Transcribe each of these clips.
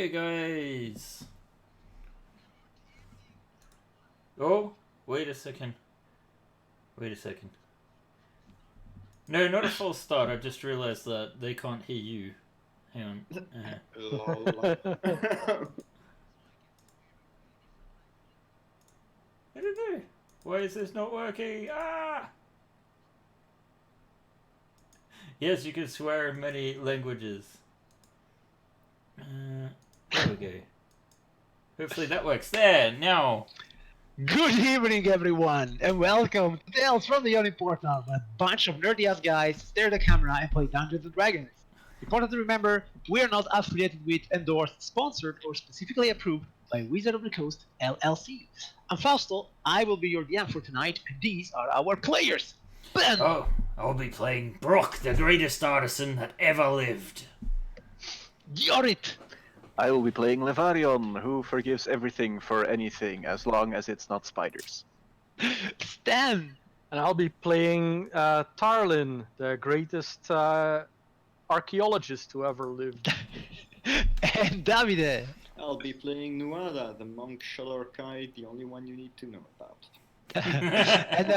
Hey guys! Oh, wait a second. Wait a second. No, not a false start. I just realized that they can't hear you. Hang on. Lol. I don't know. Why is this not working? Ah! Yes, you can swear in many languages. There we go. Hopefully that works. There, now. Good evening, everyone, and welcome to Tales from the Yawning Portal, where a bunch of nerdy-ass guys stare at the camera and play Dungeons & Dragons. Important to remember, we are not affiliated with, endorsed, sponsored, or specifically approved by Wizard of the Coast, LLC. I'm Fausto, I will be your DM for tonight, and these are our players. Ben! Oh, I'll be playing Brock, the greatest artisan that ever lived. Yorit! I will be playing Levarion, who forgives everything for anything as long as it's not spiders. Stan! And I'll be playing Tarlin, the greatest archaeologist who ever lived. And Davide! I'll be playing Nuada, the monk Shalorkai, the only one you need to know about. And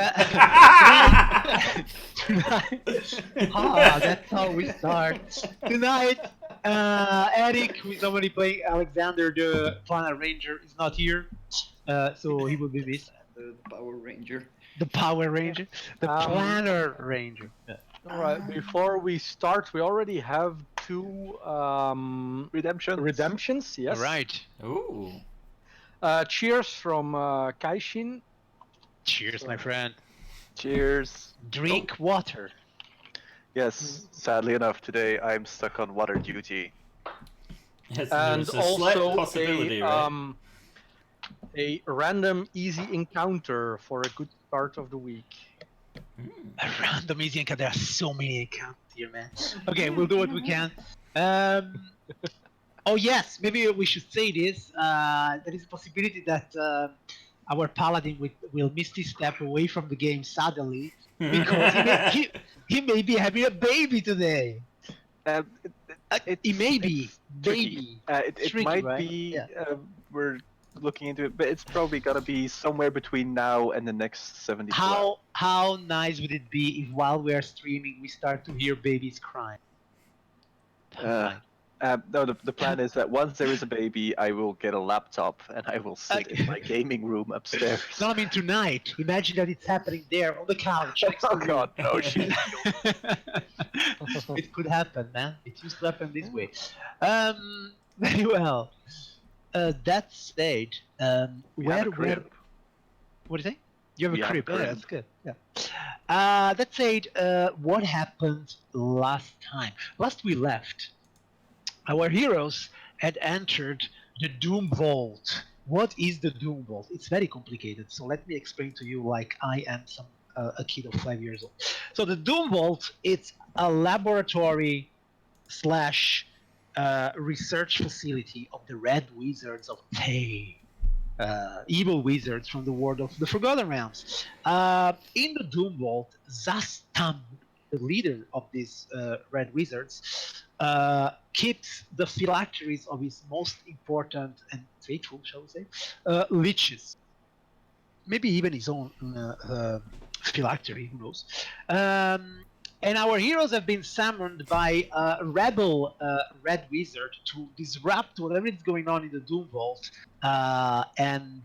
that's how we start. Tonight, Eric, who is already playing Alexander, the Planet Ranger, is not here, so he will be missed. The Power Ranger. The Power Ranger, the Planet Ranger. Alright, before we start, we already have two redemptions, yes. Right. Ooh. Cheers from Kaishin. Cheers, my friend. Cheers. Drink water. Yes, sadly enough, today I'm stuck on water duty. Yes, And there's a slight also possibility, right? a random easy encounter for a good start of the week. A random easy encounter. There are so many encounters here, man. Okay, we'll do what we can. Oh yes, maybe we should say this. There is a possibility that our paladin will misstep away from the game suddenly because he may be having a baby today. He may be, maybe. It Tricky, might right? be. Yeah. We're looking into it, but it's probably gotta be somewhere between now and the next 72 hours. How nice would it be if while we are streaming we start to hear babies crying? No, the plan is that once there is a baby, I will get a laptop and I will sit in my gaming room upstairs. No, I mean tonight. Imagine that it's happening there on the couch. Next Oh to you. god, no, she's It could happen, man. It used to happen this way. Very well. That said, We have a where? crib. What do you say? You have We a have a crib. Yeah, crib. that's good. Yeah. That said, what happened last time? Last we left, our heroes had entered the Doom Vault. What is the Doom Vault? It's very complicated, so let me explain to you like I am a kid of 5 years old. So the Doom Vault, it's a laboratory slash research facility of the Red Wizards of Thay. Evil wizards from the world of the Forgotten Realms. In the Doom Vault, Zastam, the leader of these Red Wizards, keeps the phylacteries of his most important and faithful, shall we say, liches. Maybe even his own phylactery, who knows. And our heroes have been summoned by a rebel Red Wizard to disrupt whatever is going on in the Doom Vault and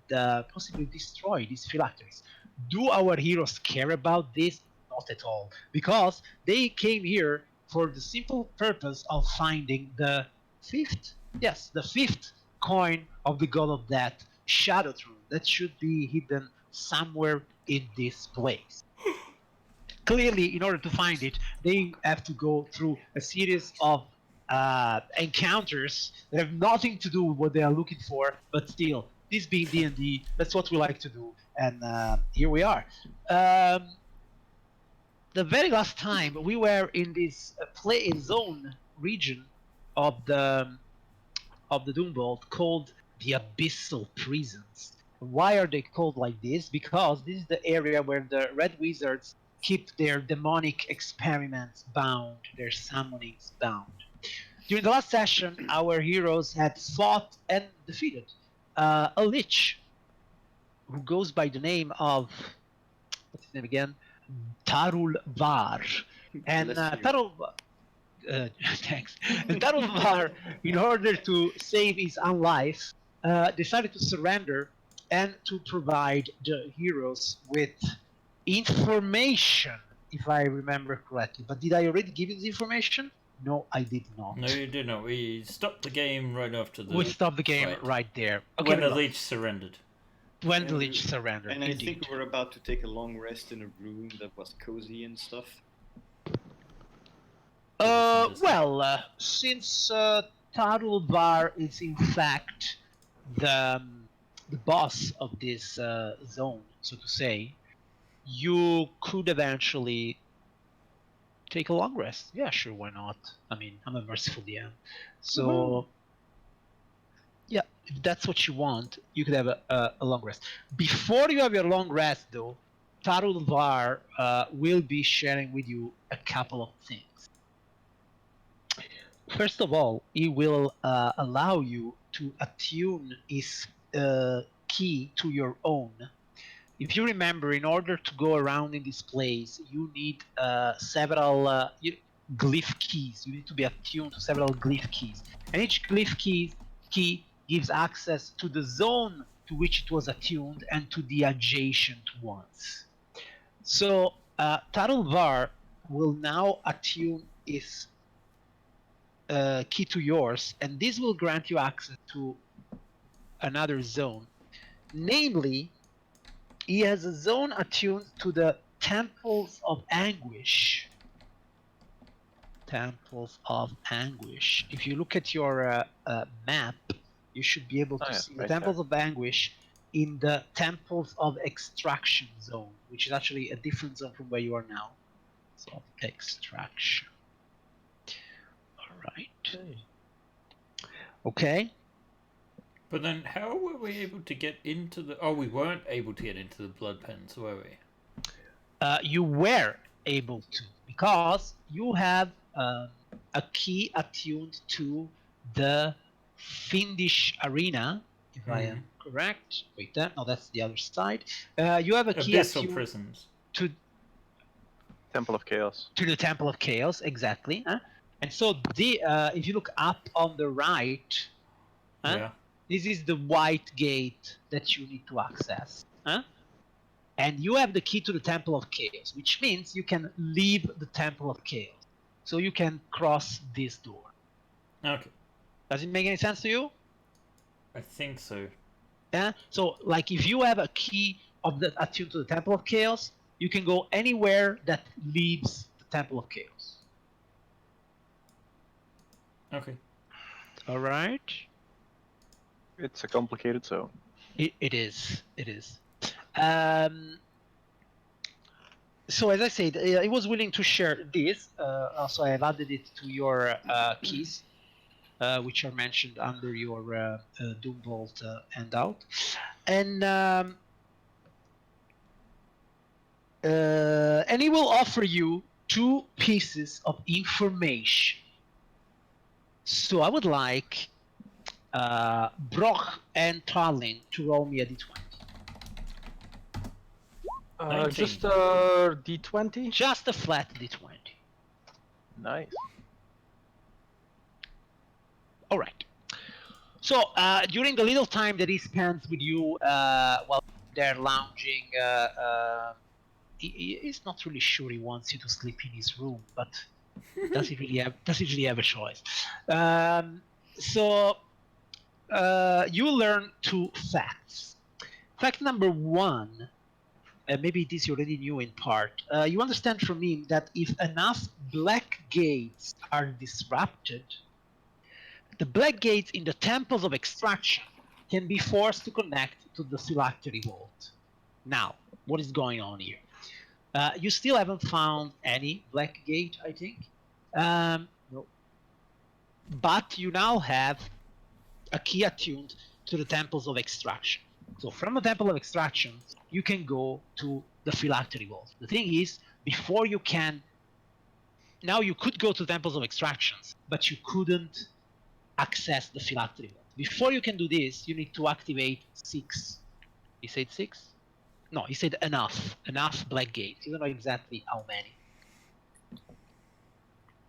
possibly destroy these phylacteries. Do our heroes care about this? Not at all, because they came here for the simple purpose of finding the fifth coin of the God of Death, Shadow Throne, that should be hidden somewhere in this place. Clearly, in order to find it, they have to go through a series of encounters that have nothing to do with what they are looking for, but still, this being D&D, that's what we like to do, and here we are. The very last time we were in this play zone region of the Doom Vault called the Abyssal Prisons. Why are they called like this? Because this is the area where the Red Wizards keep their demonic experiments bound, their summonings bound. During the last session, our heroes had fought and defeated a lich who goes by the name of, what's his name again? Tarul Var. And Bless you. Tarul, thanks. And Tarul Var, in order to save his own life, decided to surrender and to provide the heroes with information, if I remember correctly. But did I already give you this information? No, I did not. No, you did not. We stopped the game right after the. We stopped the game fight. right there. Okay, When the very well. leech surrendered. When the And lich surrendered, And I indeed. think we're about to take a long rest in a room that was cozy and stuff. Since Tarul Bar is in fact the boss of this zone, so to say, you could eventually take a long rest. Yeah, sure, why not? I mean, I'm a merciful DM. So, yeah, if that's what you want, you could have a long rest. Before you have your long rest, though, Tarul Var will be sharing with you a couple of things. First of all, he will allow you to attune his key to your own. If you remember, in order to go around in this place, you need several glyph keys. You need to be attuned to several glyph keys. And each glyph key gives access to the zone to which it was attuned and to the adjacent ones. So Tarul Var will now attune his key to yours, and this will grant you access to another zone. Namely, he has a zone attuned to the Temples of Anguish. Temples of Anguish. If you look at your map, you should be able to see the right Temples there. of Anguish in the Temples of Extraction zone, which is actually a different zone from where you are now. So, Extraction. Alright. Okay. But then, how were we able to get into the? Oh, we weren't able to get into the blood pens, were we? You were able to, because you have a key attuned to the Finnish arena, if I am correct. Wait, no, that's the other side. You have a key Abyssal attuned prisons. to Temple of Chaos. the Temple of Chaos, exactly. And so, if you look up on the right, Yeah. this is the white gate that you need to access. And you have the key to the Temple of Chaos, which means you can leave the Temple of Chaos. So you can cross this door. Okay. Does it make any sense to you? I think so. Yeah. So, like, if you have a key of the attuned to the Temple of Chaos, you can go anywhere that leaves the Temple of Chaos. Okay. All right. It's a complicated zone. It is. It is. So as I said, I was willing to share this. Also, I have added it to your keys, which are mentioned under your Doombolt handout. And he will offer you 2 pieces of information. So I would like Brock and Tarlin to roll me a d20. 19. Just a d20? Just a flat d20. Nice. All right. So during the little time that he spends with you while they're lounging, he's not really sure he wants you to sleep in his room, but does he really have a choice? So you learn 2 facts. Fact number 1. Maybe this you already knew in part. You understand from him that if enough black gates are disrupted, the black gates in the Temples of Extraction can be forced to connect to the Phylactery Vault. Now, what is going on here? You still haven't found any black gate, I think. No. But you now have a key attuned to the Temples of Extraction. So from the Temple of Extraction, you can go to the Phylactery Vault. The thing is, before you can... Now you could go to Temples of Extractions, but you couldn't access the phylactery vault. Before you can do this, you need to activate 6. He said 6? No, he said enough black gates. You don't know exactly how many.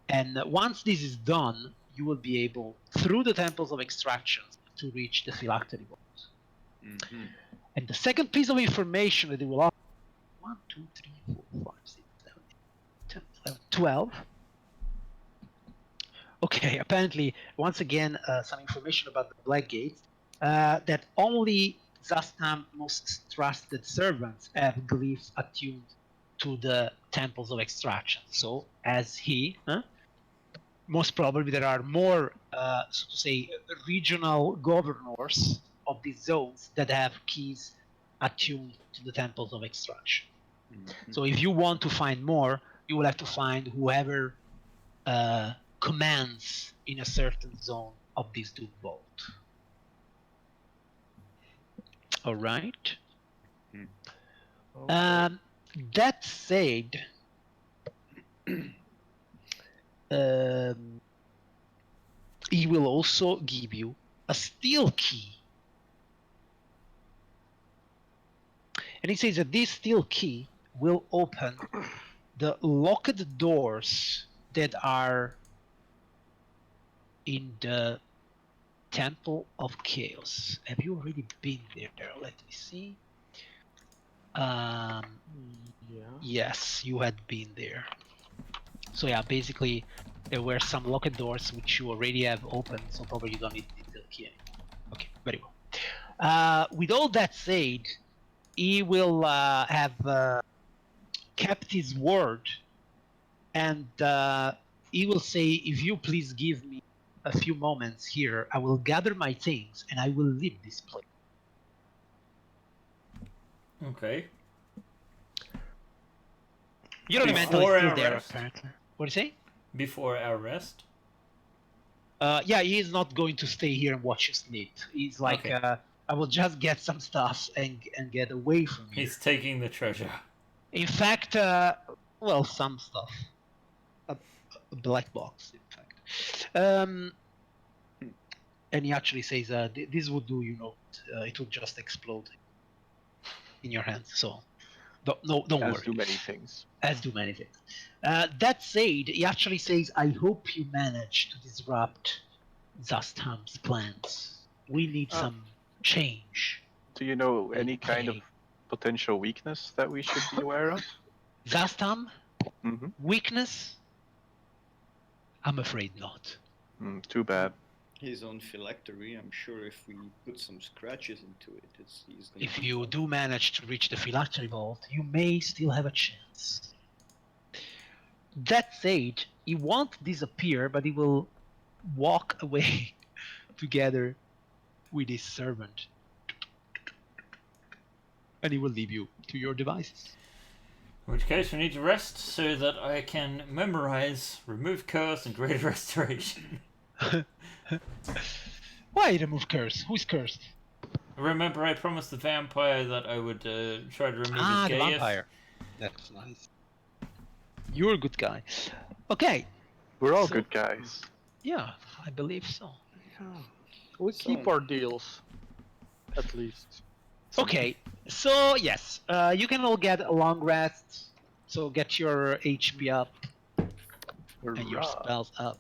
And once this is done, you will be able, through the temples of extractions, to reach the phylactery vault. Mm-hmm. And the second piece of information that it will offer 1, 2, 3, 4, 5, 6, 7, 8, 10, 11, 12. Okay, apparently, once again, some information about the Black Gates, that only Zastam's most trusted servants have glyphs attuned to the temples of extraction. So, as he, most probably there are more, so to say, regional governors of these zones that have keys attuned to the temples of extraction. Mm-hmm. So if you want to find more, you will have to find whoever commands in a certain zone of this Doom Vault. All right. Okay. That said, he will also give you a steel key. And he says that this steel key will open the locked doors that are in the Temple of Chaos. Have you already been there? Let me see. Yeah. Yes, you had been there. So yeah, basically there were some locked doors which you already have opened, so probably you don't need the key anymore. Okay, very well. With all that said, he will have kept his word, and he will say, if you please give me a few moments here, I will gather my things and I will leave this place. Okay. You're Before elemental is still our there, rest? apparently. What do you say? Before our rest? Yeah, he is not going to stay here and watch you sleep. He's like, Okay. I will just get some stuff and get away from here. He's taking the treasure. In fact, well, some stuff. A black box, in fact. And he actually says, this would do, you know, it would just explode in your hands. So, don't As worry. do many things. As do many things. That said, he actually says, I hope you manage to disrupt Zastam's plans. We need some change. Do you know any kind of Okay. potential weakness that we should be aware of? Zastam? Mm-hmm. Weakness? I'm afraid not. Too bad. His own phylactery, I'm sure if we put some scratches into it, he's gonna If be you fine. do manage to reach the phylactery vault, you may still have a chance. That said, he won't disappear, but he will walk away together with his servant. And he will leave you to your devices. In which case, we need to rest so that I can memorize Remove Curse and Greater Restoration. Why remove curse? Who's cursed? Remember, I promised the vampire that I would try to remove his The gaius. vampire. That's nice. You're a good guy. Okay. We're all So- good guys. Yeah, I believe so. We So- keep our deals, at least. Okay, so yes, you can all get a long rest. So get your HP up and your Hurrah. spells up.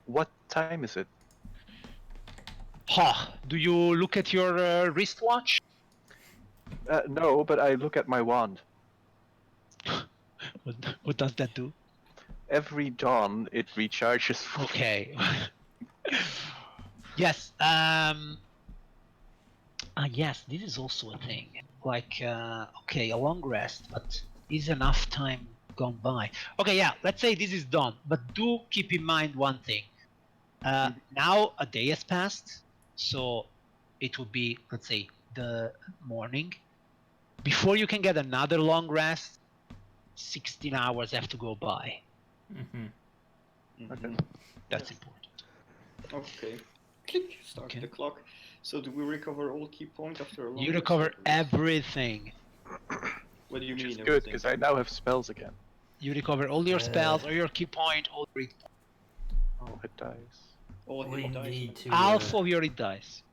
What time is it? Ha! Do you look at your wristwatch? No, but I look at my wand. What does that do? Every dawn, it recharges. Okay. Yes. Yes, this is also a thing. Like, okay, a long rest, but is enough time gone by? Okay, yeah, let's say this is done, but do keep in mind one thing. Now a day has passed, so it would be, let's say, the morning. Before you can get another long rest, 16 hours have to go by. Mm-hmm. Mhm. That's important. Okay. Click. Start Okay. the clock. So do we recover all key points after a long You rest recover afterwards? everything. What do you Which mean is good, everything? because I now have spells again. You recover all your spells, all your key point, all your All hit dice. All We hit dice. need to. Half of your hit dice.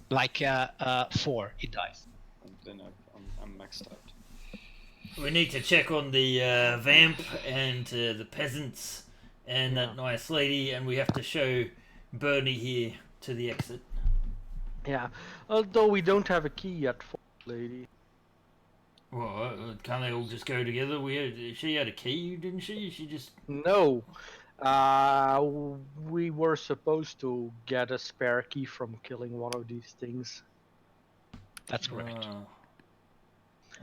Like 4 hit dice. And then I'm maxed out. We need to check on the vamp and the peasants and that nice lady, and we have to show Bernie here to the exit. Yeah, although we don't have a key yet for the lady. Well, can't they all just go together? She had a key, didn't she? She just. No, we were supposed to get a spare key from killing one of these things. That's correct.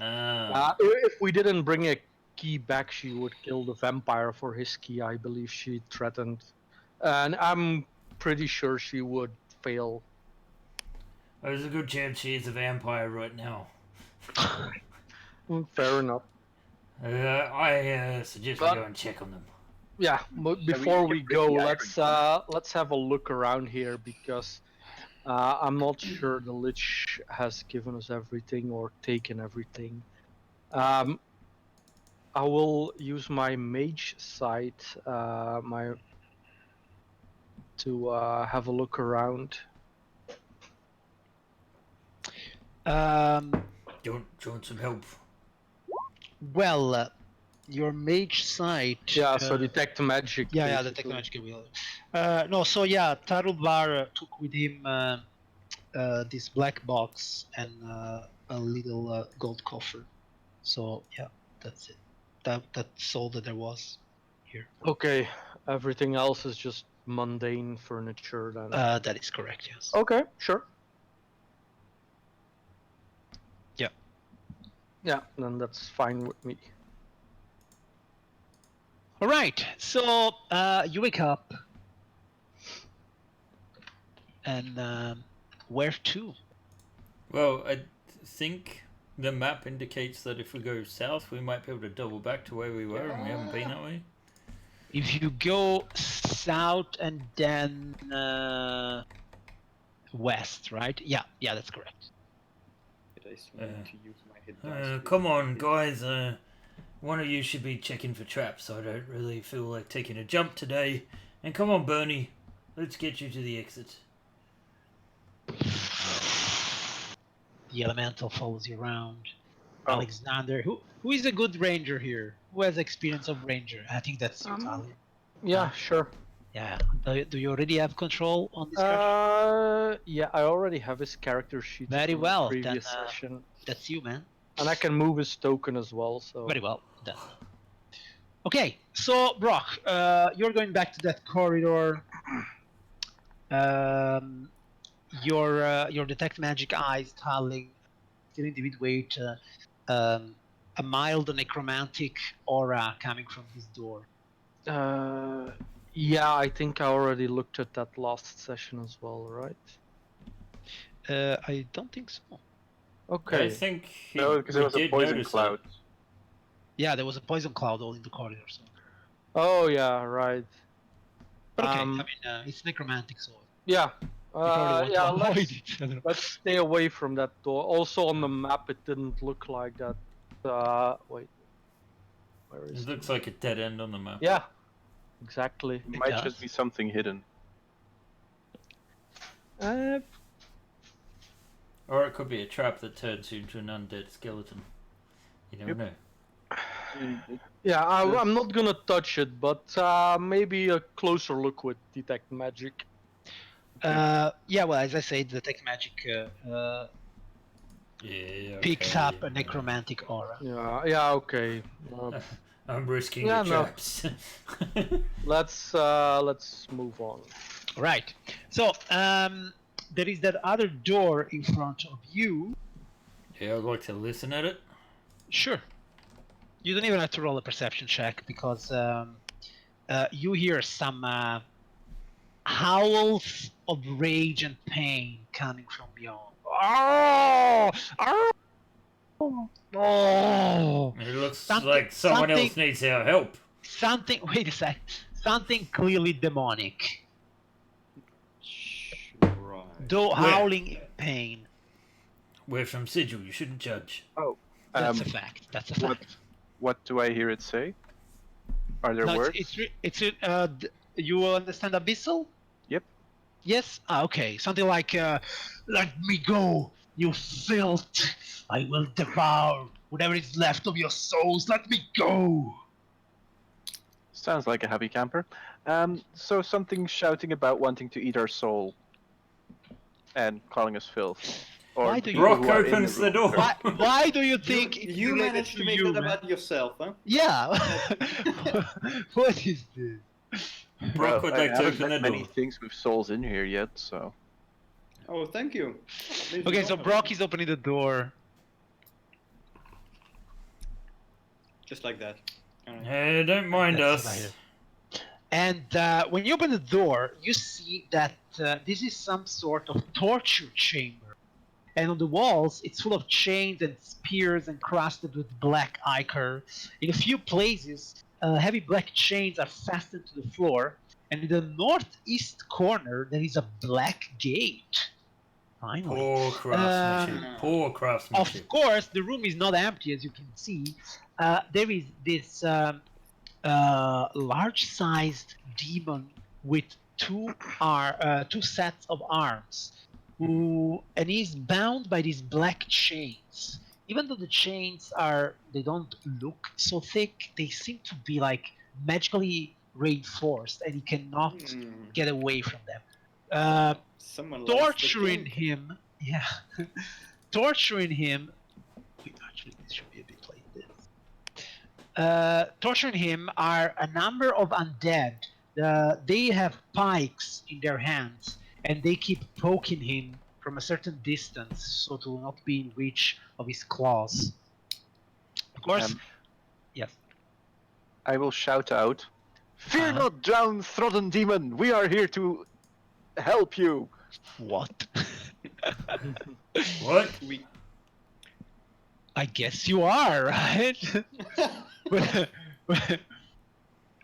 If we didn't bring a key back, she would kill the vampire for his key. I believe she threatened, and I'm pretty sure she would fail. There's a good chance she is a vampire right now. Fair enough. I suggest we go and check on them. Yeah, but before we go, let's have a look around here because I'm not sure the Lich has given us everything or taken everything. I will use my mage sight to have a look around. Do you want some help? Well, your mage sight. Yeah, so detect magic. Yeah, the technological will. No, so yeah, Tarulvar took with him this black box and a little gold coffer. So yeah, that's it. That's all that there was here. Okay, everything else is just mundane furniture then. That is correct. Yes. Okay, sure. Yeah. Yeah, then that's fine with me. All right. So you wake up, and where to? Well, I think the map indicates that if we go south, we might be able to double back to where we were, and we haven't been that way. If you go south and then west, right? Yeah, that's correct. I still need to use my hit dice. Come on, guys. One of you should be checking for traps. I don't really feel like taking a jump today. And come on, Bernie. Let's get you to the exit. The elemental follows you around. Oh. Alexander, who is a good ranger here? Who has experience of ranger? I think that's you, Tyler. Yeah, sure. Yeah. Do you already have control on this character? Yeah, I already have his character sheet. Very from well, the previous then, session, That's you, man. and I can move his token as well. So Very well done. Okay, so Brock, you're going back to that corridor. Your detect magic eyes telling still in the midweight a mild necromantic aura coming from this door. yeah, I think I already looked at that last session as well, right? I don't think so. Okay. I think No, because there was a poison cloud. Yeah, there was a poison cloud all in the corridor. So. Oh yeah, right. But okay, I mean, it's necromantic, so Yeah. you probably Yeah, want to avoid let's, it. I don't know. let's stay away from that door. Also on the map, it didn't look like that. Wait. Where is It looks like a dead end on the map. Yeah, exactly. It might does. just be something hidden. Or it could be a trap that turns you into an undead skeleton. You never know. Yeah, I'm not gonna touch it, but maybe a closer look with detect magic. Yeah, well, as I said, detect magic Yeah. picks okay, up a necromantic aura. Yeah, okay. I'm risking Yeah, the no. traps. Let's move on. Right. So, there is that other door in front of you. Yeah, I'd like to listen at it. Sure. You don't even have to roll a perception check because you hear some howls of rage and pain coming from beyond. Oh! Oh! It looks Something- like someone else something- needs our help. Something. Wait a sec. Something clearly demonic. Right. Though Where? howling in pain. We're from Sigil, you shouldn't judge. That's a fact. That's a what- fact. What do I hear it say? Are there No, words? you understand abyssal? Yep. Yes? Ah, okay. Something like, let me go, you filth. I will devour whatever is left of your souls. Let me go. Sounds like a happy camper. So something shouting about wanting to eat our soul and calling us filth. Or Why the do you- people Brock who are in opens the room door. Why do you think You, it's you related managed to make you, that man? about yourself, huh? Yeah. What is this? Brock Well, would I like to haven't open met the many door. things with souls in here yet, so Oh, thank you. Means Okay, a so lot. Brock is opening the door. Just like that. Alright. Hey, don't mind That's us. right. And when you open the door, you see that this is some sort of torture chamber. And on the walls, it's full of chains and spears encrusted with black ichor. In a few places, heavy black chains are fastened to the floor. And in the northeast corner, there is a black gate. Finally. Poor craftsmanship. Poor craftsmanship. Of course, the room is not empty, as you can see. There is this large-sized demon with two sets of arms, and he's bound by these black chains. Even though the chains they don't look so thick, they seem to be like magically reinforced, and he cannot get away from them. Someone likes the Torturing kink. him, yeah, torturing him. Wait, actually, this should be a bit like this. Torturing him are a number of undead. They have pikes in their hands, and they keep poking him from a certain distance, so to not be in reach of his claws. Of course, yes. I will shout out, "Fear Uh-huh. not, drowned, trodden demon! We are here to help you!" What? What? We. I guess you are, right?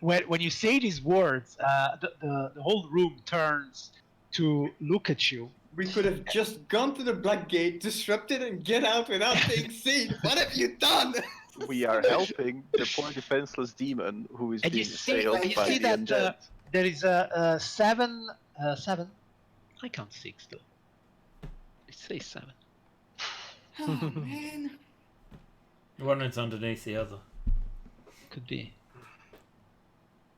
when you say these words, the whole room turns to look at you. We could have just gone to the black gate, disrupted, and get out without being seen. What have you done? We are helping the poor defenseless demon who is And being assailed you by see the that undead. there is a seven. I count six though. It says seven. Oh, man. One is underneath the other. Could be.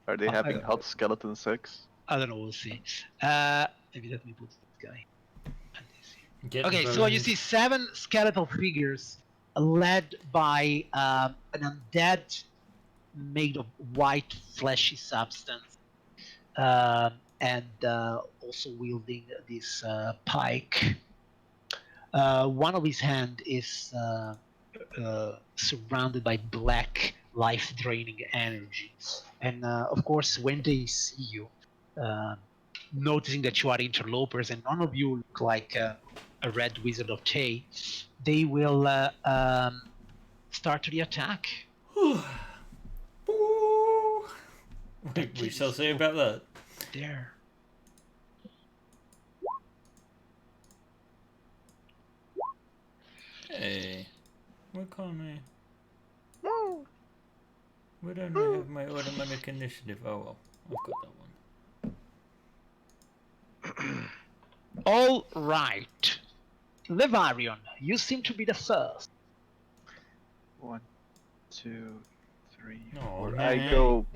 Are they I having don't know. hot skeleton sex? I don't know. We'll see. Maybe let me put this guy. Get Okay, the so you bones. see seven skeletal figures led by an undead made of white fleshy substance, and also wielding this pike. One of his hand is surrounded by black life-draining energy, and of course, when they see you, noticing that you are interlopers and none of you look like a red wizard of Tay, they will start the attack. We shall see about that. There. Hey, why can't I? Why don't I have my automatic initiative? Oh well, I've got that one. All right. Levarion, you seem to be the first. 1, 2, 3, Oh, 4. man.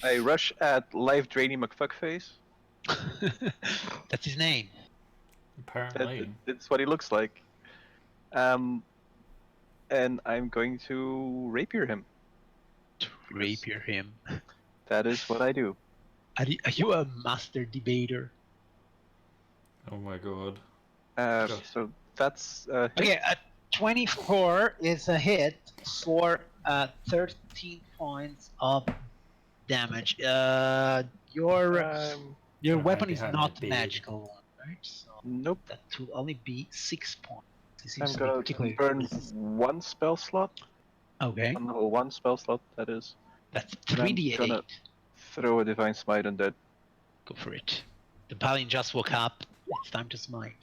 I rush at life draining McFuckface. That's his name. Apparently. That's what he looks like. And I'm going to rapier him. Rapier him. That is what I do. Are you a master debater? Oh my god. So that's Okay, a 24 is a hit for 13 points of damage. Your Don't weapon hide is behind not my beard. magical one, right? So nope. that will only be 6 points. It I'm seems to be gonna particularly burn resistant. one spell slot. Okay, One spell slot, that is. that's And I'm 3d8. gonna throw a divine smite on that. Go for it. The paladin just woke up. It's time to smite.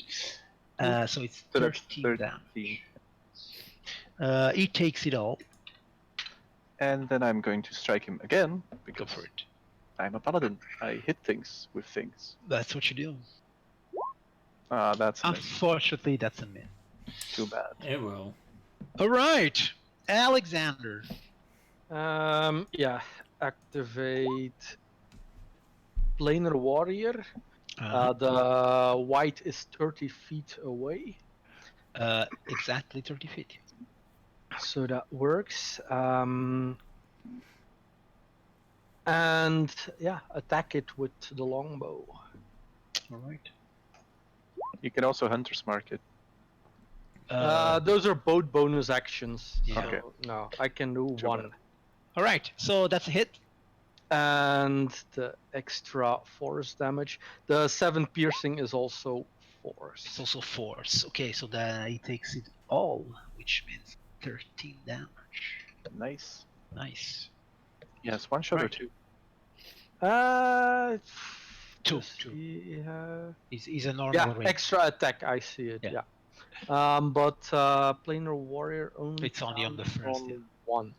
So it's So that's 13 damage. 13. He takes it all. And then I'm going to strike him again. Go for it. I'm a paladin. I hit things with things. That's what you do. That's a miss. Unfortunately, that's a miss. Too bad. It will. All right, Alexander. Yeah. Activate Planar Warrior. The white is 30 feet away, Exactly 30 feet. so that works. And yeah, attack it with the longbow. All right. You can also Hunter's Mark it. Those are both bonus actions. Yeah. So Okay. no, I can do Too one. bad. All right, so that's a hit. And the extra force damage. The 7 piercing is also force. It's also force. Okay, so then he takes it all, which means 13 damage. Nice. Nice. Yes, one shot or Right. two. Two. just see, He's a normal yeah, range. extra attack. I see it. Yeah. Yeah. But Planar Warrior only. It's only on the counts first, on yeah. one.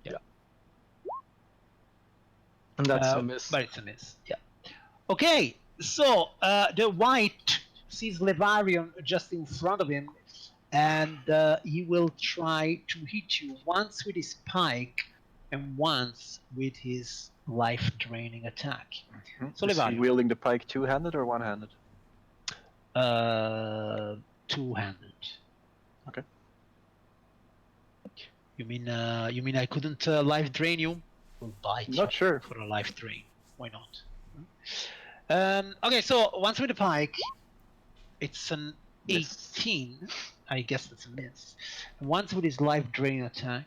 Yeah. And that's a miss. But it's a miss. Yeah. Okay, so the white sees Levarion just in front of him, and he will try to hit you once with his pike and once with his life-draining attack. So Is he Levarion, wielding the pike two-handed or one-handed? two-handed. Okay. You mean I couldn't life drain you? We'll bite you Not sure. for a life drain. Why not? Okay, so once with the pike, it's an Miss. 18. I guess that's a miss. Once with his life drain attack,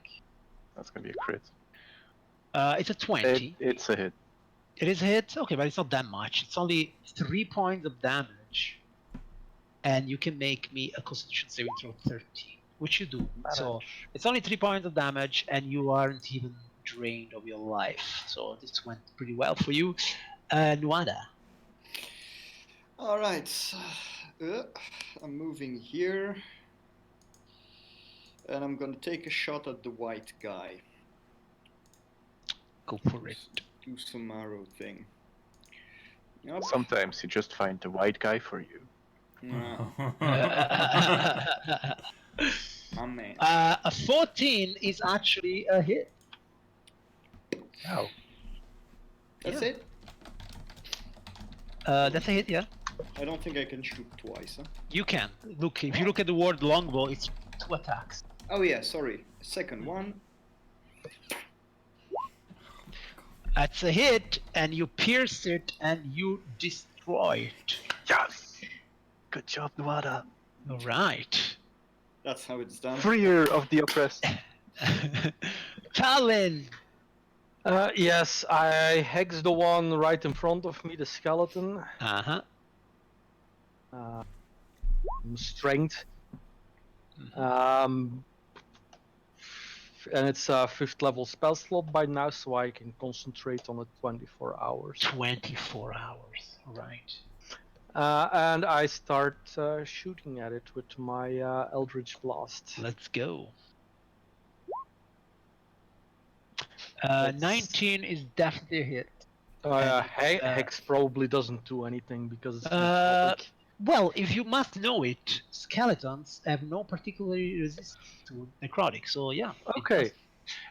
That's gonna be a crit. it's a 20. It's a hit. It is a hit. Okay, but it's not that much. It's only 3 points of damage, and you can make me a Constitution saving throw 13, which you do. So Manage. it's only 3 points of damage, and you aren't even drained of your life. So this went pretty well for you. Nwada. All right. I'm moving here. And I'm gonna take a shot at the white guy. Go for it. Do some arrow thing. Yep. Sometimes you just find the white guy for you. My man. A 14 is actually a hit. Oh. That's yeah. it? That's a hit, yeah. I don't think I can shoot twice, huh? You can. Look, if you look at the word longbow, it's 2 attacks. Oh yeah, sorry. Second one. That's a hit, and you pierce it, and you destroy it. Yes! Good job, Nuada. All right. That's how it's done. Freer of the oppressed. Talon. Yes, I hex the one right in front of me, the skeleton. Uh-huh. Strength. And it's a 5th level spell slot by now, so I can concentrate on it 24 hours. 24 hours. Right. And I start shooting at it with my Eldritch Blast. Let's go. That's- 19 is definitely a hit. Hex probably doesn't do anything because it's Uh, necrotic. Well, if you must know it, skeletons have no particular resistance to necrotic, so yeah. it Okay.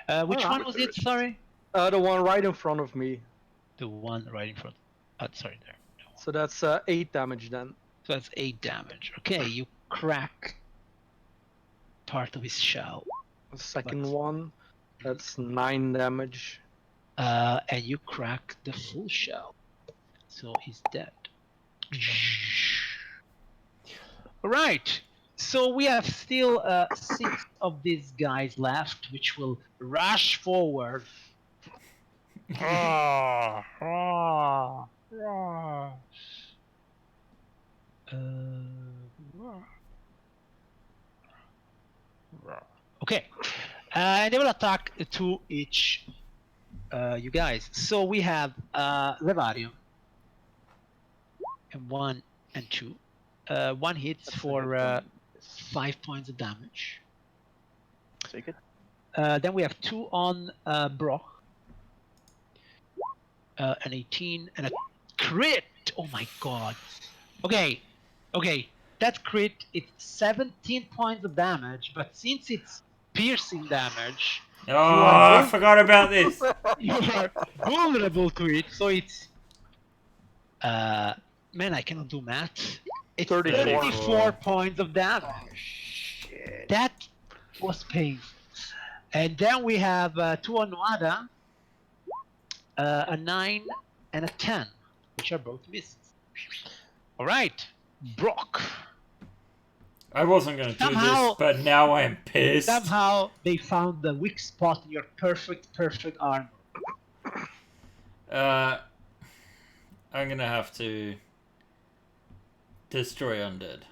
does. Which Alright. one was it? Sorry. The one right in front of me. The one right in front. Sorry, there. No. So that's 8 damage then. So that's 8 damage. Okay, you crack part of his shell, The second But- one, that's 9 damage. and you crack the full shell, so he's dead. All right. So we have still 6 of these guys left, which will rush forward. Okay, and they will attack 2 each. You guys. So we have Levarium, and 1 and 2. 1 hits That's a for hit on this. 5 points of damage. Take it. Then we have 2 on Brock. An 18 and a crit. Oh my god. Okay, that crit it's 17 points of damage, but since it's piercing damage, Oh, I forgot about this. you are vulnerable to it, so it's man, I cannot do math. It's 34. 34 points of damage. Oh shit. That was painful. And then we have two on Wada, a 9 and a 10, which are both misses. Alright, Brock. I wasn't going to do this, Somehow- but now I am pissed. Somehow they found the weak spot in your perfect armor. I'm going to have to destroy undead.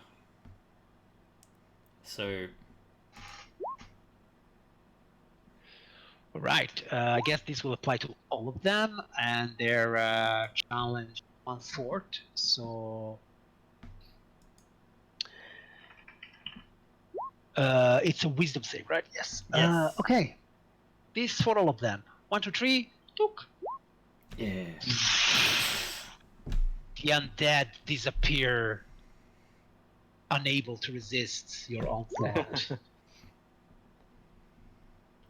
So, Alright, I guess this will apply to all of them, and their challenge 1/4, so... it's a wisdom save, right? Yes. Yes. Okay. This for all of them. 1, 2, 3. Took. yeah. The undead disappear, unable to resist your onslaught.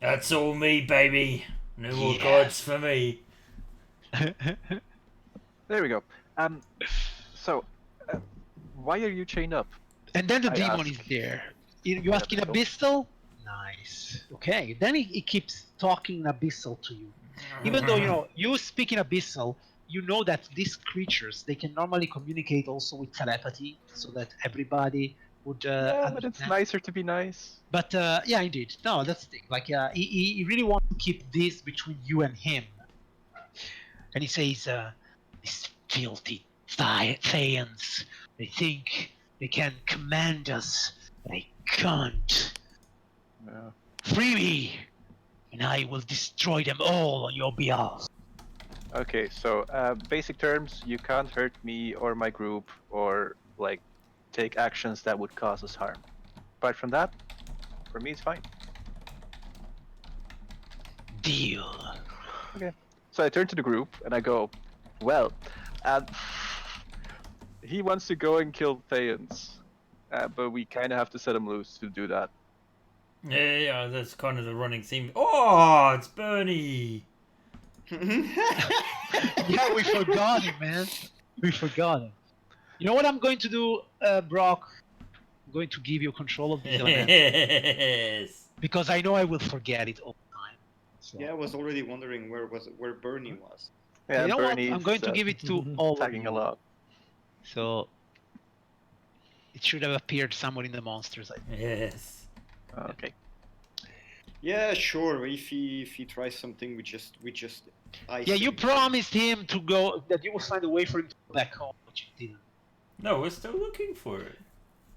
That's all me, baby. No more Yeah. gods for me. There we go. So, why are you chained up? And then the I demon ask. is there. You ask in Abyssal? Nice. Okay. Then he keeps talking in Abyssal to you. Even though, you speak in Abyssal, you know that these creatures, they can normally communicate also with telepathy, so that everybody would Yeah, but it's understand. nicer to be nice. But yeah, indeed. No, that's the thing. Like, he really wants to keep this between you and him. And he says, these filthy Thayans, they think they can command us, but they can't. Yeah. Free me, and I will destroy them all on your behalf. Okay, so basic terms, you can't hurt me or my group or like take actions that would cause us harm. Apart from that, for me it's fine. Deal. So I turn to the group and I go, well, he wants to go and kill Thayans, but we kind of have to set him loose to do that. Yeah, that's kind of the running theme. Oh, it's Bernie. Yeah, we forgot him, man. We forgot him. You know what I'm going to do, Brock? I'm going to give you control of this element. Yes. Because I know I will forget it all the time. So. Yeah, I was already wondering where Bernie was. Yeah, You know what? Bernie's I'm going to give it to all of tagging you. a lot. So it should have appeared somewhere in the monsters. I think. Yes. Okay. Yeah, sure. If he tries something, we just ice Yeah, you him. promised him to go that you will find a way for him to go back home, but you didn't. No, we're still looking for it.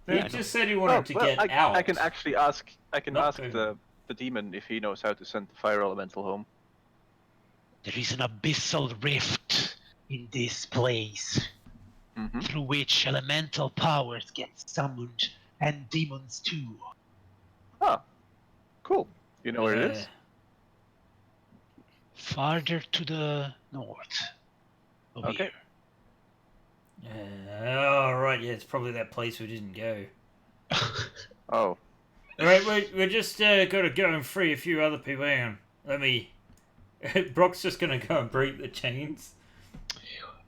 He Yeah, I just said he wanted to well, get out. I can actually ask. I can Not ask going. the demon if he knows how to send the fire elemental home. There is an abyssal rift in this place Mm-hmm. through which elemental powers get summoned and demons too. Oh, cool. You know where it is? Farther to the north. Over Okay. All right. Yeah, it's probably that place we didn't go. here. Oh, All right, we're just got to go and free a few other people. Hang on. Let me. Brock's just gonna go and break the chains.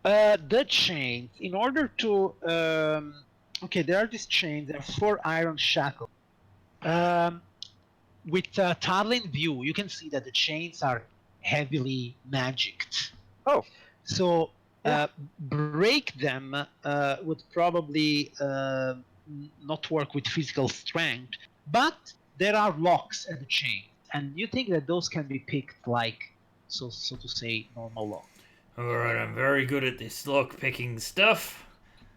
The chains, in order to okay, there are these chains. There are 4 iron shackles. With Tarlin view, you can see that the chains are heavily magicked. Oh. So Yeah. break them would probably not work with physical strength, but there are locks at the chain, and you think that those can be picked like so to say normal lock. Alright, I'm very good at this lock picking stuff.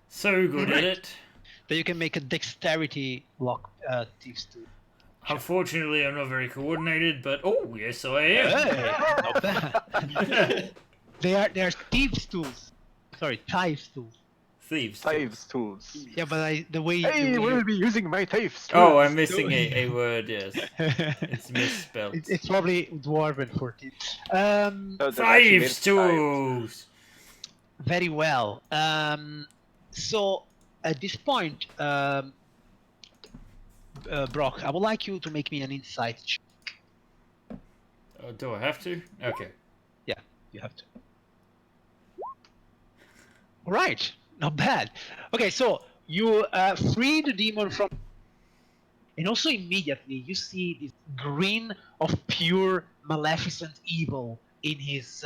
So good at it. That you can make a dexterity lock thieves too. Unfortunately, I'm not very coordinated, but oh, yes, I am. Hey, not bad. They are thieves tools. Sorry, thieves tools. Thieves. Thieves tools. Yeah, but the way. Hey, the way we'll be using my thieves tools. Oh, I'm missing a word. Yes, it's misspelled. It's probably dwarven for it. No, they're actually made Thieves of diamonds. tools. Very well. So at this point, Brock, I would like you to make me an insight check. Do I have to? Okay. You have to. All right, not bad. Okay, so you free the demon from, and also immediately you see this grin of pure maleficent evil in his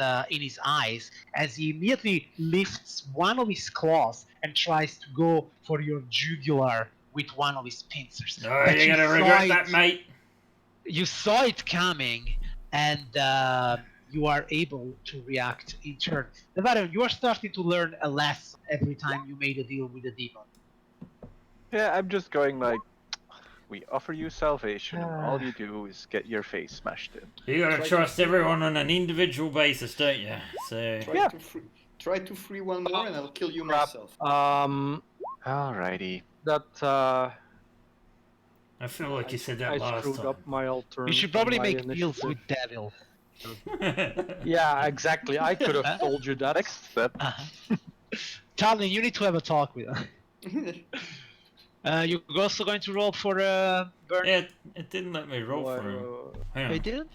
eyes as he immediately lifts one of his claws and tries to go for your jugular with one of his pincers. No, But you're you gonna saw regret it- that, mate. You saw it coming, and you are able to react in turn. Delazar, you are starting to learn a lesson every time you made a deal with a demon. Yeah, I'm just going like, we offer you salvation, and all you do is get your face smashed in. You gotta Try to trust free everyone one. on an individual basis, don't you? So Try to free one more, and I'll kill you Crap. myself. Alrighty. That I feel like you said I that last screwed time. up my alternate. You should probably my make deals initiative. with devil. Yeah, exactly. I could have told you that. Next step. Talon, you need to have a talk with him. You're also going to roll for burn. Yeah, it didn't let me roll Why, for him. Hang I on. didn't.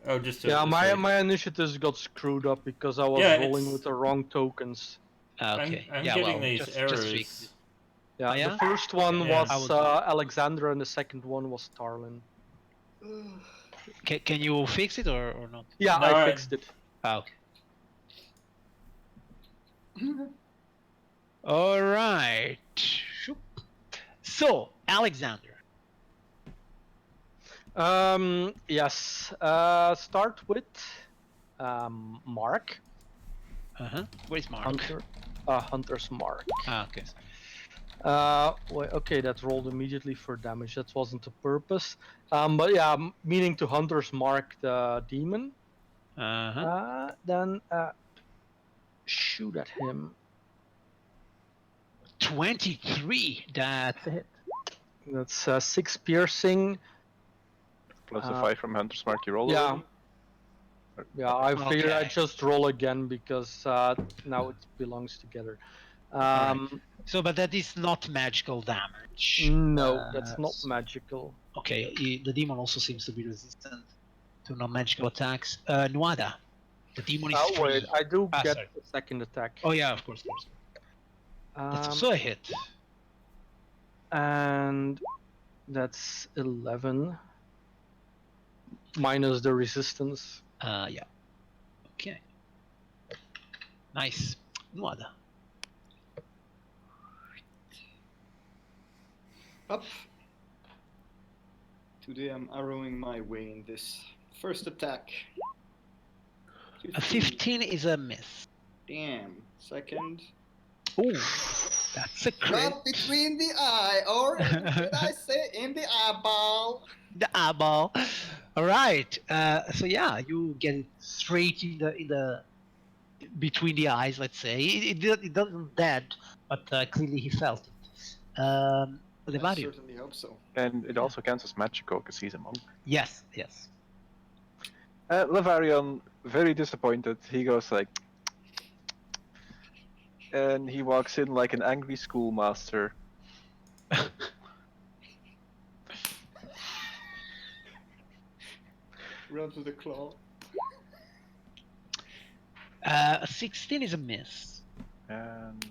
Oh, just Yeah, to my say. my initiatives got screwed up because I was Yeah, rolling it's- with the wrong tokens. Okay. I'm yeah, getting well, these just errors. fix it. Yeah, Oh, yeah? the first one Okay, yeah. was I will do it. Alexander and the second one was Tarlin. Can you fix it or not? Yeah, No, I fixed it. Okay. All right. Shoop. So, Alexander. Yes. Start with Mark. Where's Mark? Hunter's Mark. Okay. Okay, that rolled immediately for damage. That wasn't the purpose. But yeah, meaning to Hunter's Mark the demon. Then shoot at him. 23. That's it. That's 6 piercing. Plus a 5 from Hunter's Mark you roll Yeah. already? Yeah, I figured I'd Okay. just roll again because now it belongs together. So, but that is not magical damage. No, that's not magical. Okay, the demon also seems to be resistant to non-magical attacks. Nuada, the demon is Oh free. wait, I do get sorry. a second attack. Oh yeah, of course. That's also a hit. And that's 11 minus the resistance. Yeah. Okay. Nice. Nuada. Up. Today I'm arrowing my way in this first attack. A 15 is a miss. Damn. Second. Oh, that's a crit. Right between the eye, or did I say in the eyeball? The eyeball. All right. So yeah, you get it straight in the between the eyes. Let's say it doesn't dead, but clearly he felt it. I Levario. certainly hope so. And it also counts as magical because he's a monk. Yes. Yes. Levarion, very disappointed, he goes like, and he walks in like an angry schoolmaster. Run with the claw. A 16 is a miss. And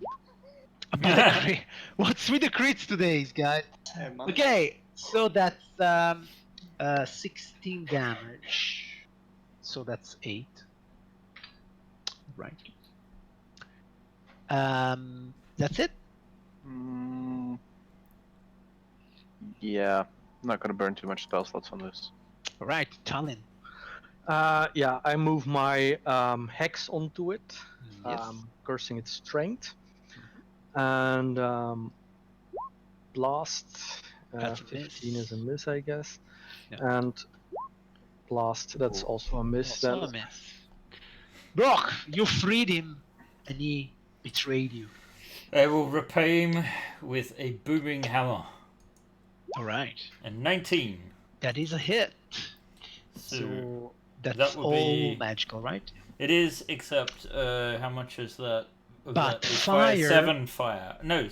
But a crit. What's with the crits today, guys? Hey, man. Okay, so that's 16 damage. So that's 8. Right. That's it. yeah, I'm not gonna burn too much spell slots on this. All right, Talon. Yeah, I move my hex onto it, Yes. cursing its strength, and blast. That's a 15 miss. is a miss, I guess, Yeah. and blast. That's also a miss. Also a Then miss. Brock, you freed him, and he betrayed you. I will repay him with a booming hammer. All right. And 19. That is a hit. So So that's that would all be- magical, right? it is, except how much is that? Of But that is fire- 7 fire. No.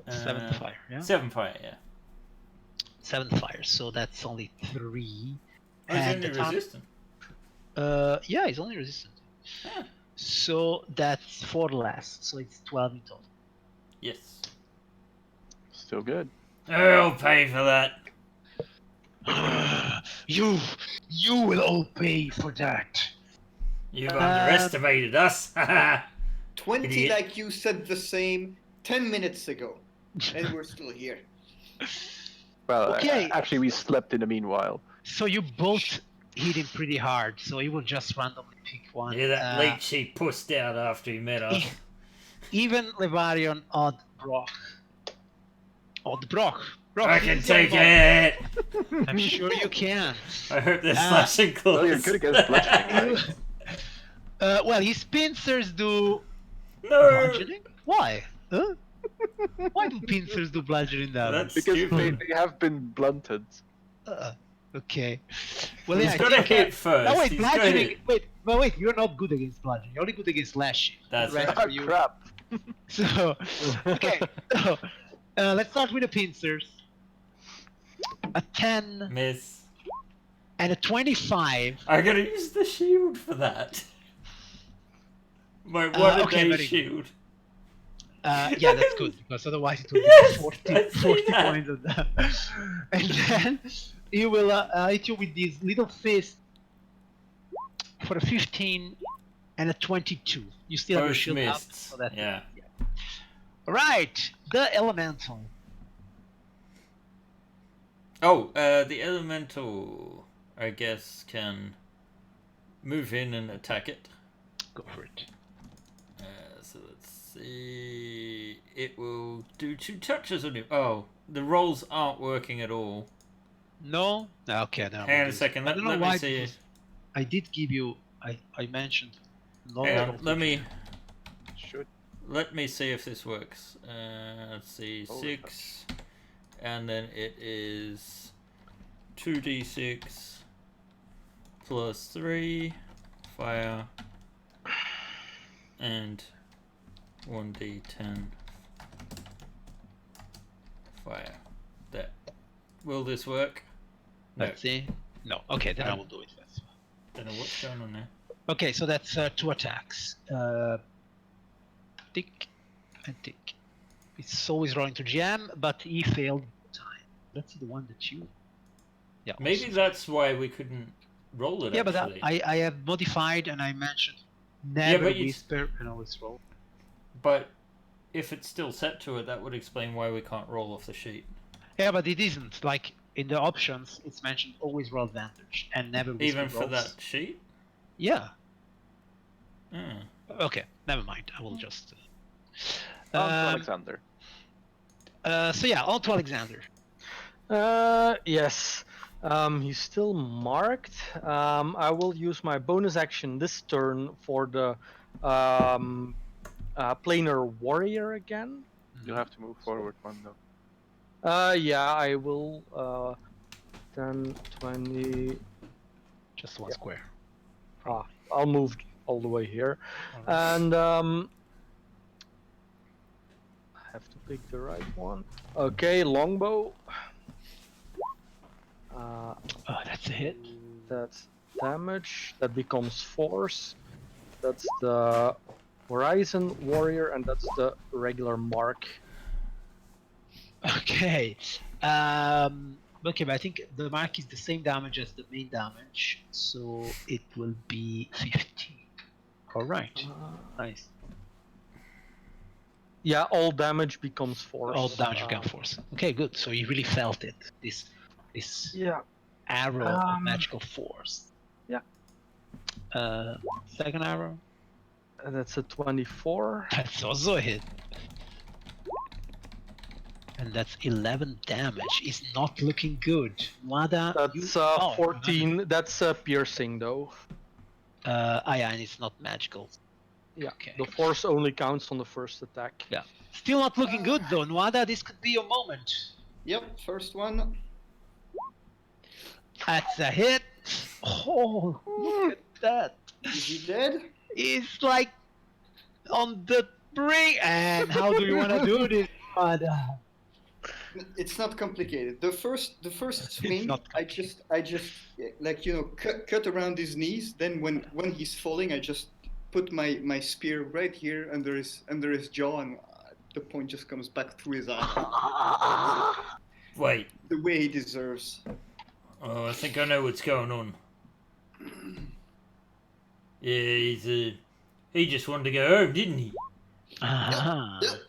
7 fire, yeah? 7 fire, yeah. 7 fire, so that's only 3. Oh, he's And only the time- resistant. Yeah, he's only resistant. Ah. So that's 4 less, so it's 12 in total. Yes. Still good. I'll pay for that. you will all pay for that. You've underestimated us. 20 Idiot. like you said the same 10 minutes ago. And we're still here. Well, Okay. actually, we slept in the meanwhile. So you both hit him pretty hard, so he will just randomly pick one. Yeah, that leech he pussed out after he met us. Even Levarion Odd Brock. Brock, I can he's your take mob. it. I'm sure you can. I hope they're slashing claws. Well, you're good against bludgeoning, right? Well, his pincers do No. bludgeoning. Why? Huh? Why do pincers do bludgeoning damage? That's Because stupid. they have been blunted. Okay. Well, He's yeah, gotta I think, hit first. No, wait, He's gotta bludgeoning. hit. Wait, you're not good against bludgeoning. You're only good against slashing. That's Right right. for Oh, you. crap. So, okay. So, let's start with the pincers. A 10 Miss. and a 25. I gotta use the shield for that. My one okay, a day very good. shield. Yeah, that's good because otherwise it would Yes, be 40, I see 40 that. points of that. And then he will hit you with this little fist for a 15 and a 22. You still have your Both shield up, missed. so that's Yeah. Right, the elemental. Oh, the elemental, I guess, can move in and attack it. Go for it. So let's see. It will do 2 touches on you. Oh, the rolls aren't working at all. No? Okay, then. Hang on a second. I Let, don't know let why. me see. because I did give you. I mentioned. Hang on. Should. Let me see if this works. Let's see. Holy 6, and then it is 2d6 plus 3 fire and 1d10 fire. That will this work? No. Let's see. No. Okay, then I Um, will do it. That's Don't know what's going on there. okay. So that's 2 attacks. Tick and tick. It's always rolling to GM, but he failed time. That's the one that you. Yeah. Maybe also- that's why we couldn't roll it. Yeah, but actually. I have modified and I mentioned never but you- whisper and always roll. But if it's still set to it, that would explain why we can't roll off the sheet. Yeah, but it isn't. Like in the options, it's mentioned always roll advantage and never whisper Even for rolls. that sheet? Yeah. Hmm. Okay, never mind. I will just. On to Um, Alexander. So yeah, on to Alexander. Yes. He's still marked. I will use my bonus action this turn for the planar warrior again. You'll have to move forward one though. Yeah, I will. 10, 20. Just one Yeah. square. I'll move all the way here, and I have to pick the right one. Okay, longbow. Oh, that's a hit. That's damage. That becomes force. That's the horizon warrior, and that's the regular mark. Okay. Okay, but I think the mark is the same damage as the main damage, so it will be 15. All right. Nice. Yeah, all damage becomes force. All damage you can force. Okay, good. So you really felt it. This Yeah. arrow of magical force. yeah. Second arrow. That's a 24. That's also a hit. And that's 11 damage. It's not looking good. Wada, That's oh, 14. That's piercing though. yeah, and it's not magical. Yeah, Okay. the force only counts on the first attack. Yeah. Still not looking good though, Nwada. This could be your moment. Yep, first one. That's a hit. Oh, look at that. Is he dead? It's like on the brink. And how do you want to do this, Nwada? It's not complicated. The first swing, not I just like cut around his knees. Then when he's falling, I just put my spear right here under his jaw, and the point just comes back through his eye. Wait. The way he deserves. Oh, I think I know what's going on. Yeah, he just wanted to go home, didn't he? Ah. Yep.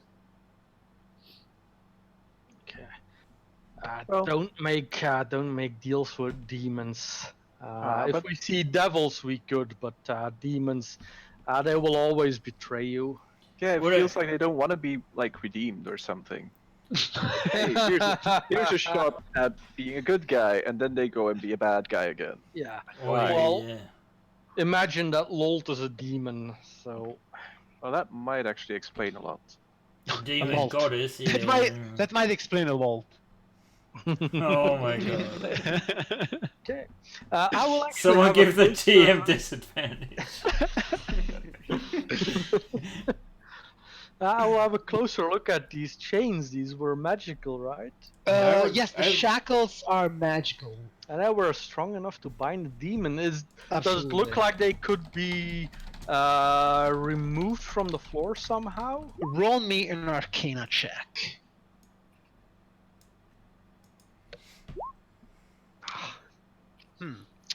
Don't make deals with demons. If but- we see devils, we could, but demons, they will always betray you. Yeah, it What feels I- like they don't want to be like redeemed or something. Hey, here's a shot at being a good guy, and then they go and be a bad guy again. Yeah. Oh, Well- yeah. Imagine that Lolt is a demon, so Well, that might actually explain a lot. The demon vault. goddess, yeah. That might explain a vault. Oh my god. okay. I will actually Someone have give a the closer- TM disadvantage. I will have a closer look at these chains. These were magical, right? Yes, the shackles are magical. And they were strong enough to bind the demon. Does it look Absolutely. like they could be removed from the floor somehow? Roll me an Arcana check.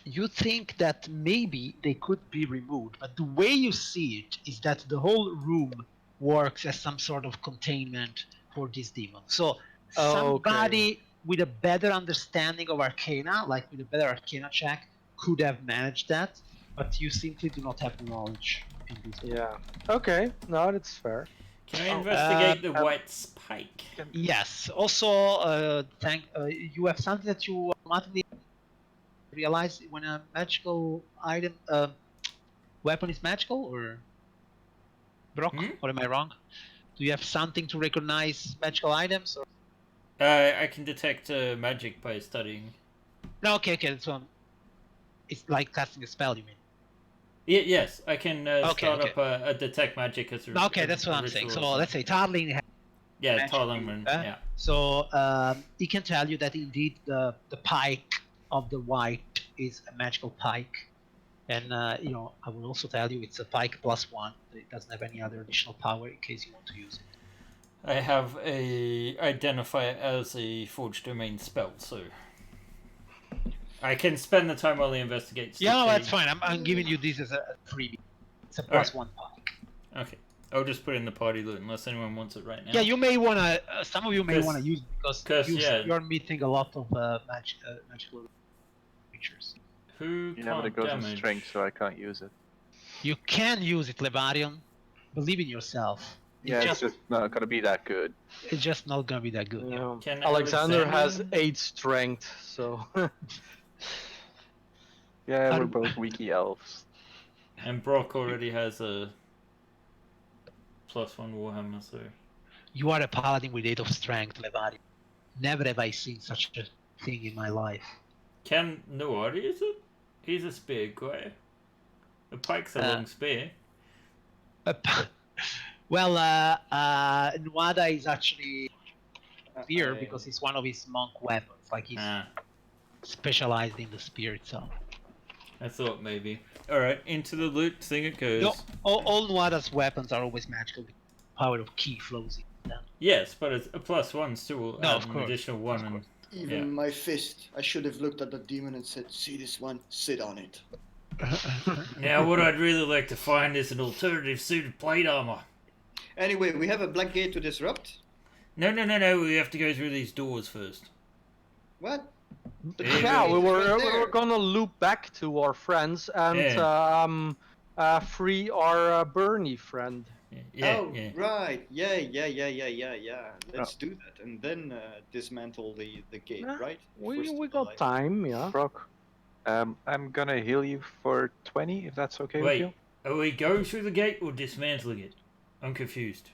You think that maybe they could be removed, but the way you see it is that the whole room works as some sort of containment for this demon. So somebody with a better understanding of Arcana, like with a better Arcana check, could have managed that, but you simply do not have the knowledge in this. Yeah. Okay. No, that's fair. Can I investigate the um, white spike? Yes. Also, you have something that you automatically realize when a magical item, weapon is magical, or Brock? Or am I wrong? Do you have something to recognize magical items? Or... I can detect magic by studying. No. Okay. That's one. It's like casting a spell. You mean? Yes, I can start up a detect magic as a. Okay, that's what I'm saying. So let's say Tarling. Yeah, magic, Tarling. Yeah. So he can tell you that indeed the pike of the white is a magical pike, and I will also tell you it's a pike +1. It doesn't have any other additional power in case you want to use it. I have a identify it as a forged domain spell, so I can spend the time while he investigates. Yeah, no, that's fine. I'm giving you this as a freebie. It's a +1 pike. Okay, I'll just put it in the party loot unless anyone wants it right now. Yeah, you may wanna. Some of you may wanna use it because you're meeting a lot of magical creatures. Who You know, but it can't goes in damage? strength, so I can't use it. You can use it, Levarion. Believe in yourself. Yeah, it's just not gonna be that good. It's just not gonna be that good. Yeah. Yeah. Can Alexander has Alexander- 8 strength, so Yeah, we're both weaky elves. And Brock already has a +1 Warhammer, so. You are a paladin with 8 of strength, Levarion. Never have I seen such a thing in my life. Can Noari use it? He's a spear guy. A pike's a long spear. Well, Nwada is actually spear because it's one of his monk weapons. Like he's specialized in the spear itself. I thought maybe. Alright, into the loot thing it goes. No, all Nwada's weapons are always magical. The power of ki flows in them. Yes, but it's a +1 still No, add of an course, additional 1. And, Even my fist. I should have looked at the demon and said, "See this one? Sit on it." now, what I'd really like to find is an alternative suited plate armor. Anyway, we have a black gate to disrupt. No, we have to go through these doors first. What? yeah, we Right were there. gonna loop back to our friends and free our Bernie friend. Yeah, Oh, yeah. right. Yeah. Let's do that, and then dismantle the gate, Yeah, right? We First of got all, time, yeah. Brock, I'm gonna heal you for 20, if that's okay with you. Wait, Are we going through the gate or dismantling it? I'm confused.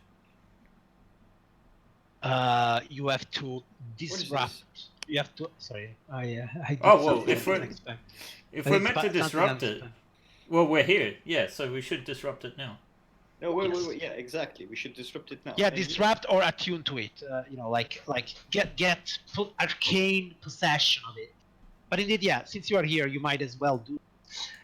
You have to disrupt. You have to. Sorry, I did Oh, well, something if I we're- didn't expect. If But we're it's meant to something disrupt it, unexpected. well, we're here. Yeah, so we should disrupt it now. No, wait, Yes. wait. Yeah, exactly. We should disrupt it now. Yeah, And disrupt or attune to it. Like get arcane possession of it. But indeed, yeah, since you are here, you might as well do.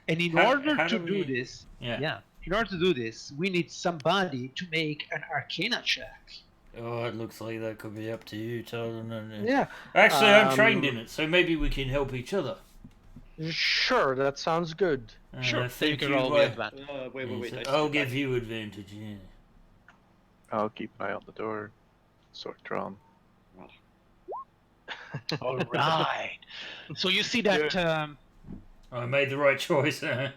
And in order how to do do we- this, Yeah. in order to do this, we need somebody to make an Arcana check. Oh, it looks like that could be up to you, Talon. Yeah. Actually, I'm trained in it, so maybe we can help each other. Sure, that sounds good. Sure, I then you think can roll with advantage. wait. I I'll step give back. you advantage. Yeah. I'll keep an eye on the door. Sword drawn. All right. So you see that. I made the right choice. Yeah.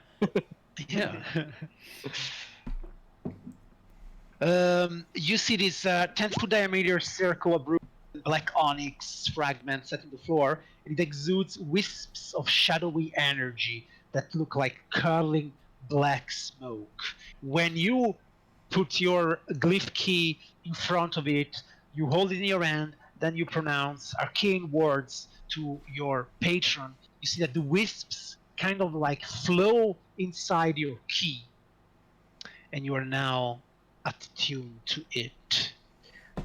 You see this 10-foot diameter circle of black onyx fragments set on the floor, and it exudes wisps of shadowy energy that look like curling black smoke. When you put your glyph key in front of it, you hold it in your hand, then you pronounce arcane words to your patron. You see that the wisps kind of like flow inside your key, and you are now attuned to it.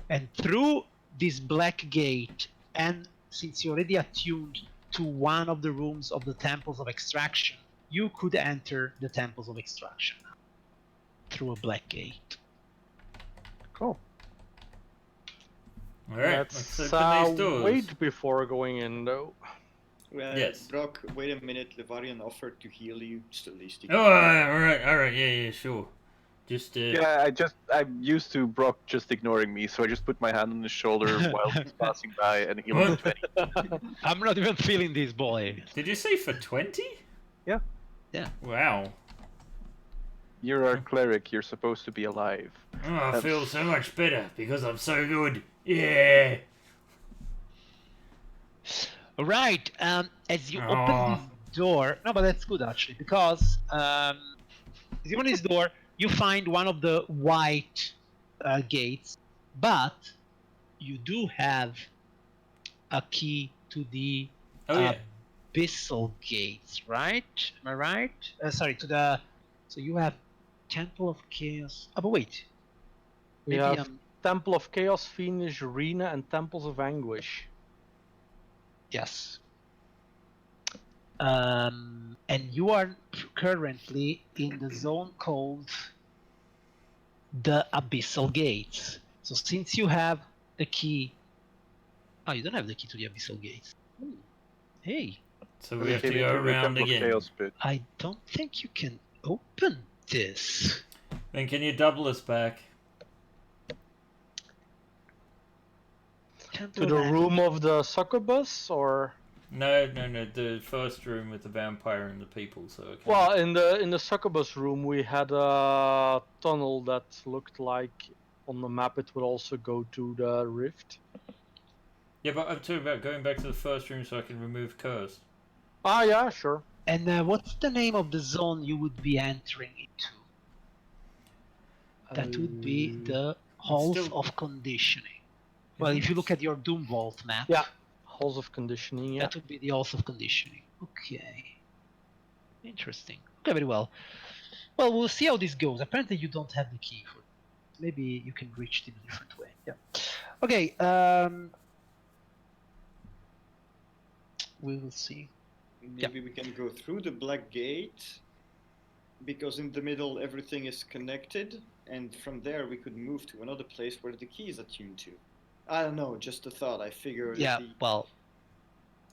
And through this black gate, and since you're already attuned to one of the rooms of the temples of extraction, you could enter the temples of extraction through a black gate. Cool. All right, Let's let's open these doors. wait before going in, though. Yes. Brock, wait a minute. Levarian offered to heal you. Still least. Oh, all right, yeah, sure. Just Yeah, I'm used to Brock just ignoring me, so I just put my hand on his shoulder while he's passing by and heal him for 20. I'm not even feeling this, boy. Did you say for 20? Yeah. Yeah. Wow. You're our cleric, you're supposed to be alive. Oh, I feel so much better because I'm so good. Yeah. All right. As you open this door, no, but that's good actually, because as you open this door, you find one of the white gates, but you do have a key to the abyssal gates, right? Am I right? Sorry, to the. So you have Temple of Chaos. Oh, but wait. We Maybe have Temple of Chaos, Fiendish Arena, and Temples of Anguish. Yes. And you are currently in the zone called the Abyssal Gates. So since you have the key... Oh, you don't have the key to the Abyssal Gates. Hey. So we have to go around again. I don't think you can open this. Then can you double us back? To the room of the succubus, or? No, the first room with the vampire and the people. So okay. Well, in the succubus room, we had a tunnel that looked like on the map it would also go to the rift. Yeah, but I'm talking about going back to the first room so I can remove curse. Ah, yeah, sure. And what's the name of the zone you would be entering into? That would be the Halls of Conditioning. Well, if you look at your Doom Vault map, yeah, Halls of Conditioning. Yeah, that would be the Halls of Conditioning. Okay, interesting. Okay, very well. Well, we'll see how this goes. Apparently, you don't have the key for it. Maybe you can reach it in a different way. Yeah. Okay. We will see. Maybe we can go through the black gate, because in the middle everything is connected, and from there we could move to another place where the key is attuned to. I don't know, just a thought. I figure. Yeah, well,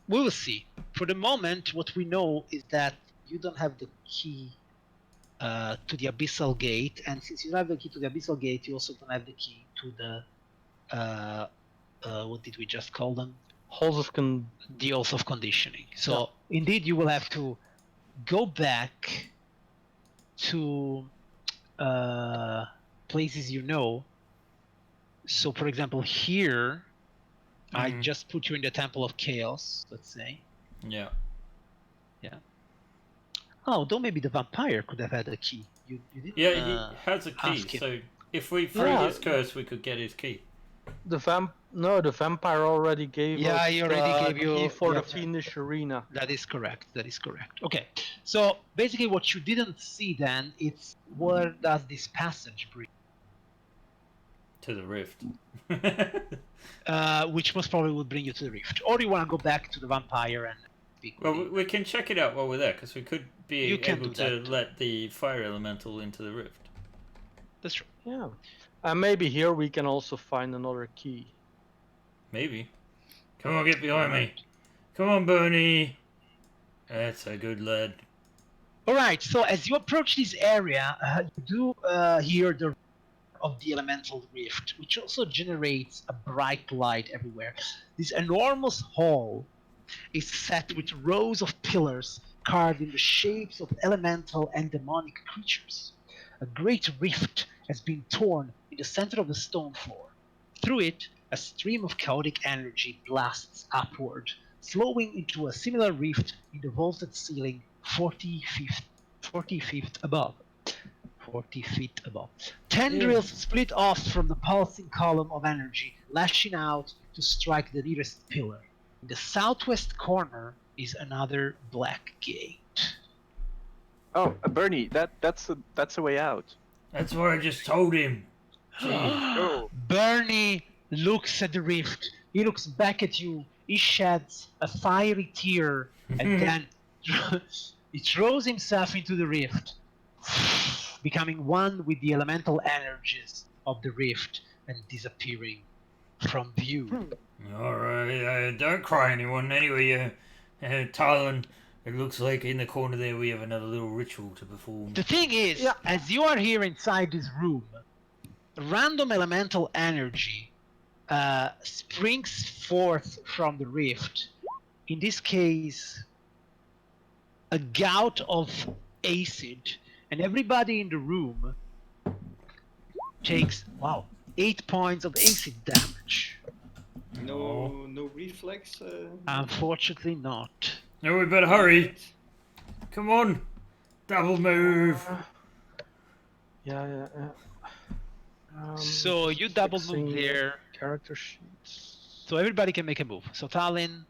we will see. For the moment, what we know is that you don't have the key to the Abyssal Gate, and since you don't have the key to the Abyssal Gate, you also don't have the key to the what did we just call them? The Halls of Conditioning. So indeed, you will have to go back to places you know. So, for example, here, I just put you in the Temple of Chaos, let's say. Yeah. Yeah. Oh, though maybe the vampire could have had a key. You didn't. Yeah, he has a key, ask him. so if we free Yeah. his curse, we could get his key. The vampire already gave Yeah, us he already gave key you- for yeah. the fiendish arena. That is correct. That is correct. Okay. So basically, what you didn't see then, it's where does this passage bring? To the rift. Which most probably would bring you to the rift, or you want to go back to the vampire and speak with Well, him. we can check it out while we're there, because we could be You can able do to that. let the fire elemental into the rift. That's true. Yeah. And maybe here we can also find another key. Maybe. Come on, get behind me. Come on, Bernie. That's a good lad. All right. So as you approach this area, you do hear the of the elemental rift, which also generates a bright light everywhere. This enormous hall is set with rows of pillars carved in the shapes of elemental and demonic creatures. A great rift has been torn in the center of the stone floor. Through it, a stream of chaotic energy blasts upward, flowing into a similar rift in the vaulted ceiling 40 feet above. 40 feet above. Tendrils split off from the pulsing column of energy, lashing out to strike the nearest pillar. In the southwest corner is another black gate. Oh, Bernie, that's a way out. That's what I just told him. Go. Bernie looks at the rift. He looks back at you. He sheds a fiery tear and then he throws himself into the rift, becoming one with the elemental energies of the rift and disappearing from view. Alright, don't cry anyone. Anyway, Talon, it looks like in the corner there we have another little ritual to perform. The thing is, as you are here inside this room, random elemental energy springs forth from the rift. In this case, a gout of acid, and everybody in the room takes 8 points of acid damage. No reflex. Unfortunately, not. No, we better hurry. Come on, double move. Yeah. So you double move fixing there. Character sheets. So everybody can make a move. So Talin.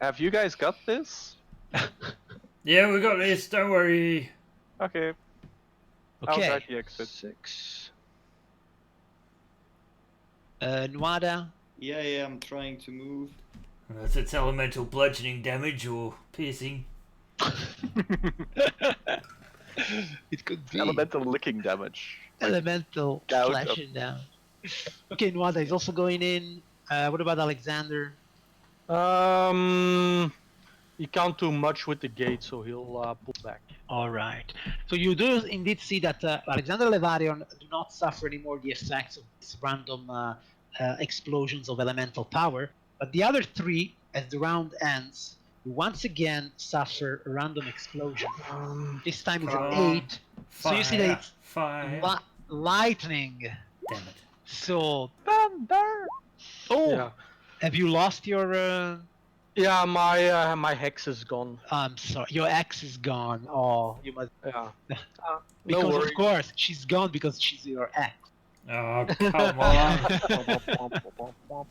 Have you guys got this? Yeah, we got this. Don't worry. Okay. I'll Okay. guide the exit. 6. Nwada. Yeah, I'm trying to move. Unless it's elemental bludgeoning damage or piercing. It could be Elemental licking damage. elemental gout of- slashing down. Okay, Nwada is also going in. What about Alexander? He can't do much with the gate, so he'll pull back. All right. So you do indeed see that Alexander Levarion do not suffer anymore the effects of these random explosions of elemental power, but the other three, as the round ends, you once again suffer a random explosion. This time it's an 8. So you see that it's Fire. lightning. Damn it. So, Thunder! Yeah. have you lost your? Yeah, my hex is gone. I'm sorry, your ex is gone. Oh, you must. Yeah. Because worries. of course she's gone because she's your ex. Oh, come on.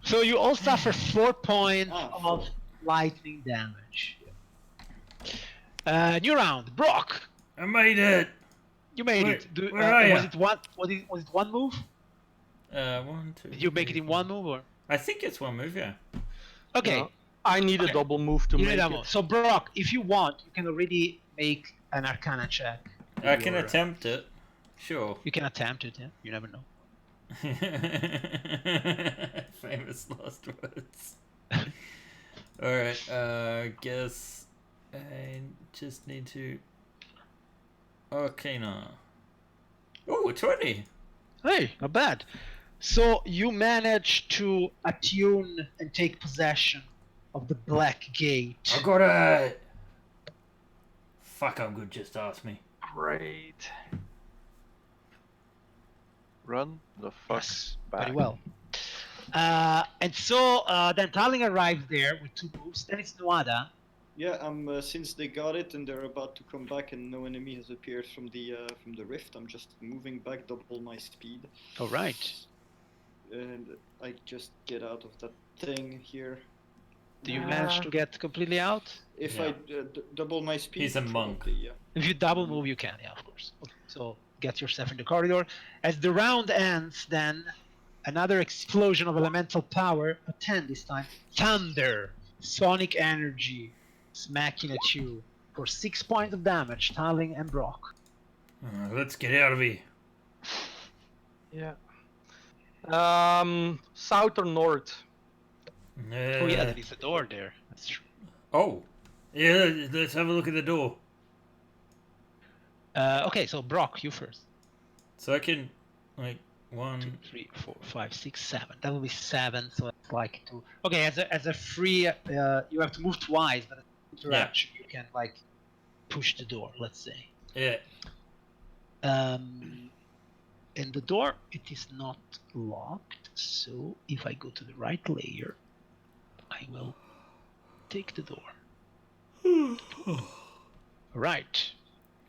So you all suffer 4 points Ah, of lightning damage. New round, Brock. I made it. You made Where- it. where are was ya? it one? Was it one move? 1, 2. Did you make it 3, in one move or? I think it's one move, yeah. Okay. No, I need a Okay. double move to You make need a it. move. So Brock, if you want, you can already make an Arcana check. I can Your- attempt it. Sure. You can attempt it. Yeah, you never know. Famous last words. Alright, guess I just need to... Arcana. Oh, 20! Hey, not bad. So you manage to attune and take possession of the Black Gate. I got it! Fuck, I'm good, just ask me. Great. Run the fuck Yes, back. very well. And so then Tarling arrives there with 2 moves. Then it's Nuada. Yeah, since they got it and they're about to come back and no enemy has appeared from the rift, I'm just moving back double my speed. All right. And I just get out of that thing here. Do you manage to get completely out? If Yeah. I double my speed, He's a monk. probably, yeah. If you double move, you can, yeah, of course. Okay, so get yourself in the corridor. As the round ends, then another explosion of elemental power, a 10 this time. Thunder, sonic energy, smacking at you for 6 points of damage, Tarling and Brock. Let's get out of here. Yeah. South or north? Oh yeah, there is a door there. That's true. Oh. Yeah, let's have a look at the door. Okay, so Brock, you first. So I can, like, 2, 1... 3, 4, 5, 6, 7. That will be 7, so it's like 2. Okay, as a free, you have to move twice, but as an interaction, you can like push the door. Let's say. Yeah. And the door, it is not locked. So if I go to the right layer, I will take the door. Right.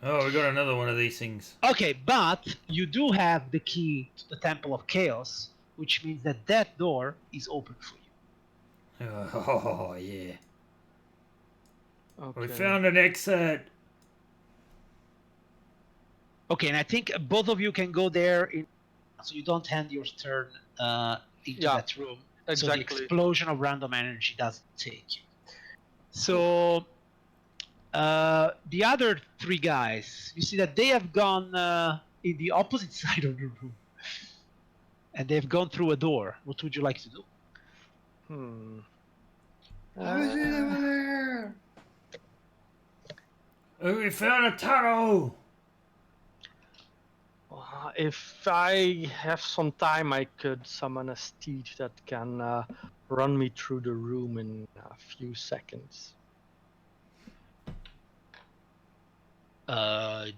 Oh, we got another one of these things. Okay, but you do have the key to the Temple of Chaos, which means that that door is open for you. Oh, yeah. Okay. We found an exit. Okay, and I think both of you can go there, so you don't end your turn into that room. So the Exactly. explosion of random energy doesn't take you. So the other 3 guys, you see that they have gone in the opposite side of the room. And they've gone through a door. What would you like to do? How is it over there? Oh, we found a tunnel. If I have some time, I could summon a steed that can run me through the room in a few seconds. I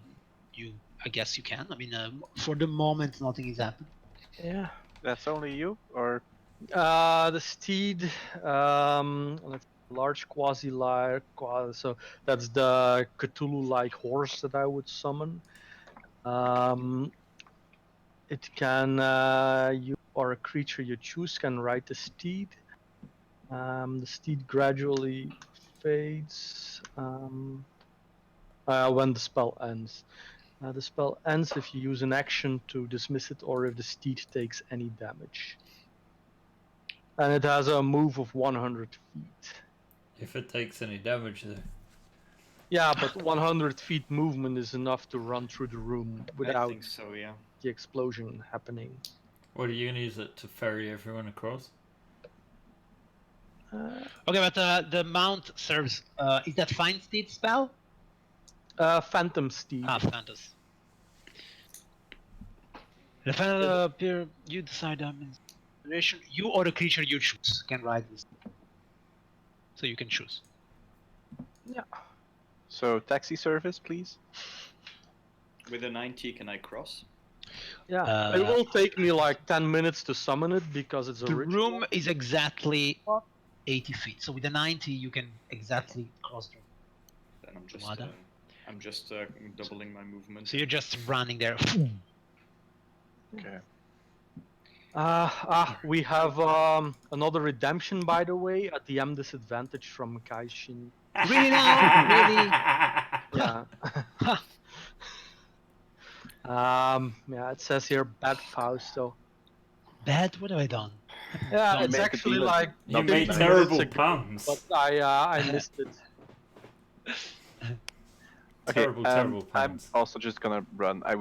guess you can. I mean, for the moment, nothing is happening. Yeah. That's only you, or The steed, let's large quasi-like, so that's the Cthulhu-like horse that I would summon. It can, you or a creature you choose can ride the steed. The steed gradually fades when the spell ends. The spell ends if you use an action to dismiss it or if the steed takes any damage. And it has a move of 100 feet. If it takes any damage, though. Yeah, but 100 feet movement is enough to run through the room I without think so, yeah. the explosion happening. What are you gonna use it to ferry everyone across? Okay, but the mount serves. Is that Find Steed spell? Phantom Steed. Phantos. The final appear. You decide. You or the creature you choose can ride this. So you can choose. Yeah. so taxi service, please. With a 90, can I cross? Yeah. It will take me like 10 minutes to summon it because it's a The ritual. room is exactly 80 feet. So with a 90, you can exactly cross the room. Then I'm just doubling my movement. So you're just running there. Okay. We have another redemption, by the way, at the M disadvantage from Kaishin. Really now? Really? Yeah. Yeah, it says here bad Fausto. Bad? What have I done? Yeah, Don't it's make a actually demon. like You 50 made minutes terrible ago, puns. but I missed it. Okay. Terrible I'm puns. also just gonna run. I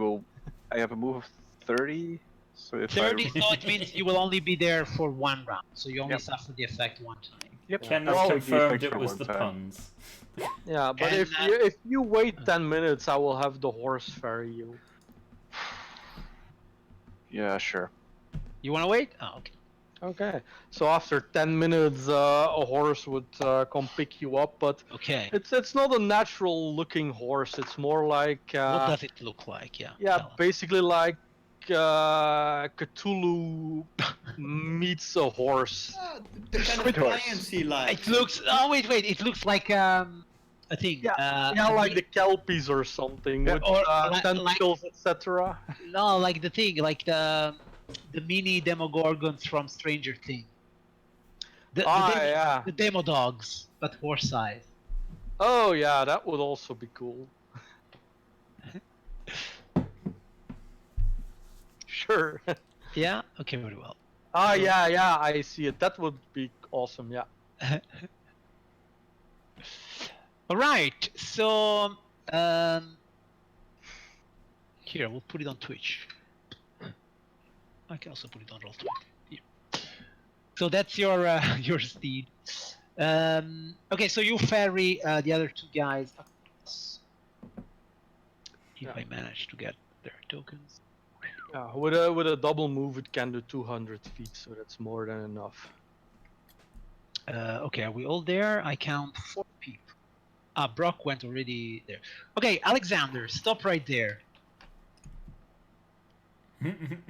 have a move of 30. So if 30, so it means you will only be there for 1 round. So you only Yep. suffer the effect 1 time. Yep. Kenneth I'll take the confirmed effect it for was one the time. puns. Yeah, but And, if you wait 10 minutes, I will have the horse ferry you. Yeah, sure. You want to wait? Oh, okay. Okay. So after 10 minutes, a horse would come pick you up, but Okay. it's not a natural looking horse. It's more like What does it look like? Yeah. yeah, tell us. basically like Cthulhu meets a horse. The kind of Squid horse. clients he likes. It looks. Oh wait. It looks like a thing. Yeah, like the kelpies or something Yeah. with Or tentacles, etc. No, like the thing, like the mini demogorgons from Stranger Things. Yeah. The demo dogs, but horse size. Oh yeah, that would also be cool. Sure. Yeah. Okay. Very well. Yeah, I see it. That would be awesome. Yeah. All right. So here we'll put it on Twitch. I can also put it on Roll20. Here. So that's your your steed. Okay, so you ferry the other two guys across. If Yeah. I manage to get their tokens. Yeah, with a double move, it can do 200 feet, so that's more than enough. Okay, are we all there? I count 4 people. Ah, Brock went already there. Okay, Alexander, stop right there.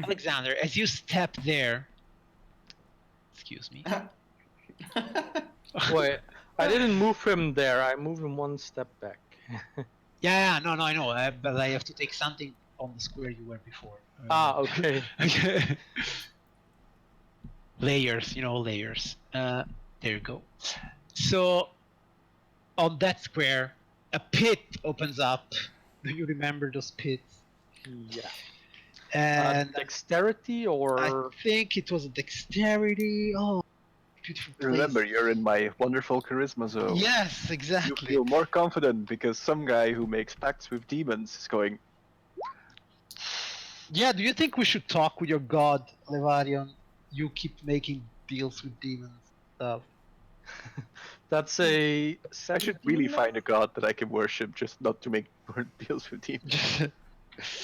Alexander, as you step there. Excuse me. Wait, I didn't move him there. I moved him one step back. Yeah, no, I know, but I have to take something on the square you were before. Okay. Layers, layers. There you go. So, on that square, a pit opens up. Do you remember those pits? Yeah. And Dexterity or I think it was a dexterity. Oh, beautiful place. Remember, you're in my wonderful charisma zone. Yes, You exactly. feel more confident because some guy who makes pacts with demons is going, Yeah, do you think we should talk with your god, Levarion? You keep making deals with demons stuff. that's a. I should really find a god that I can worship just not to make more deals with demons.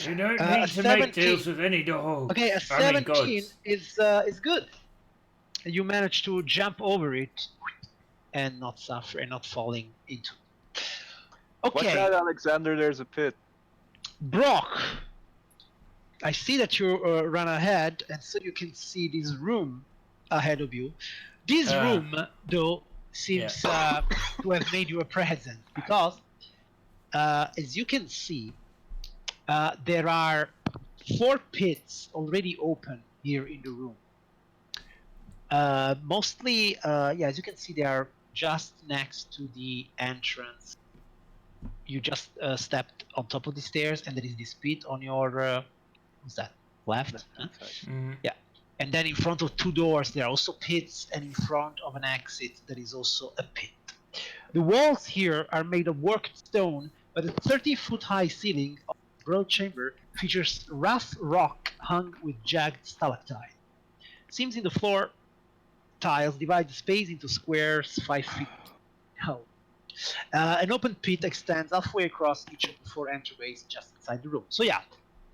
You don't A need to make 17. deals with any dog. Okay, a I mean 17 gods. is good. You manage to jump over it and not suffer and not falling into. Watch Okay, out, Alexander, there's a pit. Brock. I see that you run ahead, and so you can see this room ahead of you. This room, though, seems to have made you a present because, as you can see, there are 4 pits already open here in the room. Mostly, as you can see, they are just next to the entrance. You just stepped on top of the stairs, and there is this pit on your what's that? Left? Huh? Yeah. And then in front of 2 doors, there are also pits, and in front of an exit, there is also a pit. The walls here are made of worked stone, but the 30-foot-high ceiling of the broad chamber features rough rock hung with jagged stalactites. Seams in the floor tiles divide the space into squares 5 feet tall. An open pit extends halfway across each of the 4 entryways just inside the room. So yeah,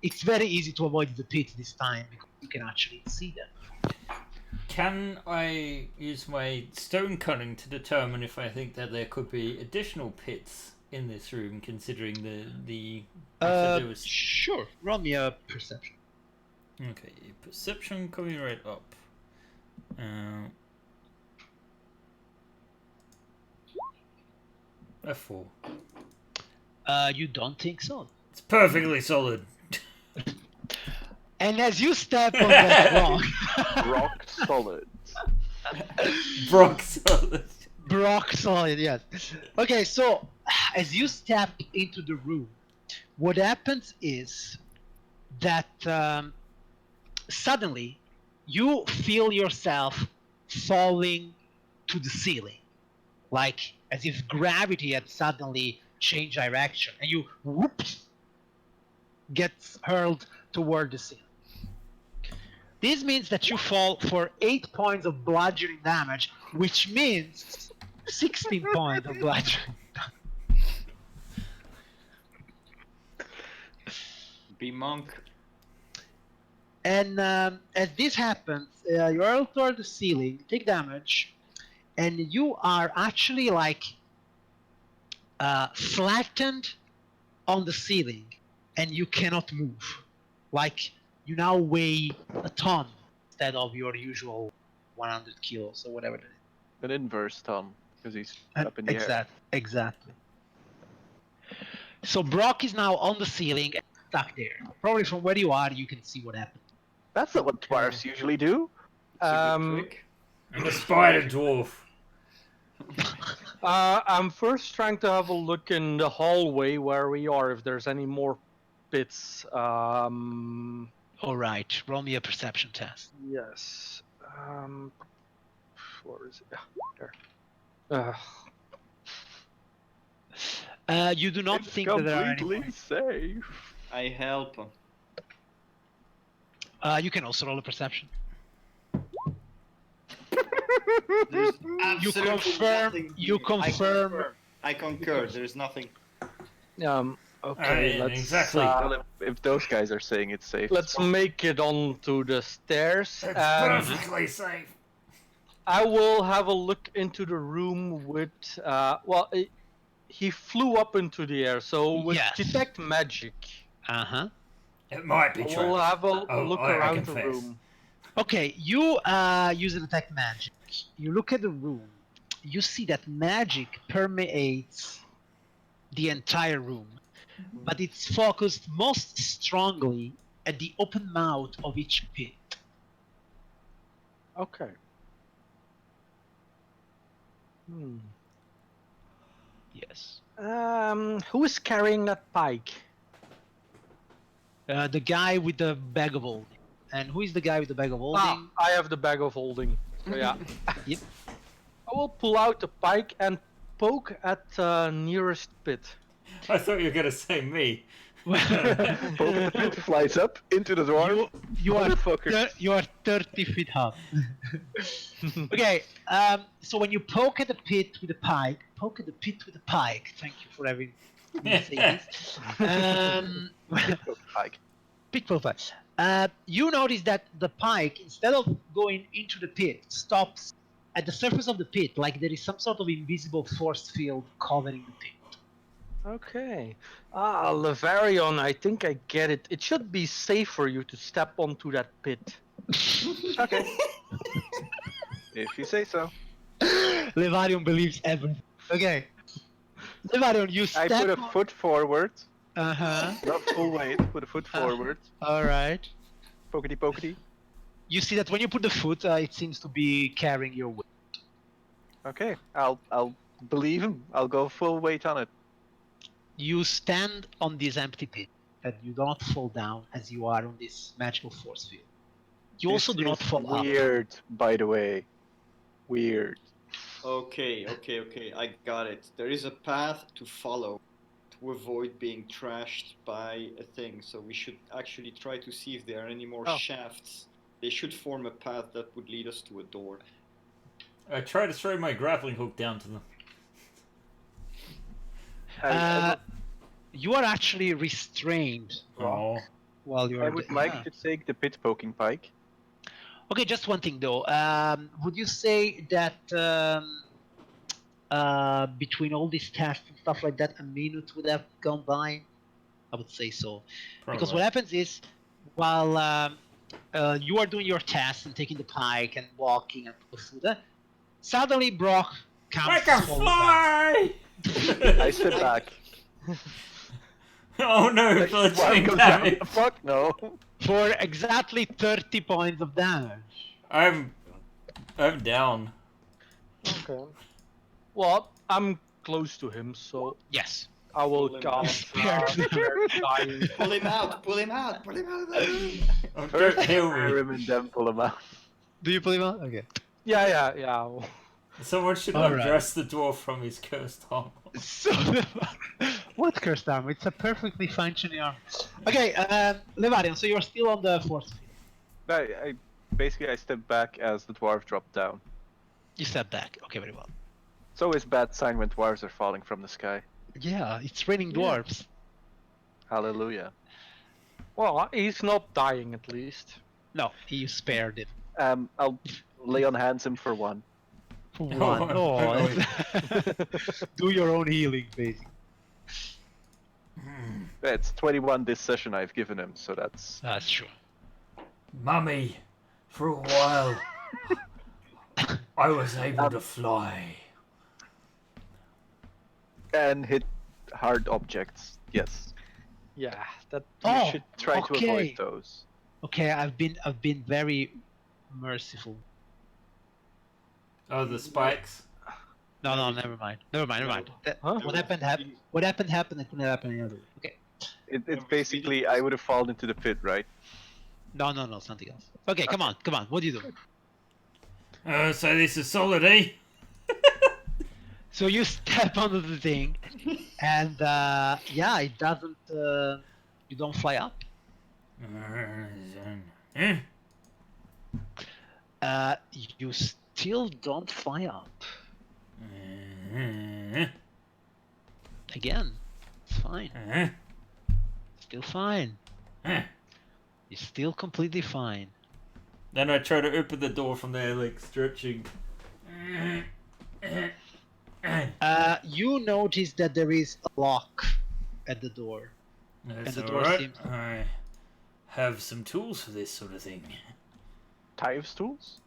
it's very easy to avoid the pit this time because you can actually see them. Can I use my stone cunning to determine if I think that there could be additional pits in this room, considering the Sure. Roll me a perception. Okay, perception coming right up. A 4. You don't think so. It's perfectly solid. And as you step on that rock, Rock solid. Brock solid. rock solid, yes. Okay, so as you step into the room, what happens is that suddenly you feel yourself falling to the ceiling, like as if gravity had suddenly changed direction, and you whoops gets hurled toward the ceiling. This means that you fall for 8 points of bludgeoning damage, which means 16 points of bludgeoning. Be monk. And as this happens, you hurl toward the ceiling, take damage, and you are actually like flattened on the ceiling, and you cannot move. Like you now weigh a ton instead of your usual 100 kilos or whatever it is. An inverse ton, because he's And up in the air. Exactly. So Brock is now on the ceiling and stuck there. Probably from where you are, you can see what happened. That's not what dwarves usually do. It's a good trick. I'm a spider dwarf. I'm first trying to have a look in the hallway where we are, if there's any more pits. All right, roll me a perception test. Yes. Where is it? There. You do not It's think that there are any completely more. safe. I help. You can also roll a perception. There's You absolutely confirm. nothing You here. confirm. I concur. There's nothing. Okay, yeah, let's exactly. Well, if those guys are saying it's safe, let's make it onto the stairs. It's And perfectly safe. I will have a look into the room with. He flew up into the air, so with Yes. detect magic, Uh-huh. It might be we'll trapped. have a Oh, look I around the confess. room. Okay, you use a detect magic. You look at the room. You see that magic permeates the entire room, but it's focused most strongly at the open mouth of each pit. Okay. Yes. Who is carrying that pike? The guy with the bag of holding. And who is the guy with the bag of holding? I have the bag of holding. So yeah. Yep. I will pull out the pike and poke at the nearest pit. I thought you were gonna say me. the pit flies up into the dwarf. you are Motherfucker. you are 30 feet up. Okay, so when you poke at the pit with a pike, Thank you for having me say this. Pike. Pit profile. You notice that the pike, instead of going into the pit, stops at the surface of the pit, like there is some sort of invisible force field covering the pit. Okay. Levarion, I think I get it. It should be safe for you to step onto that pit. Okay. If you say so. Levarion believes everything. Okay. Levarion, you I step. put a foot forward. Uh-huh. Not full weight, put a foot forward. All right. Pokety pokety. You see that when you put the foot, it seems to be carrying your weight. Okay, I'll believe him. I'll go full weight on it. You stand on this empty pit, and you do not fall down as you are on this magical force field. You also do not This is fall up. weird, by the way. Weird. Okay. I got it. There is a path to follow to avoid being trashed by a thing. So we should actually try to see if there are any more shafts. They should form a path that would lead us to a door. I try to throw my grappling hook down to them. You are actually restrained. Oh. While you're I would like to take the pit poking pike. Okay, just one thing though. Would you say that between all these tests and stuff like that, a minute would have gone by? I would say so. Probably. Because what happens is, while you are doing your tests and taking the pike and walking and the food, suddenly Brock comes. I can fly! I sit back. Oh no, bludgeoning damage. Fuck no. For exactly 30 points of damage. I'm down. Okay. Well, I'm close to him, so Yes. I will Pull him cast Spare dying. Pull him out of the room. Oh, First, don't heal fire me. him and then pull him out. Do you believe that? Okay. Yeah. Someone should Alright. undress the dwarf from his cursed armor. So, what cursed armor? It's a perfectly functioning armor. Okay, Levarian, so you're still on the force field. I basically I step back as the dwarf dropped down. You step back. Okay, very well. It's always a bad sign when dwarves are falling from the sky. Yeah, it's raining dwarves. Hallelujah. Well, he's not dying at least. No, you spared it. I'll lay on hands him for one. One. Oh, Oh, do your own healing, basically. It's 21 this session I've given him, so that's That's true. Mummy, for a while, I was able to fly. And hit hard objects. Yes. Yeah, that You Oh, should try to avoid okay. those. Okay, I've been very merciful. Oh, the spikes? No, never mind. Never mind. Huh? What happened happened. What happened happened. It couldn't happen any other way. Okay. It's basically I would have fallen into the pit, right? No, something else. Okay, come on. What do you do? So this is solid, eh? So you step onto the thing, and yeah, it doesn't. You don't fly up. You still don't fly up. Again, it's fine. Still fine. You're still completely fine. Then I try to open the door from there, like stretching. You notice that there is a lock at the door. That's And the door alright. seems- I have some tools for this sort of thing. Tyves tools?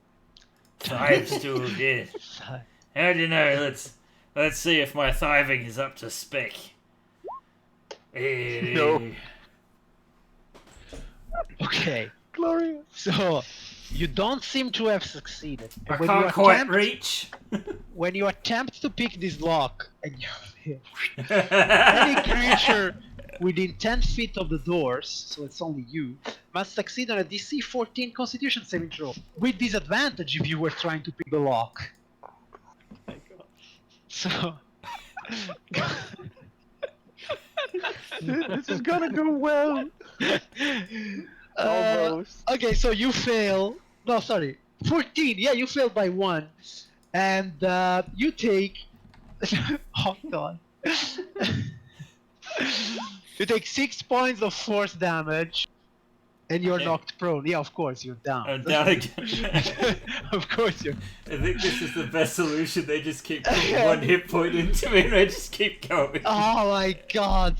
5 tools, yeah. How do you know? Let's see if my thiving is up to spec. No. Okay, Glorious. so you don't seem to have succeeded. I When can't you quite attempt- reach. When you attempt to pick this lock, and you fail, any creature within 10 feet of the doors, so it's only you, must succeed on a DC 14 Constitution saving throw, with disadvantage if you were trying to pick the lock. My God. So, This is gonna go well. Almost. okay, so you fail. No, sorry, 14. Yeah, you failed by 1, and you take. Oh God. You take 6 points of force damage, and you're Okay. knocked prone. Yeah, of course you're down. I'm down again. Of course you're. I think this is the best solution. They just keep putting 1 hit point into me and I just keep going. Oh my God.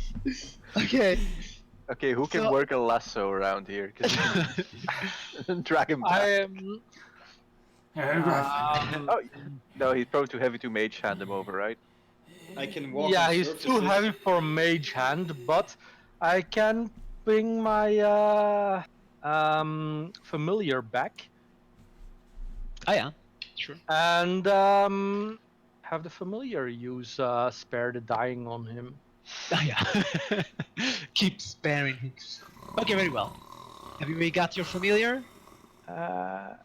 Okay. Okay, who can So- work a lasso around here? 'Cause you can drag him back. I am. Oh, no, he's probably too heavy to mage hand him over, right? I can walk. Yeah, on he's too surfaces. heavy for a mage hand, but I can bring my familiar back Oh yeah. Sure. and have the familiar use spare the dying on him. Oh yeah. Keep sparing him. Okay, very well. Have you got your familiar? There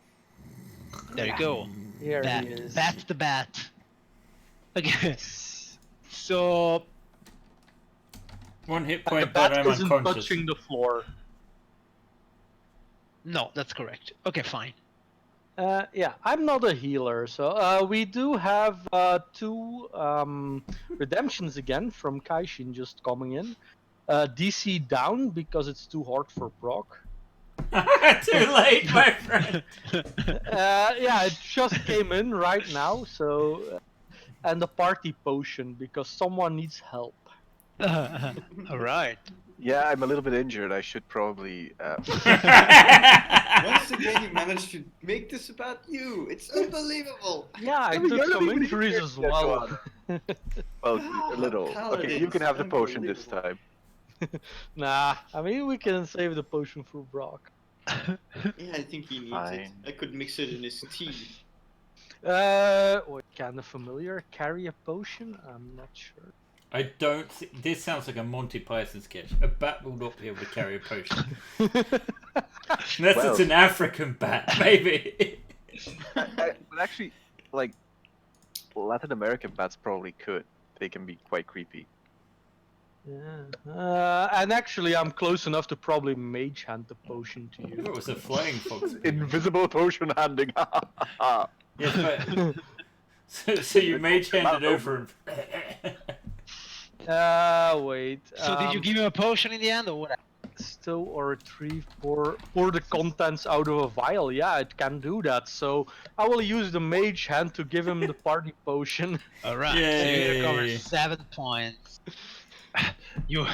you go. Here Bat. he is. Bat the bat. Okay. So 1 hit The point, but bat I'm isn't unconscious. touching the floor. no, that's correct. Okay, fine. Yeah, I'm not a healer, so we do have 2 redemptions again from Kaishin just coming in. DC down because it's too hard for Brock. Too late, my friend. Yeah, it just came in right now, so and the party potion because someone needs help. All right. Yeah, I'm a little bit injured. I should probably. Once again, you managed to make this about you. It's unbelievable. Yeah, I mean, took you're not some even injuries here. as Yeah, go well. on. Well, a little. Okay, you Paladins, can have the potion this unbelievable. time. Nah, I mean we can save the potion for Brock. Yeah, I think he needs it. Fine. I could mix it in his tea. Can the familiar carry a potion? I'm not sure. I don't. This sounds like a Monty Python sketch. A bat will not be able to carry a potion. Unless Well. it's an African bat, maybe. But actually, like, Latin American bats probably could. They can be quite creepy. Yeah. And actually, I'm close enough to probably mage hand the potion to If you. it was a flying fox. Invisible potion handing. Yes, but. So you mage hand it over and. Wait. So did you give him a potion in the end, or what? Stow or retrieve pour the contents out of a vial? Yeah, it can do that. So I will use the mage hand to give him the party potion. All right. So you recover Yay. 7 points. You're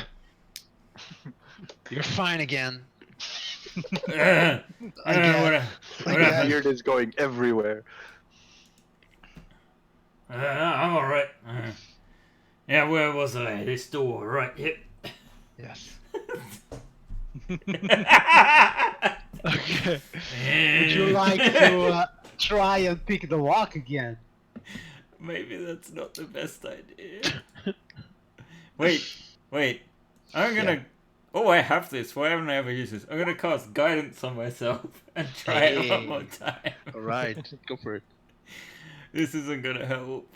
fine again. I guess. what Yeah. happened? Beard is going everywhere. I'm alright. Yeah, where was I? This door, right? Yep. Yes. Okay. Would you like to try and pick the lock again? Maybe that's not the best idea. Wait. I'm gonna. Yeah. Oh, I have this. Why haven't I ever used this? I'm gonna cast guidance on myself and try it one more time. All right, go for it. This isn't gonna help.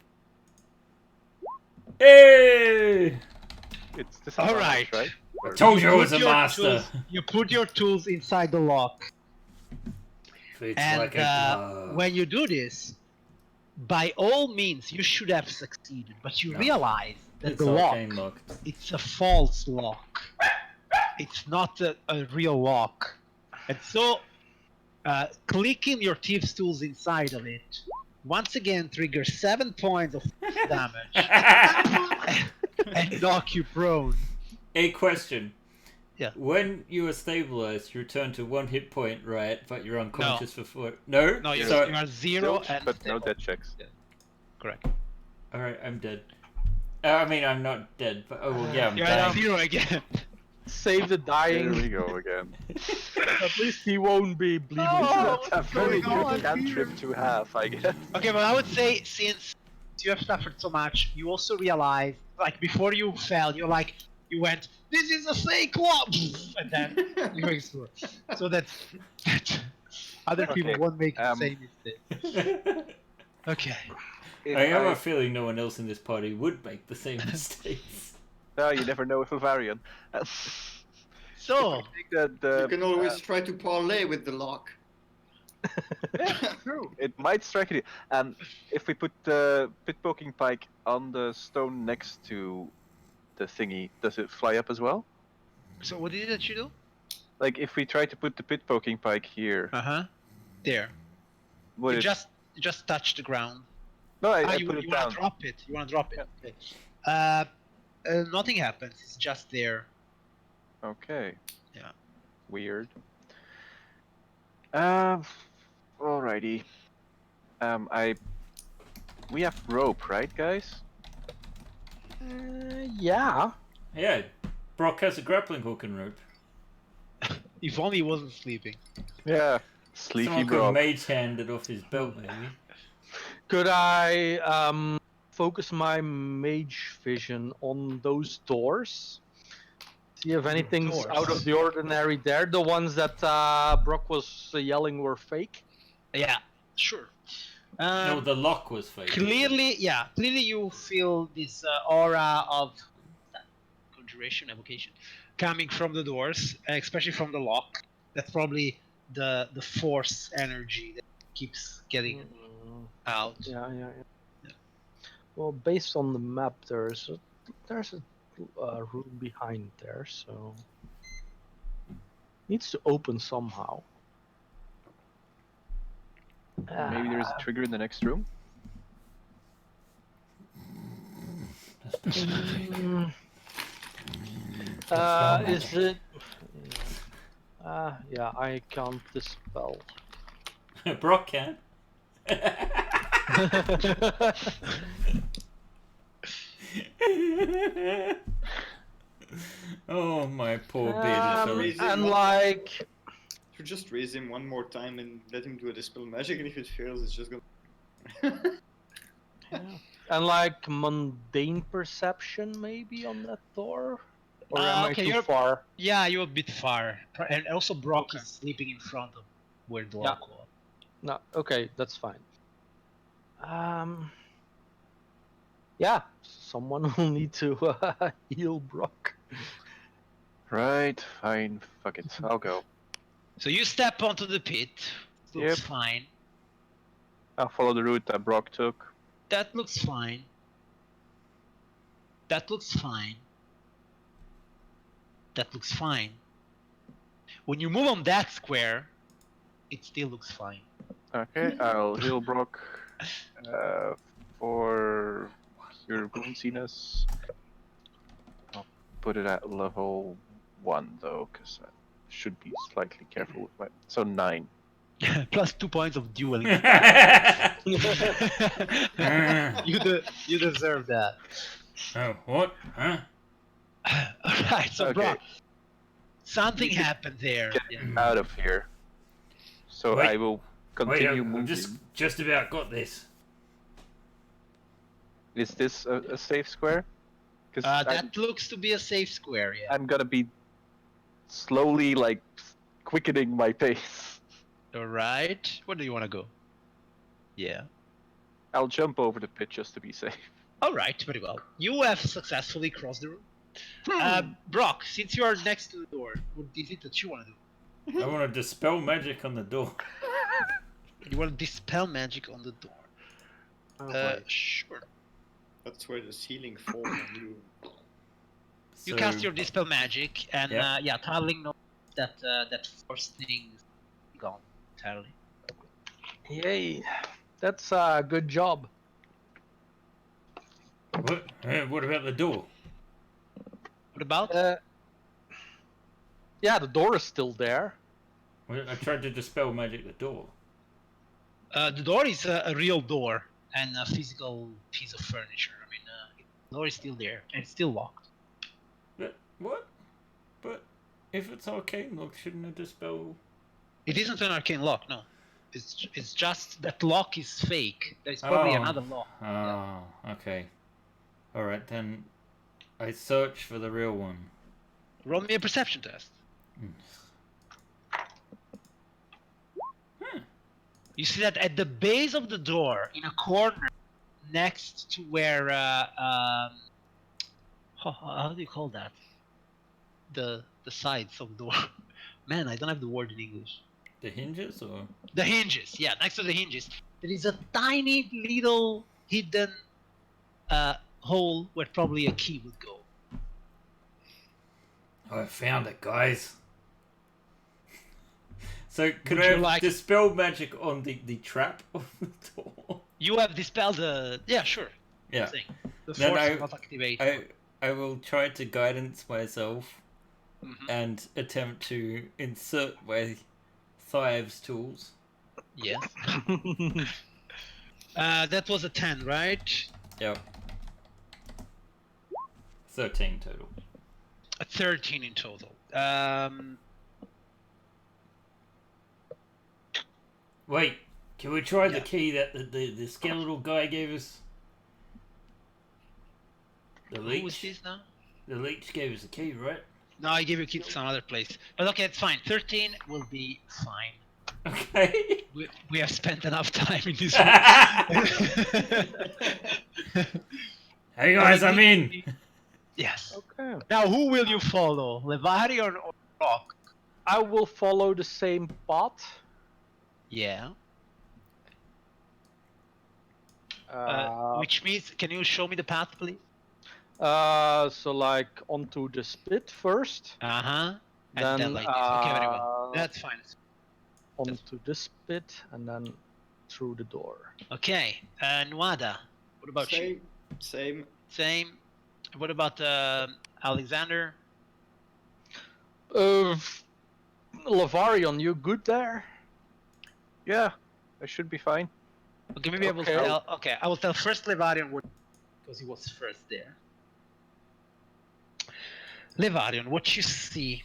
Hey! It's this. All right. Right? I told you I Put was a your master. tools- you put your tools inside the lock, Fits and like a glove. when you do this, by all means, you should have succeeded. But you No. realize that It's the lock, arcane lock. it's a false lock. It's not a real lock. And so, clicking your thieves' tools inside of it, once again triggers 7 points of damage and knock you prone. A question. Yeah. When you are stabilized, you return to 1 hit point, right? But you're unconscious for 4. No? No, you So, are 0 Zilch, and but no stable. dead checks. Correct. alright, I'm dead. I mean, I'm not dead, but oh, well, yeah, I'm You're dying. at 0 again. Save the Here dying. we go again. At least he won't be bleeding. Oh, That's a very going on good cantrip to have, I guess. Okay, but I would say since you have suffered so much, you also realize, like before you fell, you went, "This is a fake lock," and then you explode. So that other people Okay, won't make the same mistake. Okay. I have a feeling no one else in this party would make the same mistakes. No, you never know with Bavarian. So I think that You can always try to parlay with the lock. true. It might strike you. And if we put the pit poking pike on the stone next to the thingy, does it fly up as well? so what is it that you do? Like if we try to put the pit poking pike here, There. would You it? just touch the ground. No, I you put it wanna down. drop it. You wanna drop it. Okay. Nothing happens. It's just there. Okay. Yeah. Weird. Alrighty. We have rope, right, guys? Yeah. Yeah, Brock has a grappling hook and rope. If only he wasn't sleeping. Yeah. Sleepy Someone could bro. mage hand it off his belt, maybe. Could I focus my mage vision on those doors? See if anything's Doors. out of the ordinary there. The ones that Brock was yelling were fake. Yeah, sure. No, the lock was fake. Clearly you feel this aura of conjuration, evocation, coming from the doors, especially from the lock. That's probably the force energy that keeps getting out. Yeah. Well, based on the map, there's a room behind there, so needs to open somehow. Maybe there's a trigger in the next room. Is it? Yeah, I can't dispel. Brock can. Oh, my poor bearded fella. Raise and him up. like, You just raise him one more time and let him do a dispel magic, and if it fails, it's just gonna. and like mundane perception maybe on that door, or am I Okay, too you're- far? Yeah, you're a bit far, and also Brock is sleeping in front of where the lock was. No, okay, that's fine. Yeah, someone will need to heal Brock. Right, fine, fuck it, I'll go. So you step onto the pit. Looks Yep. fine. I'll follow the route that Brock took. That looks fine. That looks fine. That looks fine. When you move on that square, it still looks fine. Okay, I'll heal Brock for your grunciness. I'll put it at level 1 though, because should be slightly careful with my. So 9. Plus 2 points of dueling. You deserve that. Oh, what? Huh? Alright, so Okay. Brock, something We should happened there. Get Yeah. out of here. So Wait. I will Wait, continue I've moving. just about got this. Is this a safe square? Because That looks to be a safe square, yeah. I'm gonna be slowly like quickening my pace. Alright, where do you want to go? Yeah. I'll jump over the pit just to be safe. Alright, very well. You have successfully crossed the room. Brock, since you are next to the door, what is it that you want to do? I want to dispel magic on the door. You want to dispel magic on the door? Sure. That's where the ceiling falls on you. You So- cast your dispel magic, and Yeah. Tarling knows that that first thing is gone entirely. Yay. That's a good job. What? What about the door? What about? Yeah, the door is still there. Well, I tried to dispel magic the door. The door is a real door and a physical piece of furniture. I mean, the door is still there and it's still locked. But what? But if it's arcane lock, shouldn't it dispel? It isn't an arcane lock, no. It's just that lock is fake. There's probably Oh. another lock. Oh, okay. All right, then I search for the real one. Roll me a perception test. You see that at the base of the door, in a corner, next to where how do you call that? The sides of the door. Man, I don't have the word in English. The hinges, or The hinges, yeah, next to the hinges, there is a tiny little hidden hole where probably a key would go. oh, I found it, guys. So could Would I you have like- dispel magic on the trap of the door? You have dispelled the sure. Yeah. Thing. The Then force I- will not activate. I will try to guidance myself Mhm. and attempt to insert my Thieves tools. Yes. That was a 10, right? Yep. 13 total. A 13 in total. Wait, can we try the Yeah. key that the skeletal guy gave us? The Who was leech? this now? The leech gave us a key, right? No, I gave you a key to some other place. But okay, it's fine. 13 will be fine. Okay. We have spent enough time in this Hey guys, I'm in. Yes. Okay. Now, who will you follow? Levarion or Rock? I will follow the same path. Yeah. Which Which means, can you show me the path, please? so like onto the spit first, Uh-huh. And then then like this. Okay, very well. That's fine. onto the spit, and then through the door. Okay, Nwada, what about you? Same. Same. What about Alexander? Lavarion, you good there? Yeah, I should be fine. Okay, maybe I will Okay. tell. Okay, I will tell first Levarion because he was first there. Levarion, what you see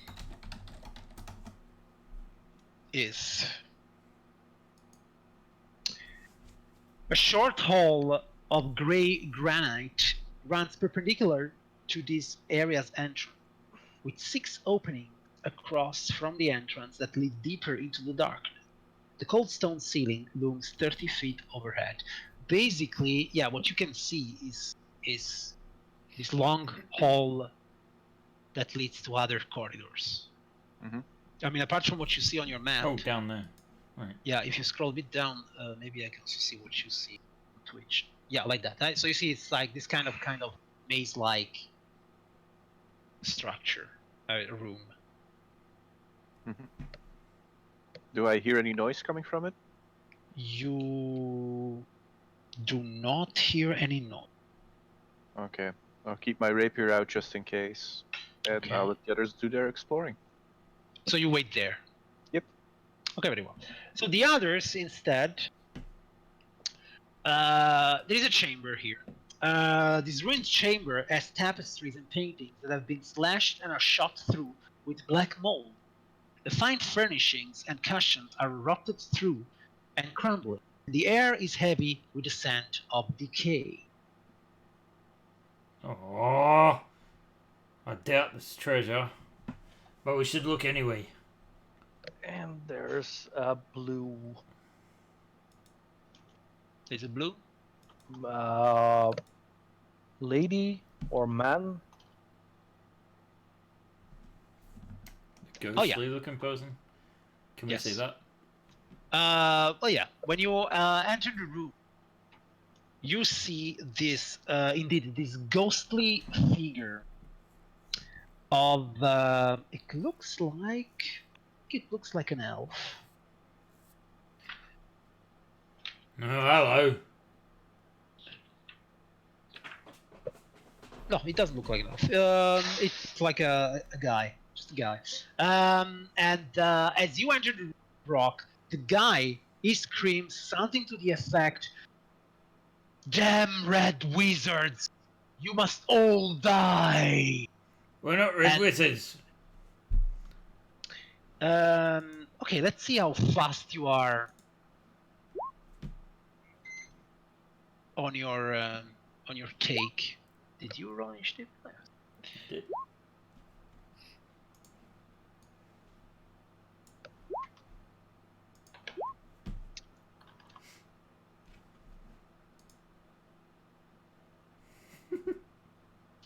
is a short hall of gray granite runs perpendicular to this area's entrance, with 6 openings across from the entrance that lead deeper into the darkness. The cold stone ceiling looms 30 feet overhead. Basically, yeah, what you can see is this long hall that leads to other corridors. Mhm. I mean, apart from what you see on your map, Oh, down there. Right. yeah, if you scroll a bit down, maybe I can also see what you see on Twitch. Yeah, like that. So you see, it's like this kind of maze-like structure, room. Do I hear any noise coming from it? You do not hear any noise. Okay, I'll keep my rapier out just in case, and Okay. I'll let the others do their exploring. So you wait there. Yep. Okay, very well. So the others instead, there is a chamber here. This ruined chamber has tapestries and paintings that have been slashed and are shot through with black mold. The fine furnishings and cushions are rotted through and crumbling. The air is heavy with the scent of decay. Oh, I doubt this treasure, but we should look anyway. And there's a blue Is it blue? lady or man. Ghostly looking person. Can we Yes. see that? Well, yeah. When you enter the room, you see this, indeed, this ghostly figure of, it looks like an elf. Oh, hello. No, it doesn't look like an elf. It's like a guy, just a guy. As you enter the rock, the guy, he screams something to the effect, "Damn red wizards! You must all die!" We're not red wizards. Okay, let's see how fast you are on your take. Did you roll initiative? Did-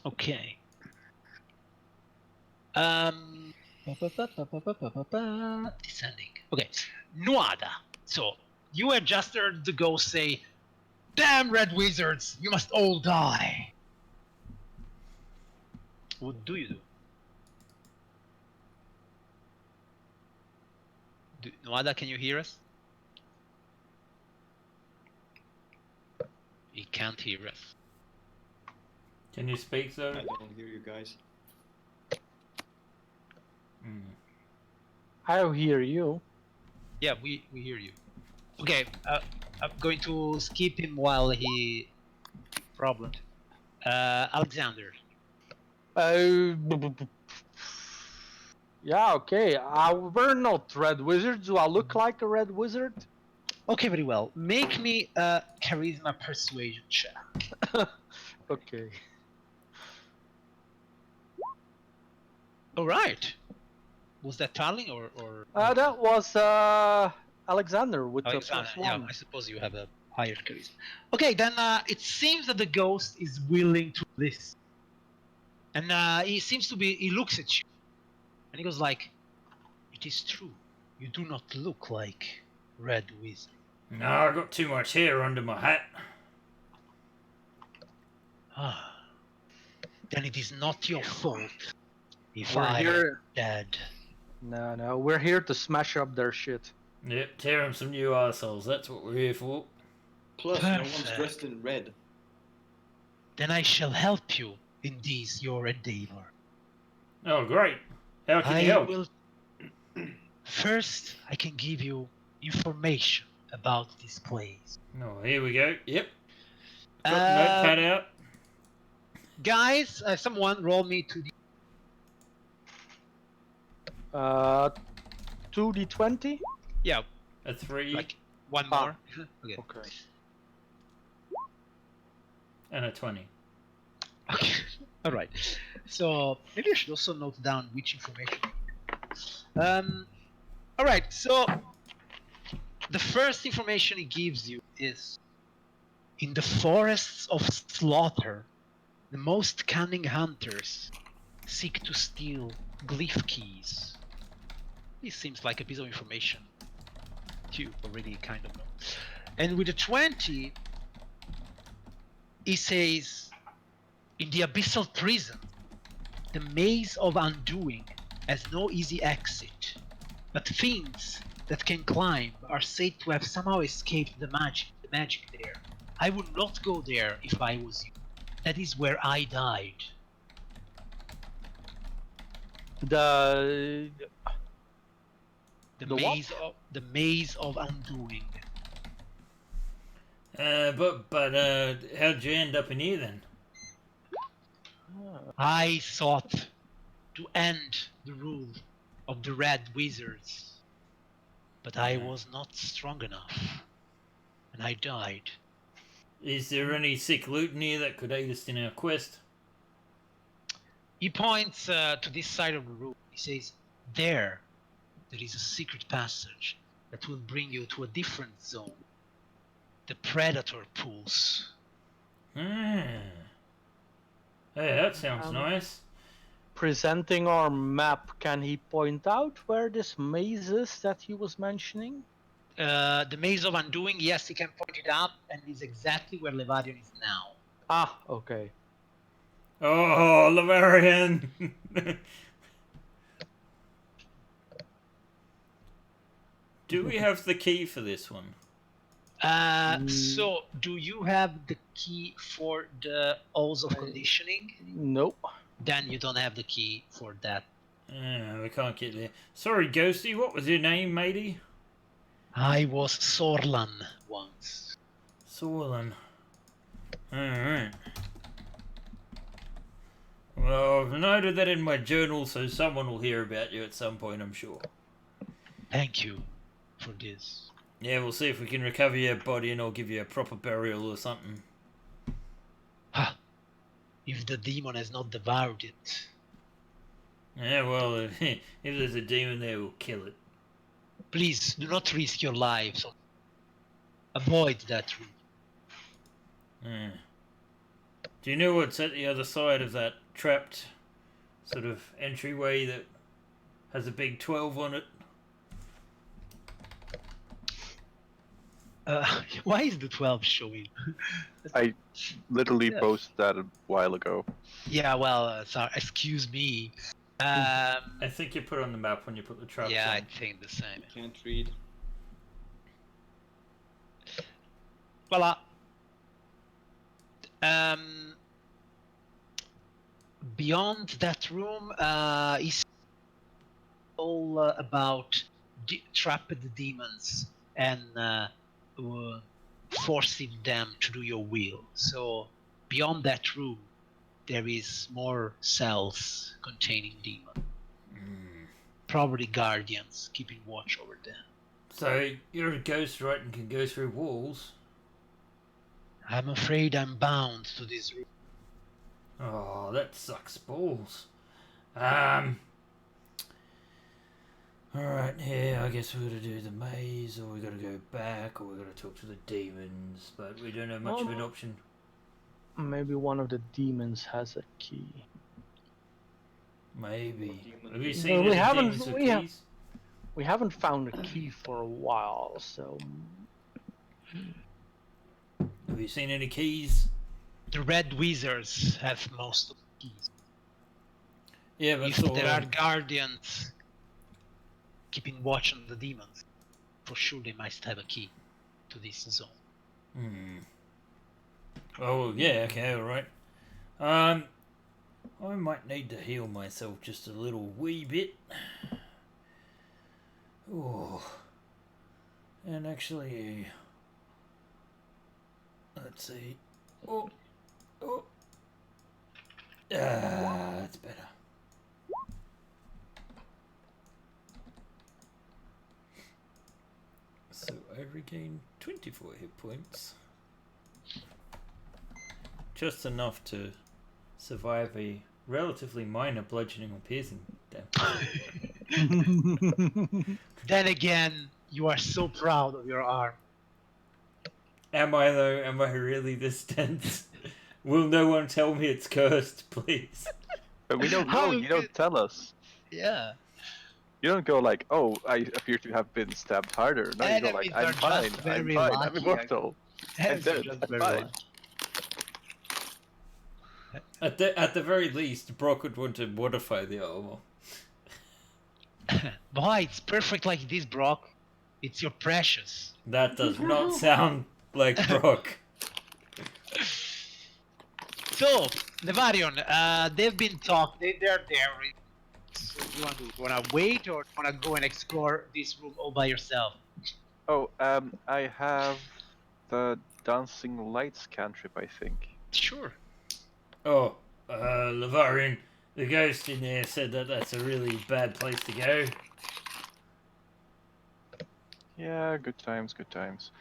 Okay. Descending. Okay. Nuada. So you had just heard the ghost say, "Damn red wizards! You must all die." What do you do? Nuada, can you hear us? He can't hear us. Can you speak though? I don't hear you guys. I hear you. Yeah, we hear you. Okay, I'm going to skip him while he problem. Alexander. Yeah, okay. We're not red wizards. Do I look like a red wizard? Okay, very well. Make me a charisma persuasion check. Okay. All right. Was that Tarling or? That was Alexander with Alexander? the +1. Yeah, I suppose you have a higher charisma. Okay, then it seems that the ghost is willing to listen, and he seems to be. He looks at you, and he goes like, "It is true. You do not look like Red Wizard." No, I got too much hair under my hat. Ah. Then it is not your fault if We're I here- am dead. No, we're here to smash up their shit. Yep, tear them some new arseholes. That's what we're here for. Plus, no one's Perfect. dressed in red. Then I shall help you in this your endeavor. Oh, great. How can I you help? will. First, I can give you information about this place. Oh, here we go. Yep. Got Uh, the notepad out. Guys, someone roll me to the. 2d20? Yeah, A 3 like one Ah. more. Okay. Okay. and a 20. Okay. All right. So maybe I should also note down which information. All right. So the first information he gives you is, in the forests of slaughter, the most cunning hunters seek to steal glyph keys. This seems like a piece of information you already kind of know. And with a 20, he says, in the abyssal prison, the maze of undoing has no easy exit, but fiends that can climb are said to have somehow escaped the magic there. I would not go there if I was you. That is where I died. The what? maze of undoing. But how'd you end up in here then? I sought to end the rule of the Red Wizards, but I was not strong enough, and I died. Is there any sick loot in here that could aid us in our quest? He points to this side of the room. He says, there is a secret passage that will bring you to a different zone. The Predator Pools. Hey, that sounds nice. Presenting our map, can he point out where this maze is that he was mentioning? The Maze of Undoing, yes, he can point it out, and is exactly where Levadion is now. Ah, okay. Oh, Lavarian! Do we have the key for this one? So, do you have the key for the Halls of Conditioning? Nope. Then you don't have the key for that. We can't get there. Sorry, Ghosty, what was your name, matey? I was Sorlan once. Sorlan. Alright. Well, I've noted that in my journal, so someone will hear about you at some point, I'm sure. Thank you for this. Yeah, we'll see if we can recover your body and I'll give you a proper burial or something. Ha! If the demon has not devoured it. Yeah, well, if there's a demon there, we'll kill it. Please, do not risk your lives. Avoid that route. Yeah. Do you know what's at the other side of that trapped sort of entryway that has a big 12 on it? Why is the 12 showing? I literally posted that a while ago. Yeah, well, sorry, excuse me. I think you put it on the map when you put the traps Yeah, on. I think the same. Can't read. Voila. Beyond that room is all about trapped demons and forcing them to do your will. So beyond that room, there is more cells containing demons. Probably guardians keeping watch over them. So you're a ghost, right, and can go through walls? I'm afraid I'm bound to this room. Oh, that sucks balls. Alright, yeah, I guess we're gonna do the maze, or we gotta go back, or we gotta talk to the demons, but we don't have much of an option. Maybe one of the demons has a key. Maybe. Have you No, seen we any haven't- demons with we have- keys? We haven't found a key for a while, so... Have you seen any keys? The Red Wizards have most of the keys. Yeah, but If there are guardians keeping watch on the demons, for sure they must have a key to this zone. Oh, yeah, okay, alright. I might need to heal myself just a little wee bit. Oh. And actually... Let's see. Oh. That's better. So I regain 24 hit points. Just enough to survive a relatively minor bludgeoning or piercing damage. Then again, you are so proud of your arm. Am I though? Am I really this tense? Will no one tell me it's cursed, please? But we don't know, you don't tell us. Yeah. You don't go like, oh, I appear to have been stabbed harder. No, you go like, I'm fine, I'm immortal. I'm dead, I'm fine. At the very least, Brock would want to modify the armor. Boy, it's perfect like this, Brock. It's your precious. That does not sound like Brock. So, Nevarion, they've been talking. They're there. So you want to do? You want to wait or want to go and explore this room all by yourself? Oh, I have the dancing lights cantrip, I think. Sure. Oh, Lavarian, the ghost in there said that that's a really bad place to go. Yeah, good times, good times.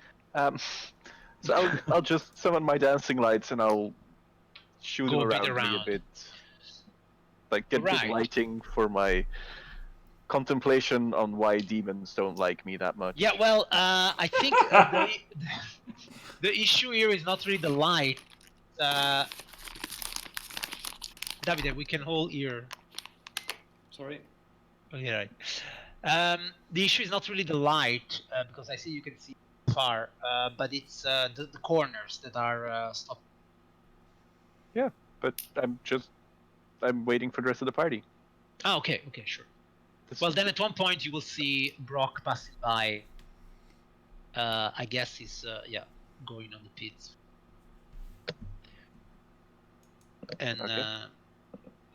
So I'll just summon my dancing lights and I'll shoot Go them a bit around me a around. bit. Like get good Right. lighting for my contemplation on why demons don't like me that much. Yeah, well, I think the issue here is not really the light. Davide, we can hold here. Sorry. Okay, right. The issue is not really the light, because I see you can see far, but it's the corners that are stopped. Yeah, but I'm waiting for the rest of the party. Ah, okay, sure. Well, then at one point you will see Brock passing by. I guess he's going on the pits. And Okay.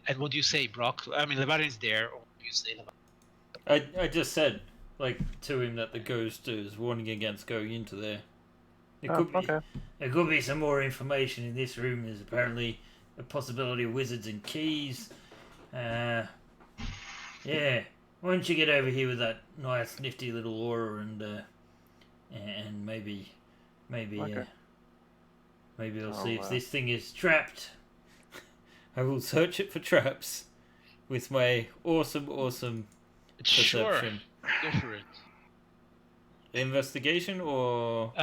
and what do you say, Brock? I mean, Levarin is there. Or what do you say, Levarin? I just said, like, to him that the ghost is warning against going into there. There could be some more information in this room. There's apparently a possibility of wizards and keys. Yeah. Why don't you get over here with that nice, nifty little aura and maybe Okay. maybe I'll Oh, see if wow. this thing is trapped. I will search it for traps with my awesome Sure, perception. go for it. Investigation or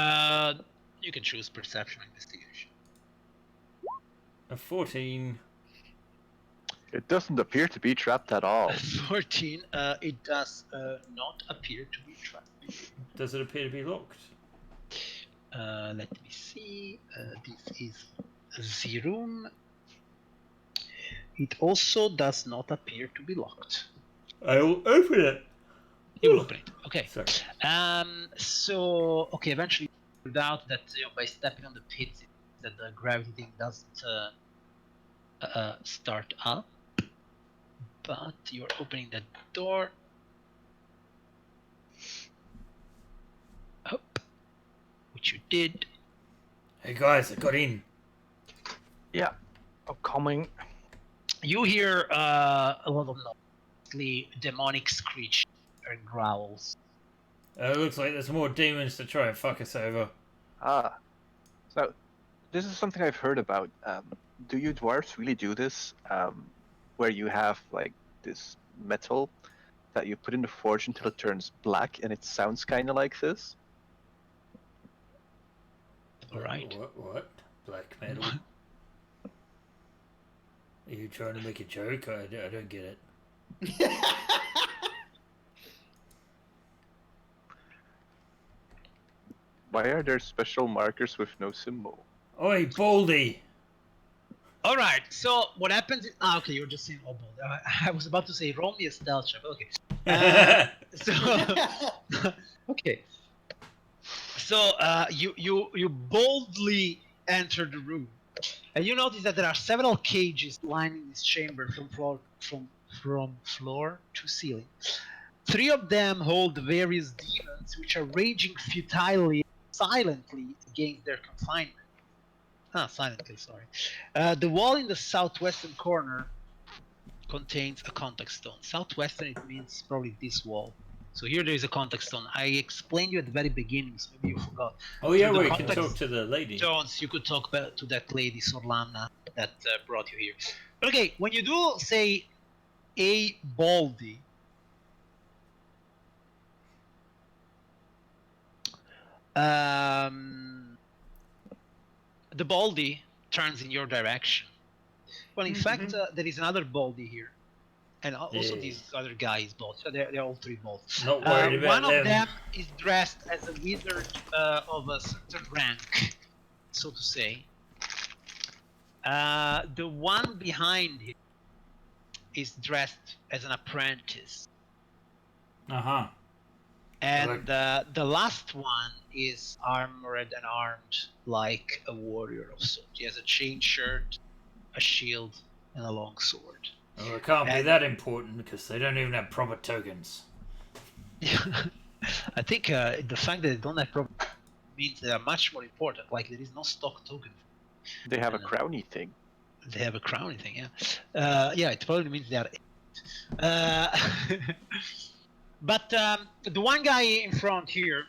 You can choose perception investigation. a 14. It doesn't appear to be trapped at all. 14. It does not appear to be trapped. Does it appear to be locked? Let me see. This is the room. It also does not appear to be locked. I will open it. You will open it. Okay. Sorry. So okay. Eventually, you figured out that by stepping on the pits, that the gravity thing doesn't start up. But you're opening that door. Oh, which you did. Hey guys, I got in. Yeah, I'm coming. You hear a lot of mostly demonic screech and growls. It looks like there's more demons to try and fuck us over. So this is something I've heard about. Do you dwarves really do this? Where you have like this metal that you put in the forge until it turns black and it sounds kind of like this? All right. What? Black metal? Are you trying to make a joke? I don't get it. Why are there special markers with no symbol? Oi, Baldy! All right. So what happens? Okay, you're just saying obold. I was about to say roll me a stealth check. Okay. So okay. So you boldly enter the room, and you notice that there are several cages lining this chamber from floor to ceiling. 3 of them hold various demons which are raging futilely, silently against their confinement. Silently, sorry. The wall in the southwestern corner contains a contact stone. Southwestern, it means probably this wall. So here there is a contact stone. I explained you at the very beginning, so maybe you forgot. Oh yeah, So we can talk to the lady. Stones, you could talk to that lady, Sorlana, that brought you here. But okay, when you do say a Baldy, the Baldy turns in your direction. Well, in fact, there is another Baldy here. And also these other guys both. So they're all 3 bolts. Not worried about one them. of them is dressed as a wizard of a certain rank, so to say. The one behind him is dressed as an apprentice. Uh-huh. And the last one is armored and armed like a warrior of sorts. He has a chain shirt, a shield, and a long sword. Well, it can't be that important because they don't even have proper tokens. I think the fact that they don't have proper means they are much more important. Like there is no stock token. They have a crowny thing. They have a crowny thing, yeah. Yeah, it probably means they are. But the one guy in front here,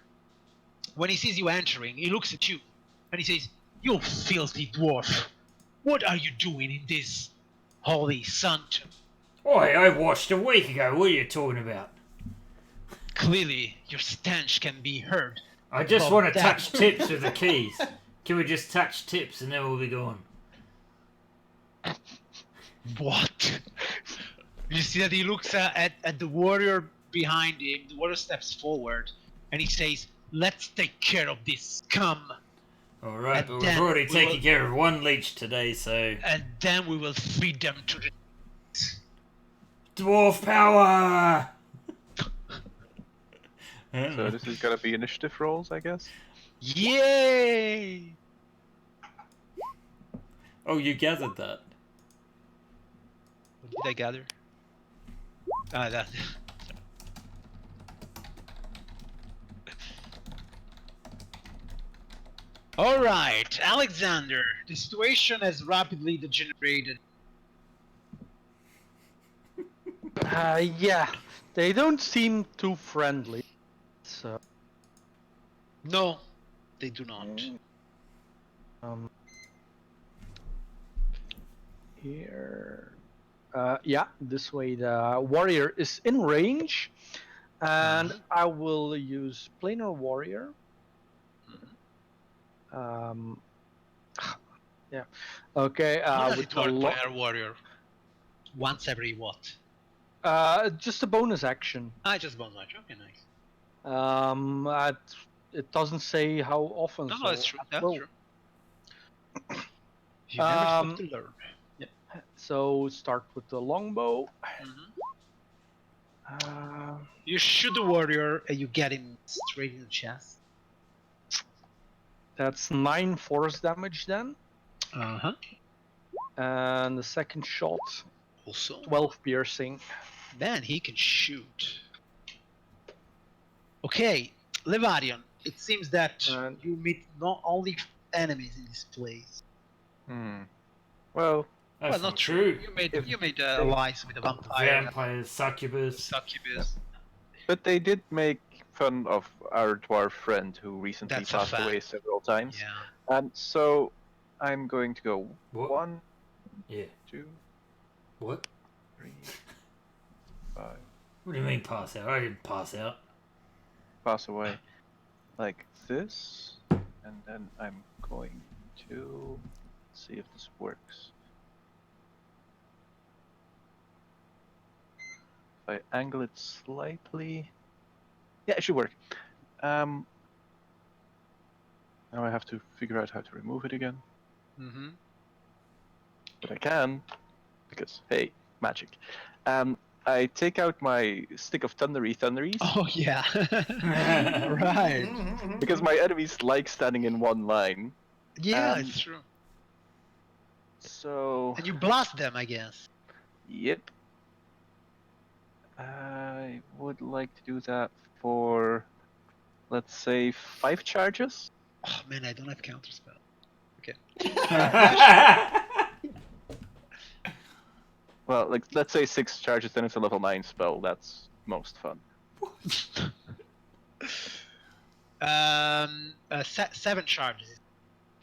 when he sees you entering, he looks at you and he says, "You filthy dwarf! What are you doing in this holy sanctum?" Oi, I washed a week ago. What are you talking about? Clearly, your stench can be heard. I just above want to that. touch tips with the keys. Can we just touch tips and then we'll be gone? What? You see that he looks at the warrior behind him. The warrior steps forward and he says, "Let's take care of this scum." Alright, And but we've then already we taken will- care of one leech today, so... And then we will feed them to the... Dwarf power! So this is gonna be initiative rolls, I guess. Yay! Oh, you gathered that. What did I gather? Ah, that... Alright, Alexander, the situation has rapidly degenerated. Yeah, they don't seem too friendly. So, No, they do not. um, here, yeah, this way the warrior is in range, and I will use planar warrior. Yeah. Okay. How does With it the work, player warrior? Once every what? just a bonus action. Just bonus action. Okay, nice. It doesn't say how often. No, so no, that's true. That's well, true. You never stop to learn. So start with the longbow. You shoot the warrior and you get him straight in the chest. That's 9 force damage then, Uh-huh. and the second shot Also, 12 piercing. then he can shoot. Okay, Levarion, it seems that And- you meet not only enemies in this place. Well, That's well, not true. You made alliance with a vampire, Vampires, succubus. succubus. but they did make fun of our dwarf friend who recently That's a passed fact. away several times. Yeah. And so I'm going to go What? 1, Yeah. 2, What? 3, 5. What do you mean pass out? I didn't pass out. Pass away like this, and then I'm going to see if this works. If I angle it slightly, yeah, it should work. Now I have to figure out how to remove it again, Mm-hmm. but I can because hey, magic. I take out my stick of thunderies Oh yeah. Right. because my enemies like standing in one line. Yeah, it's true. So And you blast them, I guess. yep. I would like to do that for, let's say, 5 charges. Oh man, I don't have counterspell. Well, like let's say 6 charges, then it's a level 9 spell. That's most fun. 7 charges. Is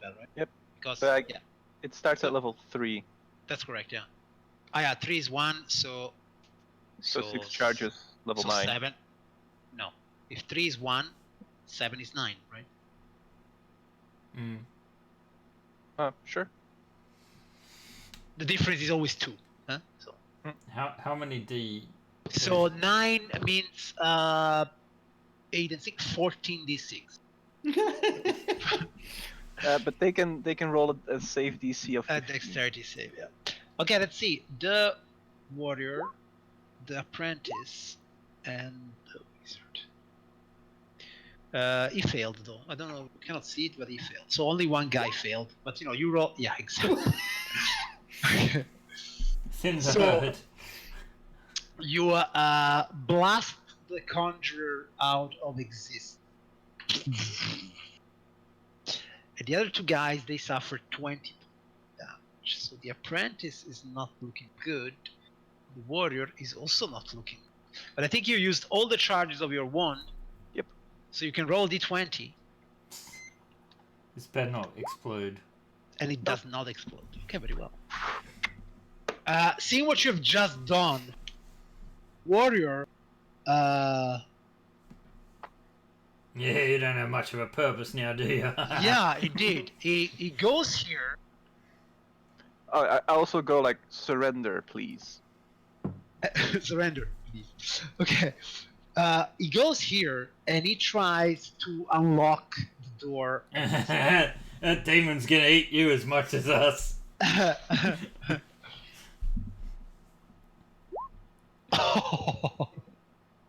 that right? Yep. Because But yeah, it starts at level 3, that's correct. Yeah. Ah, yeah. 3 is 1, so. so 6 charges, level so 9. 7. No, if 3 is 1, 7 is 9, right? Sure. The difference is always 2. Huh? So. How many D? So 9 means 8 and 6, 14 d6. But they can roll a save DC of 15. Dexterity save, yeah. Okay, let's see. The warrior, the apprentice, and the wizard. He failed though. I don't know. We cannot see it, but he failed. So only one guy failed. But you know, you roll. Yeah, exactly. Thin So- herd. You blast the conjurer out of existence. And the other two guys, they suffer 20 damage. So the apprentice is not looking good. The warrior is also not looking good. But I think you used all the charges of your wand. Yep. So you can roll d20. This better not explode. And it does not explode. Okay, very well. Seeing what you've just done, warrior, Yeah, you don't have much of a purpose now, do you? yeah, he did. He goes here. Oh, I also go like surrender, please. Surrender, please. Okay. He goes here and he tries to unlock the door. That demon's gonna eat you as much as us.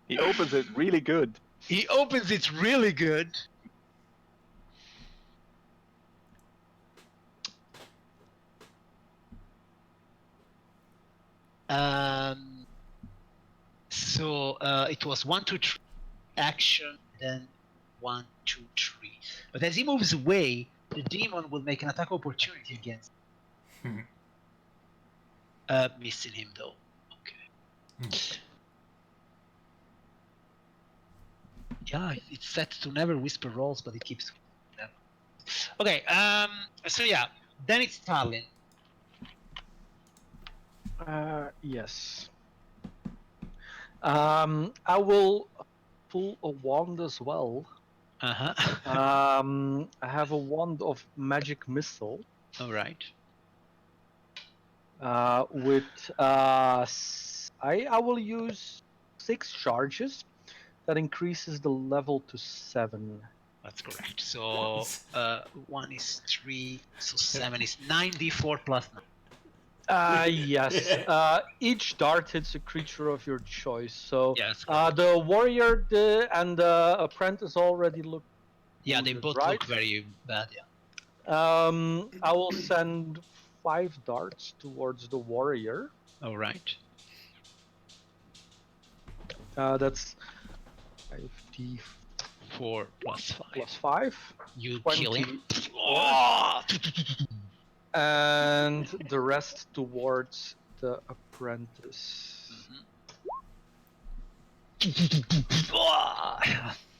He opens it really good. He opens it really good. So it was 1, 2, 3 action, then 1, 2, 3. But as he moves away, the demon will make an attack opportunity against him. Missing him though. Okay. Yeah, it's set to never whisper rolls, but it keeps. Okay. So yeah, then it's Stalin. Yes. I will pull a wand as well. I have a wand of magic missile. All right. With I will use 6 charges. That increases the level to 7. That's correct. So 1 is 3, so 7 is 9d4 plus 9. Yes. Each dart hits a creature of your choice. So Yes. the warrior and the apprentice already look. Yeah, they both right? look very bad. Yeah. I will send 5 darts towards the warrior. All right. That's 5d4 plus 5. Plus 5. You 20. kill him. And the rest towards the apprentice.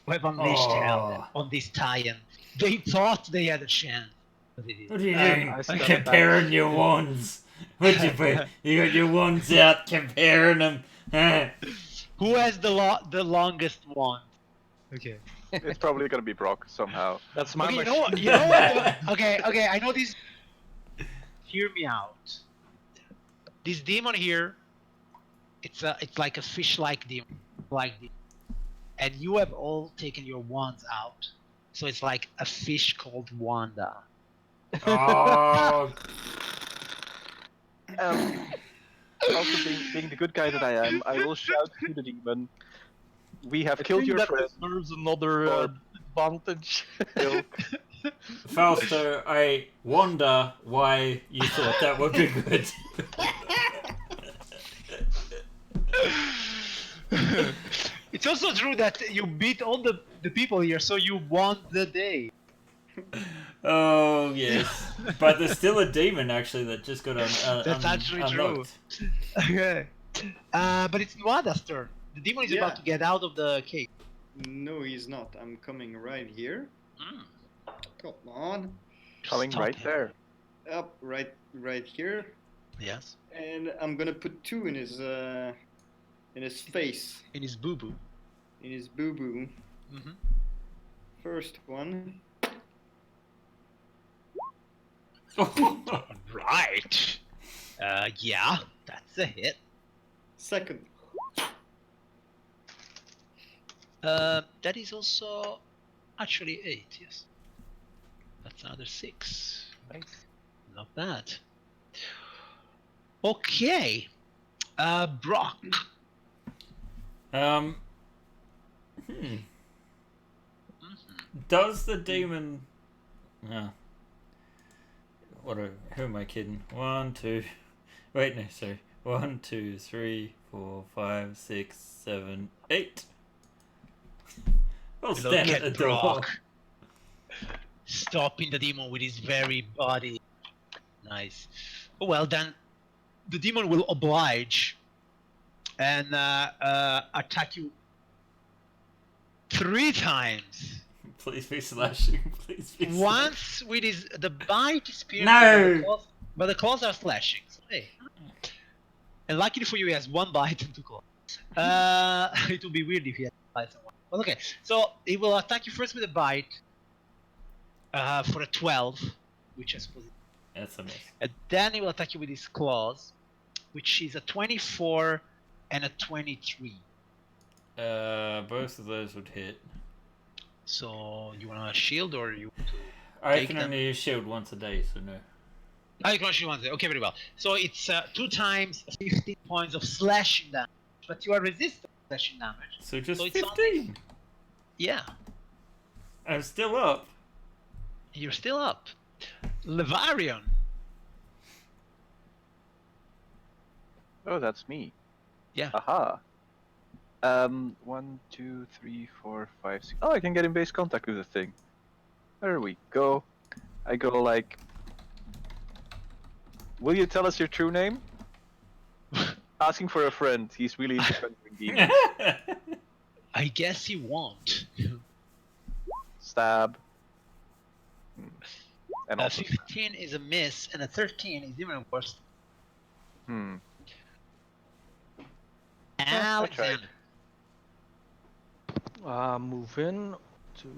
We've unleashed hell on this tie-in. They thought they had a chance. But they didn't. What are you doing? Comparing your wands. What'd you put? You got your wands out, comparing them. Who has the longest wand? Okay. It's probably gonna be Brock somehow. That's my Okay, machine. you know what? Okay, I know this. Hear me out. This demon here, it's like a fish-like demon, and you have all taken your wands out, so it's like a fish called Wanda. Oh. Also, being the good guy that I am, I will shout to the demon. We have killed your friend. Deserves another advantage. Fausto, I wonder why you thought that would be good. It's also true that you beat all the people here, so you won the day. Oh, yes. But there's still a demon, actually, that just got That's actually unlocked. true. Okay. But it's Nwada's turn. The demon is about to get out of the cave. No, he's not. I'm coming right here. Come on. Coming Stop right him. there. Up, right here. Yes. And I'm gonna put 2 in his face, In his boo-boo. in his boo-boo. Mm-hmm. First one. Right. Yeah, that's a hit. Second. That is also actually 8, yes. That's another 6. Nice. Not bad. Okay. Brock. Does the demon... No. Who am I kidding? 1, 2... Wait, no, sorry. 1, 2, 3, 4, 5, 6, 7, 8. I'll Look stand at at the door. Brock. Stopping the demon with his very body. Nice. Well, then the demon will oblige and attack you 3 times. Please be slashing. Please be slashing. Once with the bite is piercing, No! but the claws are slashing. So, hey. And luckily for you, he has 1 bite and 2 claws. It would be weird if he had bites and 1. Well, okay, so he will attack you first with a bite for a 12, which I suppose. That's a miss. And then he will attack you with his claws, which is a 24 and a 23. Both of those would hit. So you want to shield or you want to? I Take can them. only use shield once a day, so no. Oh, you can shield once. Okay, very well. So it's 2 times 15 points of slashing damage, but you are resistant to slashing damage. So just So it's 15. Yeah, I'm still up. you're still up. Levarion. Oh, that's me. Yeah. Aha. 1, 2, 3, 4, 5, 6. Oh, I can get in base contact with the thing. There we go. I go like. Will you tell us your true name? Asking for a friend. He's really into conjuring demons. I guess he won't. Stab. And A also. 15 is a miss, and a 13 is even worse. Hmm. Alexander. Move in to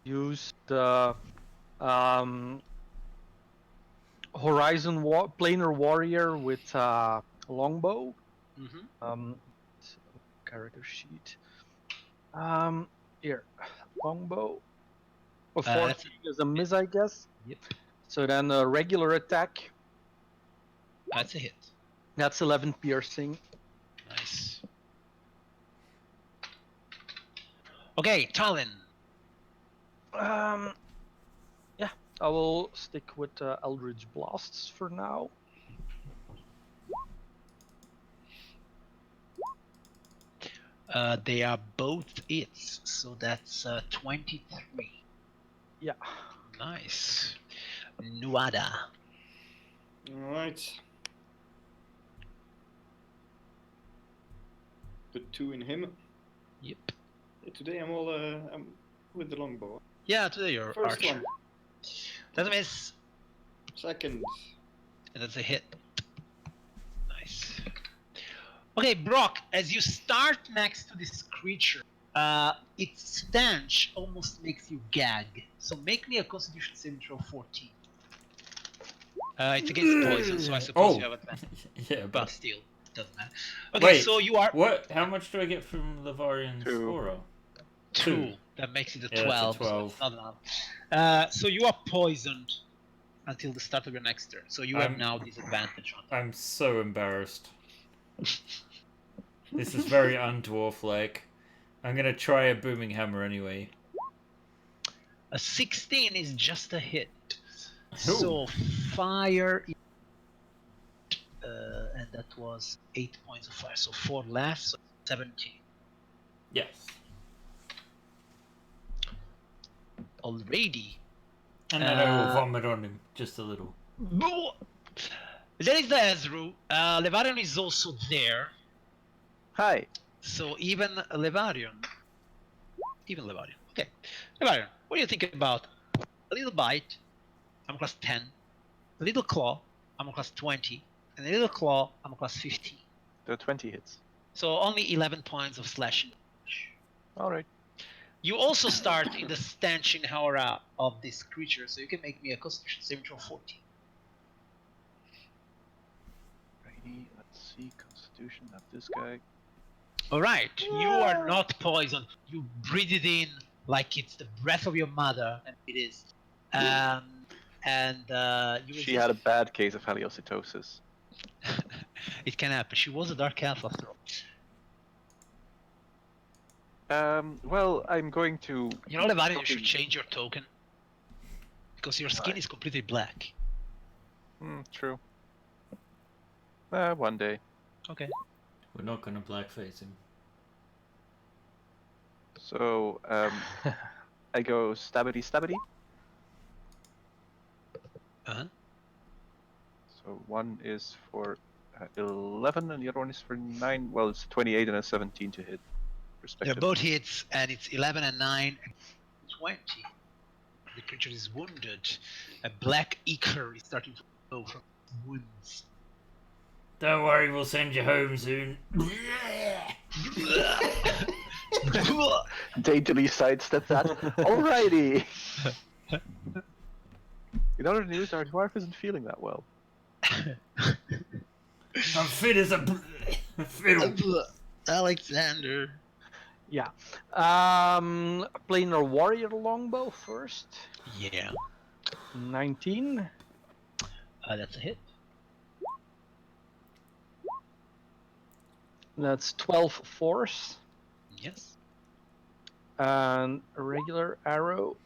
use the Horizon Planar Warrior with longbow. Mm-hmm. Character sheet. Here, longbow. Well, That's 14 is a miss, I guess. Yep. So then a regular attack. That's a hit. That's 11 piercing. Nice. Okay, Talon. Yeah, I will stick with Eldritch Blasts for now. They are both hits, so that's 23. Yeah. Nice. Nuada. Alright. Put 2 in him. Yep. Yeah, today I'm with the longbow. Yeah, today you're First archer. one. That's a miss, Second. and that's a hit. Nice. Okay, Brock, as you start next to this creature, its stench almost makes you gag. So make me a Constitution saving throw 14. It's against poison, so I suppose you have advantage. Yeah, But but still, doesn't matter. Okay, Wait, so you are what? How much do I get from Levarion's 2. aura? 2. That makes it a Yeah, 12. that's a 12. So, it's not enough. So you are poisoned until the start of your next turn. So you have I'm- now disadvantage on. I'm so embarrassed. This is very undwarf-like. I'm gonna try a booming hammer anyway. A 16 is just a hit. Ooh. So fire. And that was 8 points of fire. So 4 less, so 17. Yes. Already. And then I will vomit on him, just a little. There is the Ezru. Levarion is also there. Hi. So even Levarion. Okay. Levarion, what do you think about a little bite? I'm class 10. A little claw. I'm class 20. And a little claw. I'm class 15. The 20 hits. So only 11 points of slashing. Alright. You also start in the stenching aura of this creature, so you can make me a Constitution saving throw 14. Righty, let's see. Constitution, not this guy. Alright, you are not poisoned. You breathe it in like it's the breath of your mother, and it is. You She had a bad case of halitosis. It can happen. She was a dark elf after all. Well, I'm going to. You know, Levarion, you should change your token. Because your skin Why? is completely black. True. One day. Okay. We're not gonna blackface him. So, I go stabbity stabbity. Uh-huh. So one is for 11 and the other one is for 9. Well, it's 28 and a 17 to hit, They're respectively. both hits, and it's 11 and 9, 20. The creature is wounded. A black ichor is starting to flow from its wounds. Don't worry, we'll send you home soon. Daintily sidestep that. Alrighty! In other news, our dwarf isn't feeling that well. I'm fit as a fiddle. Alexander. Yeah. Planar warrior longbow first. Yeah. 19. That's a hit. That's 12 force. Yes. And a regular arrow.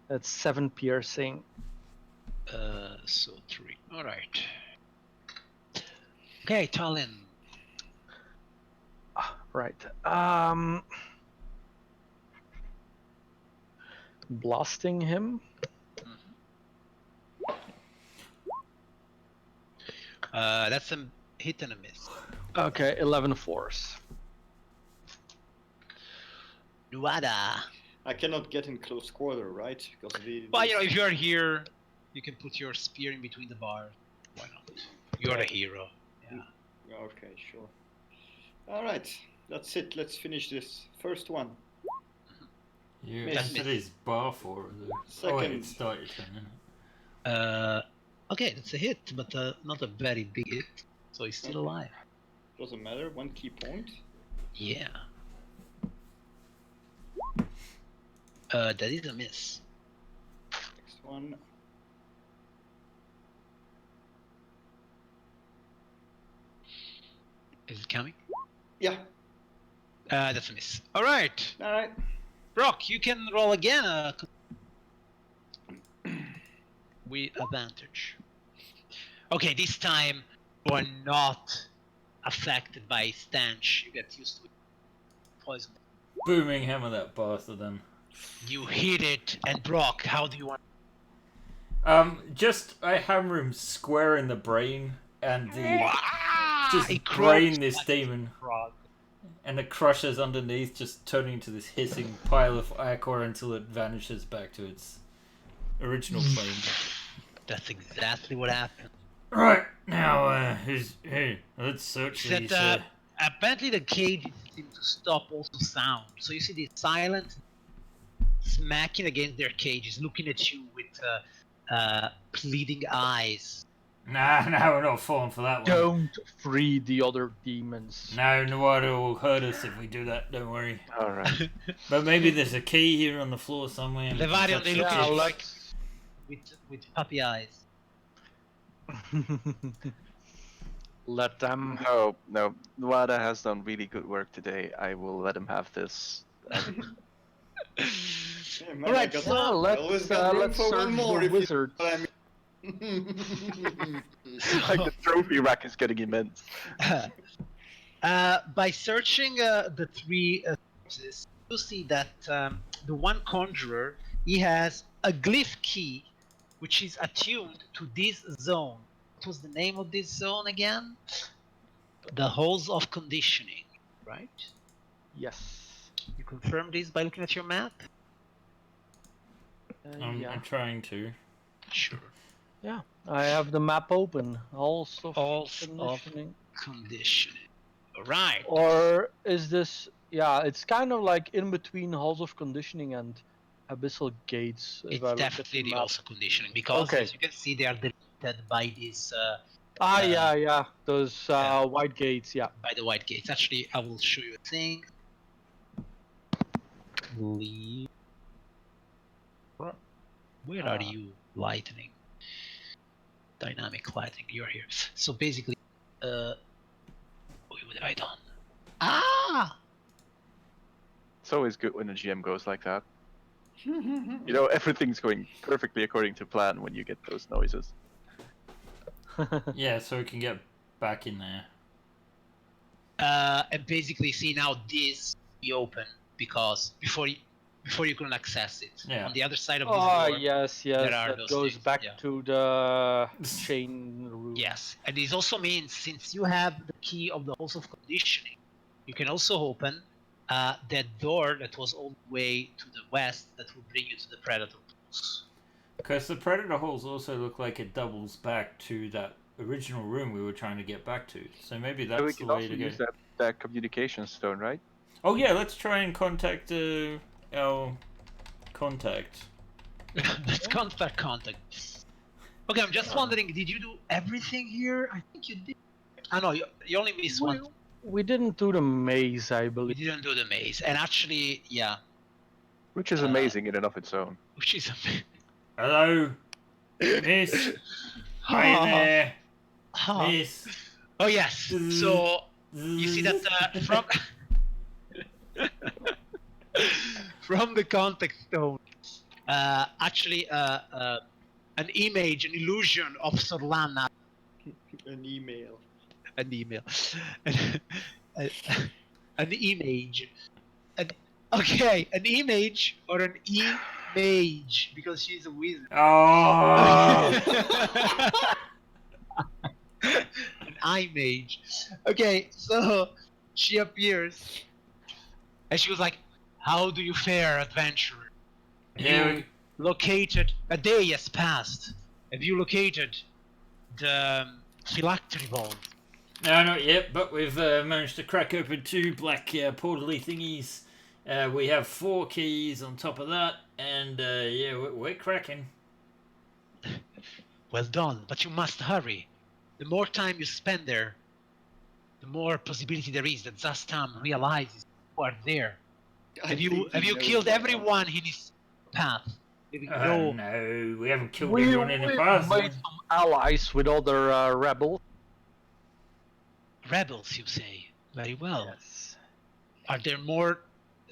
That's 7 piercing. So 3. All right. Okay, Talon. Right. Blasting him. That's a hit and a miss. Okay, 11 force. Nuada. I cannot get in close quarter, right? Because Well, you know, if you're here, you can put your spear in between the bars. Why not? You're a hero. Yeah. Okay, sure. All right, that's it. Let's finish this first one. You Miss. entered his bar for the Second. it started turning. Okay, that's a hit, but not a very big hit. So he's still alive. Doesn't matter. 1 key point. Yeah. That is a miss. Next one. Is it coming? Yeah. That's a miss. All right, All right. Brock, you can roll again. With advantage. Okay, this time you are not affected by stench. You get used to it. Poison. Booming hammer that bastard then. You hit it, and Brock, how do you want? Just I hammer him square in the brain and just It brain croaks this like demon. a frog. And the crushers underneath just turning into this hissing pile of ichor until it vanishes back to its original plane. That's exactly what happened. Right, now, let's search Except, these. apparently the cage seems to stop also sound. So you see these silent smacking against their cages, looking at you with pleading eyes. Nah, we're not falling for that one. Don't free the other demons. No, Nawada will hurt us if we do that, don't worry. Alright. But maybe there's a key here on the floor somewhere. and we can Levarian, touch they the look key. at you like with puppy eyes. Let them. No. Nuada has done really good work today. I will let him have this. Yeah, man, Alright, I got, so I always got room let's for search one more. the If you wizard. know what I mean. Like the trophy rack is getting immense. By searching the three corpses, you see that the one conjurer, he has a glyph key which is attuned to this zone. What was the name of this zone again? The Halls of Conditioning, right? Yes. You confirm this by looking at your map? Yeah. I'm trying to. Sure. Yeah. I have the map open. Halls of Halls of conditioning. Conditioning. Alright. Or is this? Yeah, it's kind of like in between halls of conditioning and abyssal gates. If It's I look definitely at the the map. Halls of Conditioning because, Okay. as you can see, they are deleted by this Yeah. Those yeah. white gates. Yeah. by the white gates. Actually, I will show you a thing. Leave. Where are you? Lightning. Dynamic lighting. You're here. So basically, what have I done? Ah! It's always good when the GM goes like that. You know, everything's going perfectly according to plan when you get those noises. Yeah, so we can get back in there. And basically, see now this be open because before you couldn't access it. Yeah. On the other side of this Oh door, yes, there are that those goes things, back yeah. to the chain room. Yes, and this also means since you have the key of the halls of conditioning, you can also open that door that was all the way to the west that will bring you to the predator pools. Because the predator halls also look like it doubles back to that original room we were trying to get back to. So maybe So we that's the can way also to go. use that communication stone, right? Oh yeah, let's try and contact our contact. Let's contact. Okay, I'm just wondering, did you do everything here? I think you did. I know you only missed one. We didn't do the maze, I We believe. didn't do the maze, and actually, yeah, Which is amazing in and of its own. which is Hello, miss. Hi there, miss. Oh yes. So you see that from from the contact stone, actually, an image, an illusion of Sorlana, An email. an email, an image, okay, an image or an image because she's a wizard. Oh. An image. Okay, so she appears and she was like, "How do you fare, adventurer? Have Yeah, you located? A day has passed. Have you located the phylactery vault?" No, not yet, but we've managed to crack open 2 black portally thingies. We have 4 keys on top of that, and yeah, we're cracking. Well done, but you must hurry. The more time you spend there, the more possibility there is that Zastam realizes you are there. Have you killed everyone in his path? No, we haven't killed We everyone in the past. made some allies with other rebels. Rebels, you say? Very well. Yes. Are there more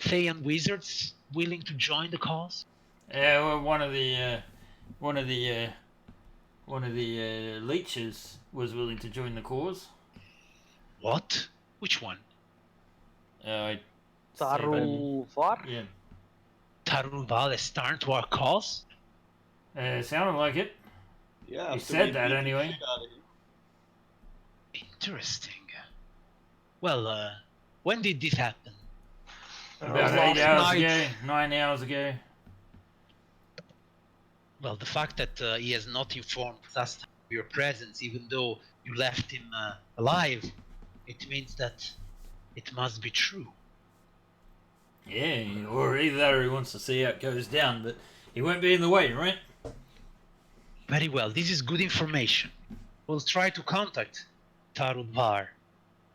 Thayan wizards willing to join the cause? Yeah, well, one of the leeches was willing to join the cause. What? Which one? Tarulvar? Yeah. Tarunval is starting to our cause? Sounded like it. Yeah. You so said we that beat the anyway. shit out of him. Interesting. Well, when did this happen? About Last 8 hours night. ago, 9 hours ago. Well, the fact that he has not informed Zastam of your presence, even though you left him alive, it means that it must be true. Yeah, or either that or he wants to see how it goes down, but he won't be in the way, right? Very well, this is good information. We'll try to contact Tarunvar.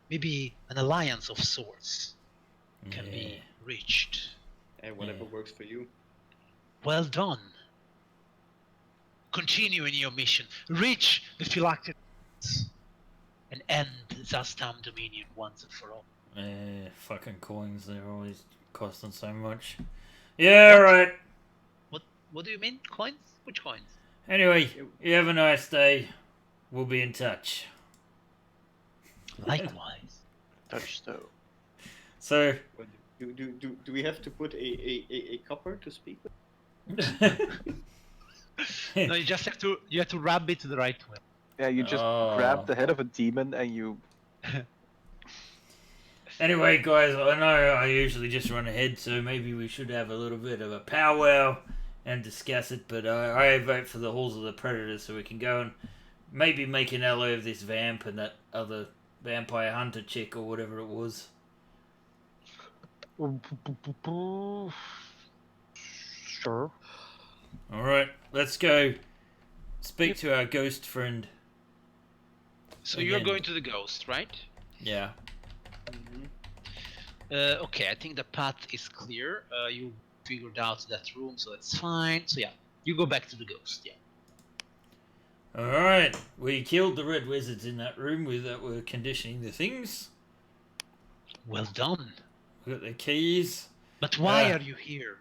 Maybe an alliance of sorts can be reached. Whatever Yeah. works for you. Well done. Continue in your mission. Reach the phylactery and end Zastam Dominion once and for all. Fucking coins, they're always costing so much. Yeah, What? right. What do you mean? Coins? Which coins? Anyway, you have a nice day. We'll be in touch. Likewise. Touchstone. So, What do we have to put a copper to speak with? No, you just have to rub it the right way. Yeah, you just grab the head of a demon and you. anyway, guys, I know I usually just run ahead, so maybe we should have a little bit of a powwow and discuss it, but I vote for the Halls of the Predators so we can go and maybe make an ally of this vamp and that other vampire hunter chick or whatever it was. Sure. Alright, let's go speak to our ghost friend. So you're Again. going to the ghost, right? Yeah. Okay, I think the path is clear. You figured out that room, so that's fine. So yeah, you go back to the ghost. Yeah. Alright, we killed the red wizards in that room that were conditioning the things. Well done. We got the keys. But why are you here?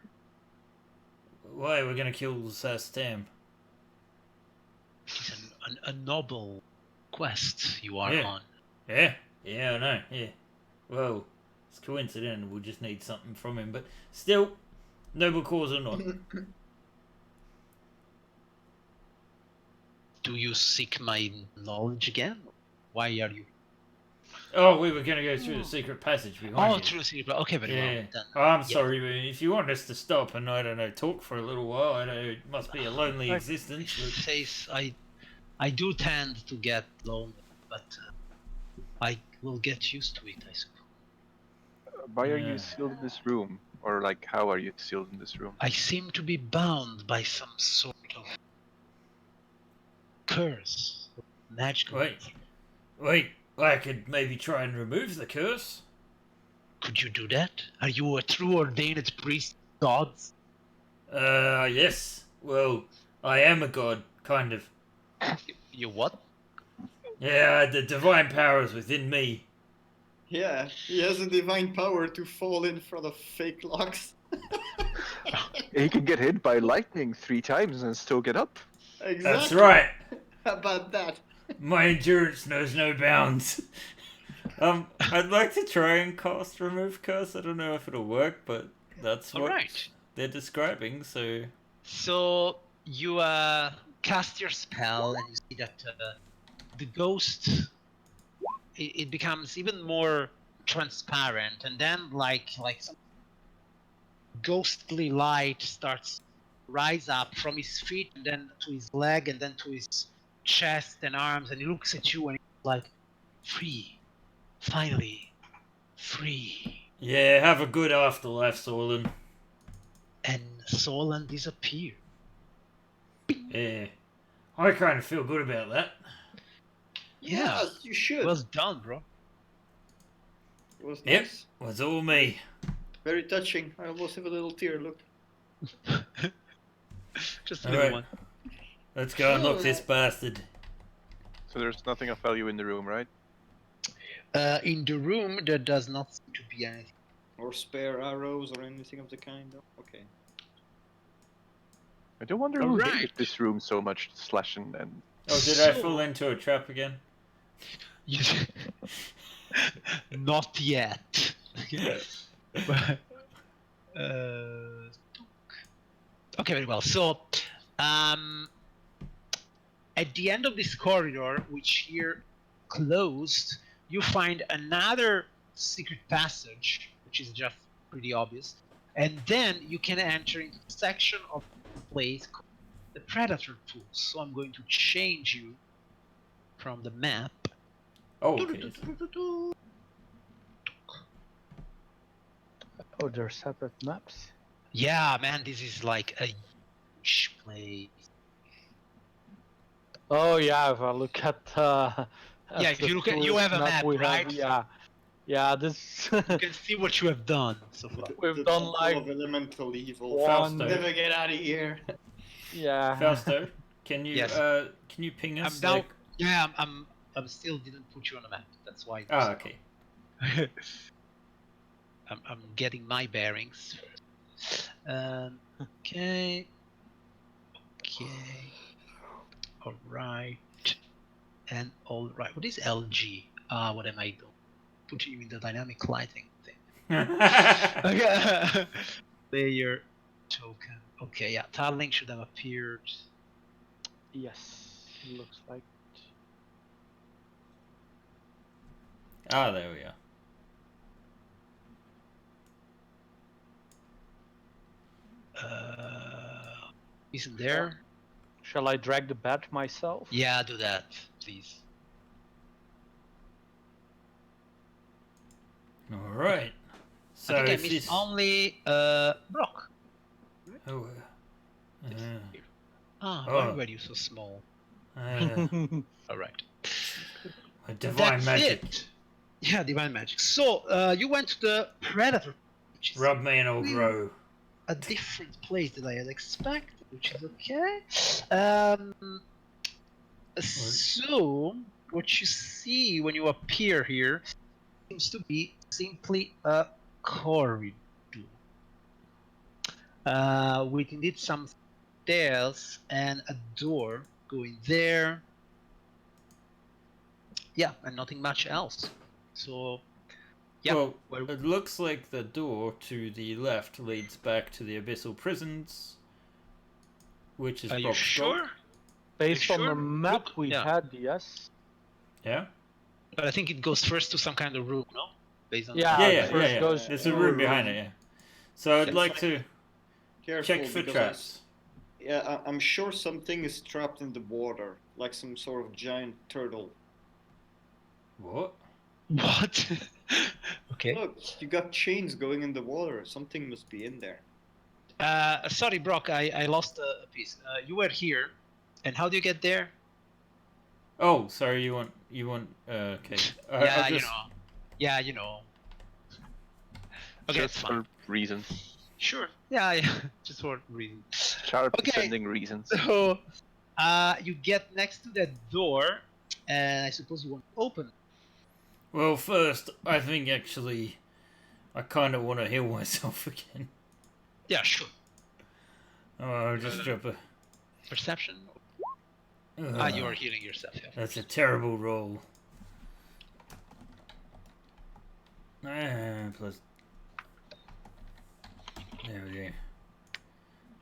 why we're gonna kill Stam? It is a noble quest you are Yeah. on. Yeah, yeah, I know. Yeah. Well, it's coincidental. We'll just need something from him, but still, noble cause or not. Do you seek my knowledge again? Why are you? Oh, we were gonna go through the secret passage behind you. Through the secret. Okay, very well. Then, I'm yeah. sorry, but if you want us to stop and I don't know, talk for a little while, I know it must be a lonely existence. Face, I do tend to get lonely, but I will get used to it, I suppose. Why are you sealed in this room? Or like, how are you sealed in this room? I seem to be bound by some sort of curse, magical. Wait, I could maybe try and remove the curse. Could you do that? Are you a true ordained priest of gods? Yes. Well, I am a god, kind of. You what? Yeah, the divine power is within me. Yeah, he has a divine power to fall in front of fake locks. He can get hit by lightning 3 times and still get up. Exactly. That's right. How about that? My endurance knows no bounds. I'd like to try and cast Remove Curse. I don't know if it'll work, but that's what they're describing, so... So, you cast your spell, and you see that the ghost, it becomes even more transparent, and then like some ghostly light starts to rise up from his feet, and then to his leg, and then to his chest and arms, and he looks at you, and he's like, free. Finally, free. Yeah, have a good afterlife, Solon. And Solon disappeared. Yeah. I kind of feel good about that. Yeah, Yes, you should. Well done, bro. It was Yep, nice. was all me. Very touching. I almost have a little tear, look. Just a little one. Let's go unlock this bastard. So there's nothing of value in the room, right? In the room, there does not seem to be anything. Or spare arrows or anything of the kind. Okay. I do wonder who hated this room so much, Slash and... Oh, did I fall into a trap again? Not yet. But, okay, very well. So, at the end of this corridor, which here closed, you find another secret passage, which is just pretty obvious, and then you can enter into a section of the place called the Predator Pool. So I'm going to change you from the map. Oh, okay. Oh, they're separate maps? Yeah, man, this is like a huge place. Oh yeah, if I look at yeah, if you look at, you have a map, right? Yeah, this. You can see what you have done so far. We've done like of elemental evil. Fausto. Never get out of here. Yeah. Fausto, can you can you ping us? I'm down. Yeah, I'm still didn't put you on the map. That's why. Ah, okay. I'm getting my bearings. Okay. All right. And all right. What is LG? What am I doing? Putting you in the dynamic lighting thing. Okay. Layer token. Okay, yeah. Tiling should have appeared. Yes, looks like. Ah, there we are. Isn't there? Shall I drag the bed myself? Yeah, do that, please. All right. So I think I missed only Brock. Oh. Why were you so small? All right. A divine magic. It. Yeah, divine magic. So you went to the Predator, which is Rub me and I'll grow. a different place than I had expected, which is okay. So what you see when you appear here seems to be simply a corridor. with indeed some stairs and a door going there. Yeah, and nothing much else. So, yeah. Well, it looks like the door to the left leads back to the abyssal prisons, which is Are you Brock's sure? goal. Based on the sure? map Look, we yeah. had, yes. Yeah? But I think it goes first to some kind of room, no? Based on Yeah, Yeah. first goes There's to a room behind it, yeah. So I'd like to Careful, check for because traps. I'm sure something is trapped in the water, like some sort of giant turtle. What? What? Okay. Look, you got chains going in the water. Something must be in there. Sorry, Brock, I lost a piece. You were here, and how do you get there? Oh, sorry, you want, okay. Yeah, I'll just... Yeah, you know. Okay, Just it's fine. for reasons. Sure. Yeah, just for reason. Sharp Okay. descending reasons. So, you get next to that door, and I suppose you want to open. Well, first, I think actually, I kind of want to heal myself again. Yeah, sure. Oh, I'll just drop a... Perception. You are healing yourself. Yeah. That's a terrible roll. Plus... There we go.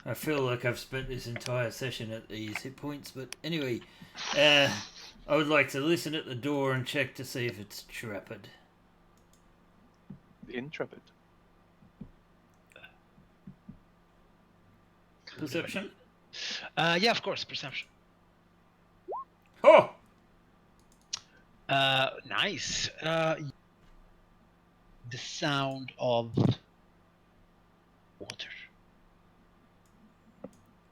I feel like I've spent this entire session at these hit points, but anyway, I would like to listen at the door and check to see if it's trapped. Intrepid. Perception? Yeah, of course, perception. Oh! Nice. The sound of water.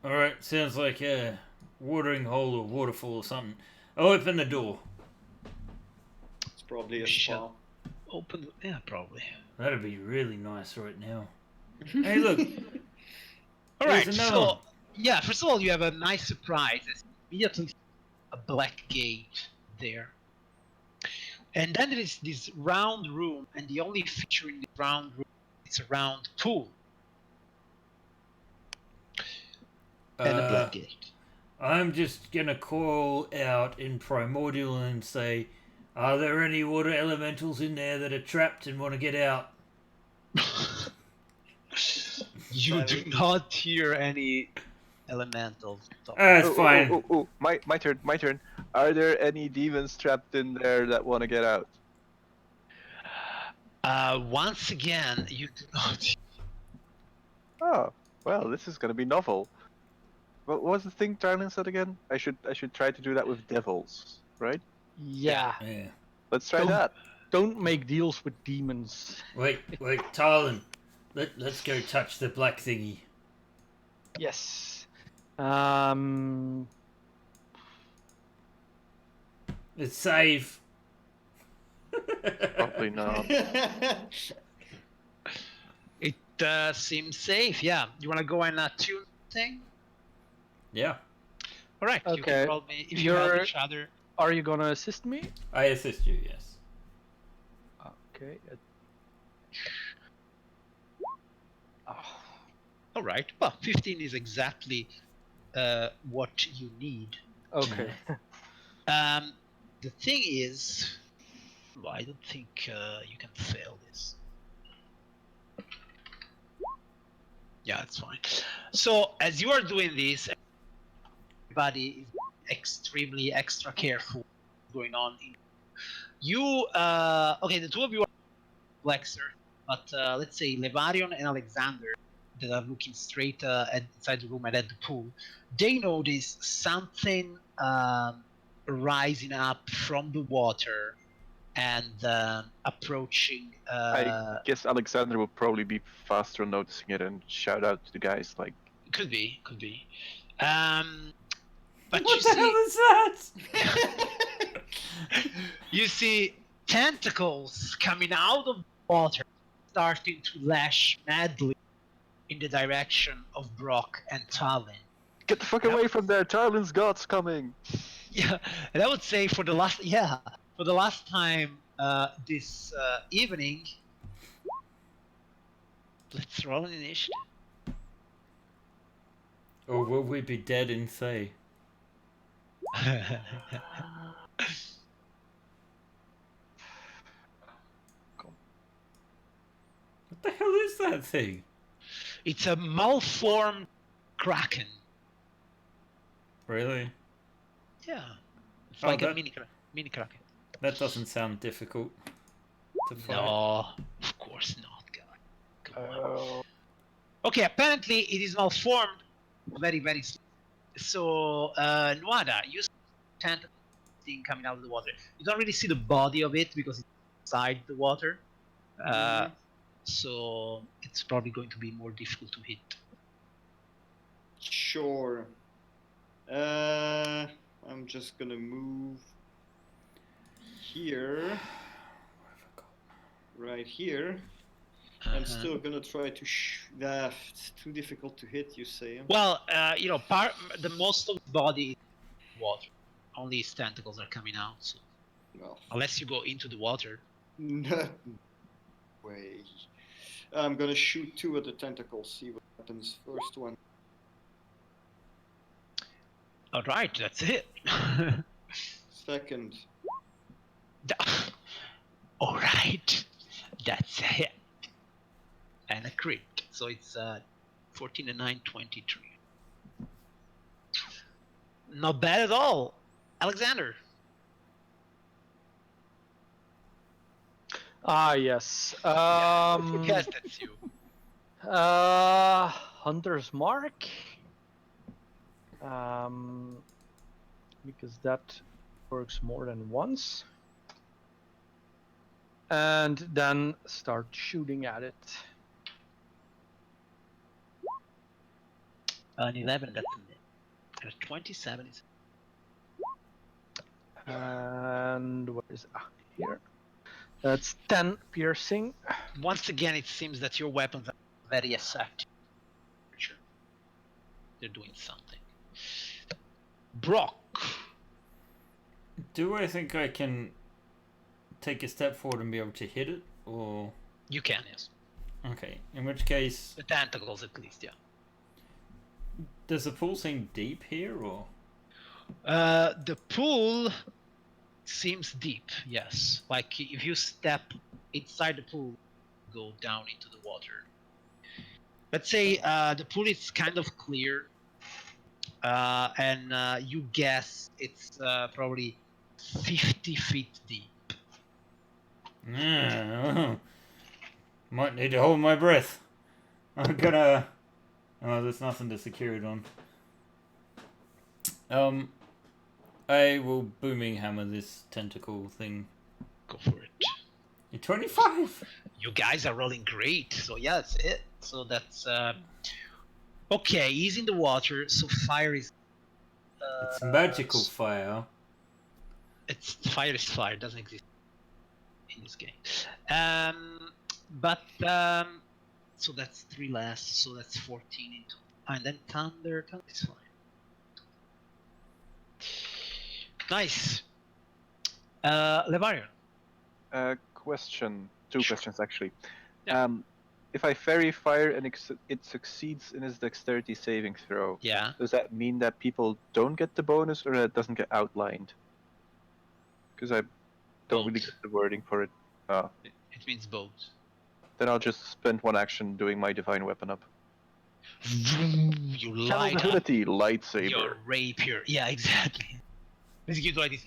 Alright, sounds like a watering hole or waterfall or something. I'll open the door. It's probably a Shut- spa. Open. Yeah, probably. That'd be really nice right now. Hey, look! All right. There's another So, one. yeah, first of all, you have a nice surprise. There's immediately a black gate there. And then there is this round room, and the only feature in the round room is a round pool. And a black gate. I'm just gonna call out in Primordial and say, are there any water elementals in there that are trapped and want to get out? You do not hear any elementals. That's fine. My turn. Are there any demons trapped in there that want to get out? Once again, you do not. Oh, well, this is gonna be novel. What was the thing Darlin said again? I should try to do that with devils, right? Yeah. Yeah. Let's try Don't- that. Don't make deals with demons. Wait, Tarlin. Let's go touch the black thingy. Yes. It's safe. Probably not. It seems safe. Yeah. You want to go and tune thing? Yeah. All right. You Okay. can probably if you help You're- each other. Are you gonna assist me? I assist you, yes. Okay. All right. Well, 15 is exactly what you need. Okay. The thing is, well, I don't think you can fail this. Yeah, it's fine. So as you are doing this, everybody is extremely extra careful going on. You, okay, the two of you are Lexer, but let's say Levarion and Alexander that are looking straight inside the room and at the pool, they notice something rising up from the water and approaching. I guess Alexander will probably be faster on noticing it and shout out to the guys like. Could be. But What you the see, hell is that? you see tentacles coming out of the water, starting to lash madly in the direction of Brock and Talon. Get the fuck away from there! Tarlin's god's coming! Yeah, and I would say for the last time this evening, let's roll an initiative. Or will we be dead in Thay? What the hell is that thing? It's a malformed kraken. Really? Yeah. It's Oh, like a that- mini kraken. That doesn't sound difficult to fight. No, of course not, God. Come on. Oh. Okay, apparently it is malformed very, very slowly. So, Nuada, you see a tentacle thing coming out of the water. You don't really see the body of it because it's inside the water. So it's probably going to be more difficult to hit. Sure. I'm just gonna move here, right here. I'm still gonna try to. It's too difficult to hit. You say? Well, the most of the body is water. Only his tentacles are coming out. So No. unless you go into the water. No way. I'm gonna shoot 2 of the tentacles. See what happens. First one. All right, that's it. Second. All right, that's a hit. And a crit. So it's 14 and 9, 23. Not bad at all. Alexander. Ah, yes. Yes, that's you. Hunter's Mark. Because that works more than once. And then start shooting at it. An 11, that's a hit. And a 27 is. And what is here? That's 10 piercing. Once again, it seems that your weapons are very effective. They're doing something. Brock. Do I think I can take a step forward and be able to hit it, or? You can, yes. Okay. In which case, The tentacles, at least, yeah. does the pool seem deep here, or? The pool seems deep, yes. Like if you step inside the pool, go down into the water. Let's say the pool is kind of clear, and you guess it's probably 50 feet deep. Yeah. Might need to hold my breath. I'm gonna. Oh, there's nothing to secure it on. I will booming hammer this tentacle thing. Go for it. You're 25. You guys are rolling great, so yeah, that's it. So that's okay. He's in the water, so fire is. It's magical fire. It's fire is fire. Doesn't exist in this game. So that's 3 less. So that's 14 into. And then thunder. Thunder is fine. Nice. Levarian. Question. 2 questions actually. Yeah. If I fairy fire and it succeeds in its dexterity saving throw, Yeah. does that mean that people don't get the bonus, or that it doesn't get outlined? Because I don't really Both. get the wording for it. It means both. Then I'll just spend 1 action doing my divine weapon up. You Channel light up ability, lightsaber. your rapier. Yeah, exactly. Basically, you do like this,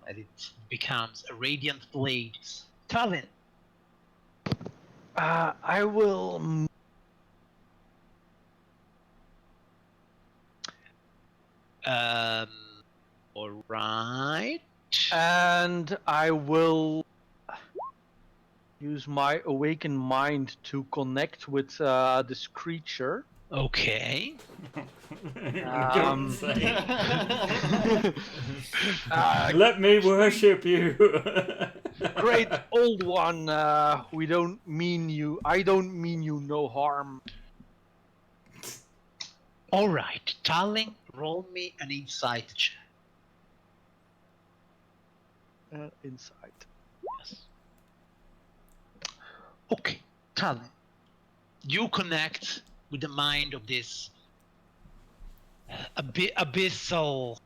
and it becomes a radiant blade. Talon. I will. All right. And I will use my awakened mind to connect with this creature. Okay. Don't say. Let me worship you. Great old one. I don't mean you no harm. All right. Talon, roll me an insight check. Insight. Yes. Okay, Talon. You connect with the mind of this abyssal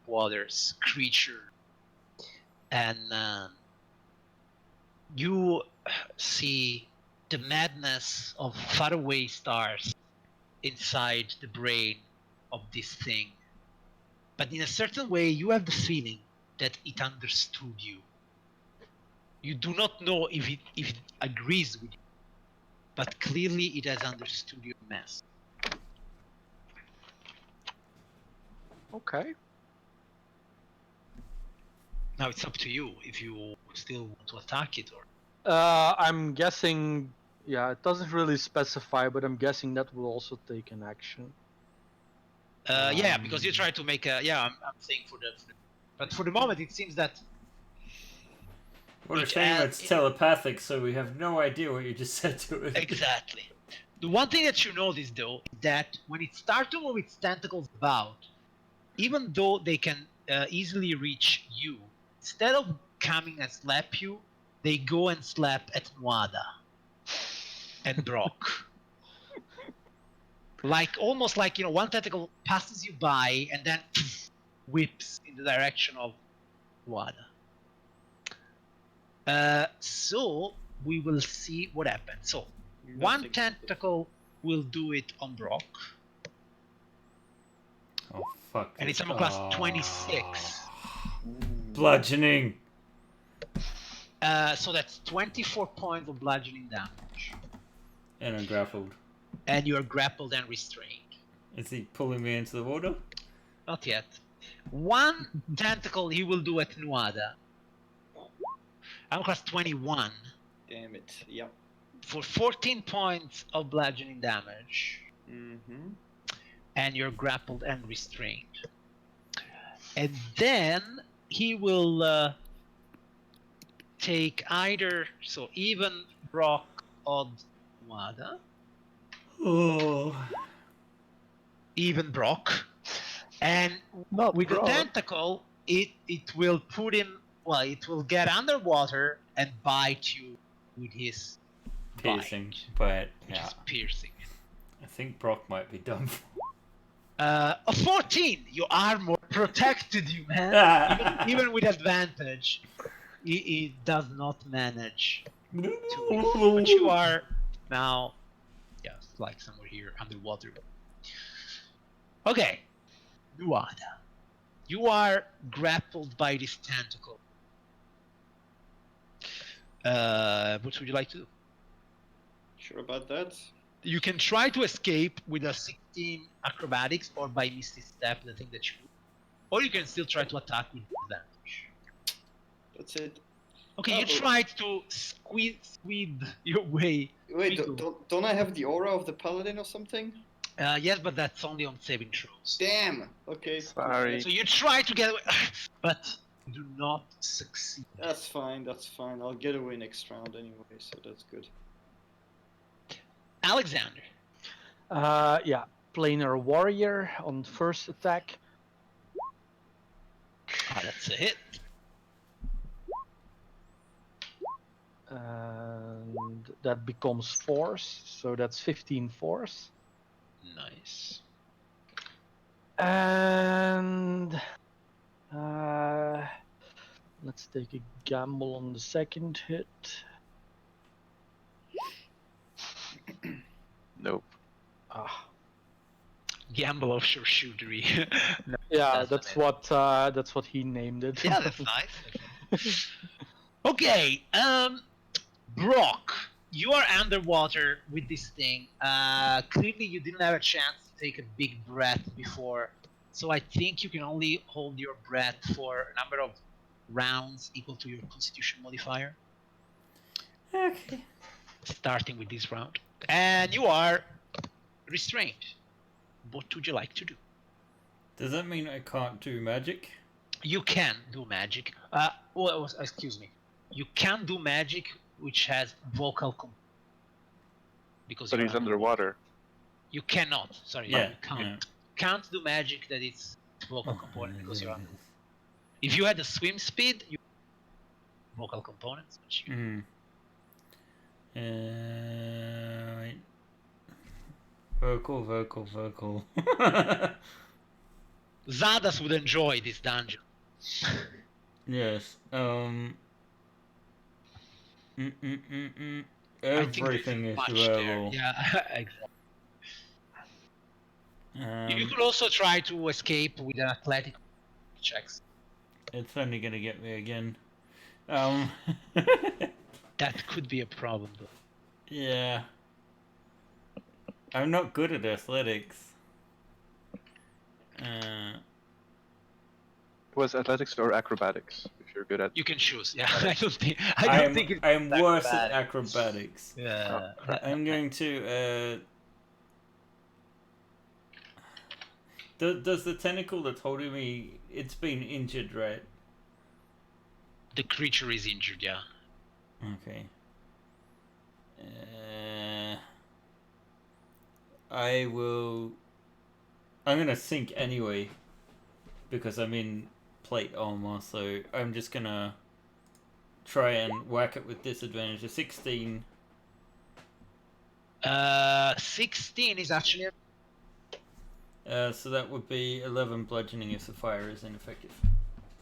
waters creature, and you see the madness of faraway stars inside the brain of this thing. But in a certain way, you have the feeling that it understood you. You do not know if it agrees with you, but clearly it has understood your mess. Okay. Now it's up to you if you still want to attack it or. I'm guessing. Yeah, it doesn't really specify, but I'm guessing that will also take an action. Yeah, because you try to make a. Yeah, I'm saying for the. But for the moment, it seems that. What a shame it's telepathic, so we have no idea what you just said to it. Exactly. The one thing that you notice, though, is that when it starts to move its tentacles about, even though they can easily reach you, instead of coming and slap you, they go and slap at Nuada and Brock. Like almost like one tentacle passes you by and then whips in the direction of Nuada. So we will see what happens. So one tentacle will do it on Brock. Oh fuck! And it's armor class 26. Bludgeoning. So that's 24 points of bludgeoning damage. And I'm grappled. And you're grappled and restrained. Is he pulling me into the water? Not yet. One tentacle he will do at Nuada. Armor class 21. Damn it. Yep. For 14 points of bludgeoning damage. Mm-hmm. And you're grappled and restrained. And then he will take either, so even Brock, odd, Nuada. Oh. Even Brock. And Not with Brock. the tentacle, it will put him, well, it will get underwater and bite you with his Piercing, bite, but which yeah. is piercing. I think Brock might be done for. A 14! Your armor protected you, man! even with advantage, it does not manage to. But you are now, yeah, like somewhere here underwater. Okay, Nuada. You are grappled by this tentacle. What would you like to do? Sure about that? You can try to escape with a 16 acrobatics or by Misty Step, the thing that you do. Or you can still try to attack with advantage. That's it. Okay, you tried to squeeze your way. Wait, don't I have the aura of the paladin or something? Yes, but that's only on saving throws. Damn! Okay. Sorry. So you try to get away, but do not succeed. That's fine, that's fine. I'll get away next round anyway, so that's good. Alexander. Yeah, planar warrior on first attack. That's a hit. And that becomes force, so that's 15 force. Nice. And let's take a gamble on the second hit. Nope. Gamble of shootery. No, Yeah, that's what he named it. Yeah, that's nice. Okay, Brock, you are underwater with this thing. Clearly you didn't have a chance to take a big breath before, so I think you can only hold your breath for a number of rounds equal to your Constitution modifier. Okay. Starting with this round. And you are restrained. What would you like to do? Does that mean I can't do magic? You can do magic. Excuse me. You can do magic which has vocal component. Because But he's underwater. You cannot. Sorry, Yeah, you can't. yeah. Can't do magic that is vocal component because you're underwater. If you had the swim speed, you vocal components. Which you... Wait. Vocal, vocal, vocal. Zadas would enjoy this dungeon. Yes. I think there Everything isn't is much available. there. Yeah, exactly. You could also try to escape with an athletic checks. It's only gonna get me again. That could be a problem, though. Yeah. I'm not good at athletics. Was athletics or acrobatics? If you're good at. You can choose. Yeah, I don't think it's I'm worse at acrobatics. acrobatics. Yeah. I'm going to. Does the tentacle that's holding me? It's been injured, right? The creature is injured. Yeah. Okay. I will. I'm gonna sink anyway, because I'm in plate armor. So I'm just gonna try and whack it with disadvantage. A 16. 16 is actually. So that would be 11 bludgeoning if the fire is ineffective.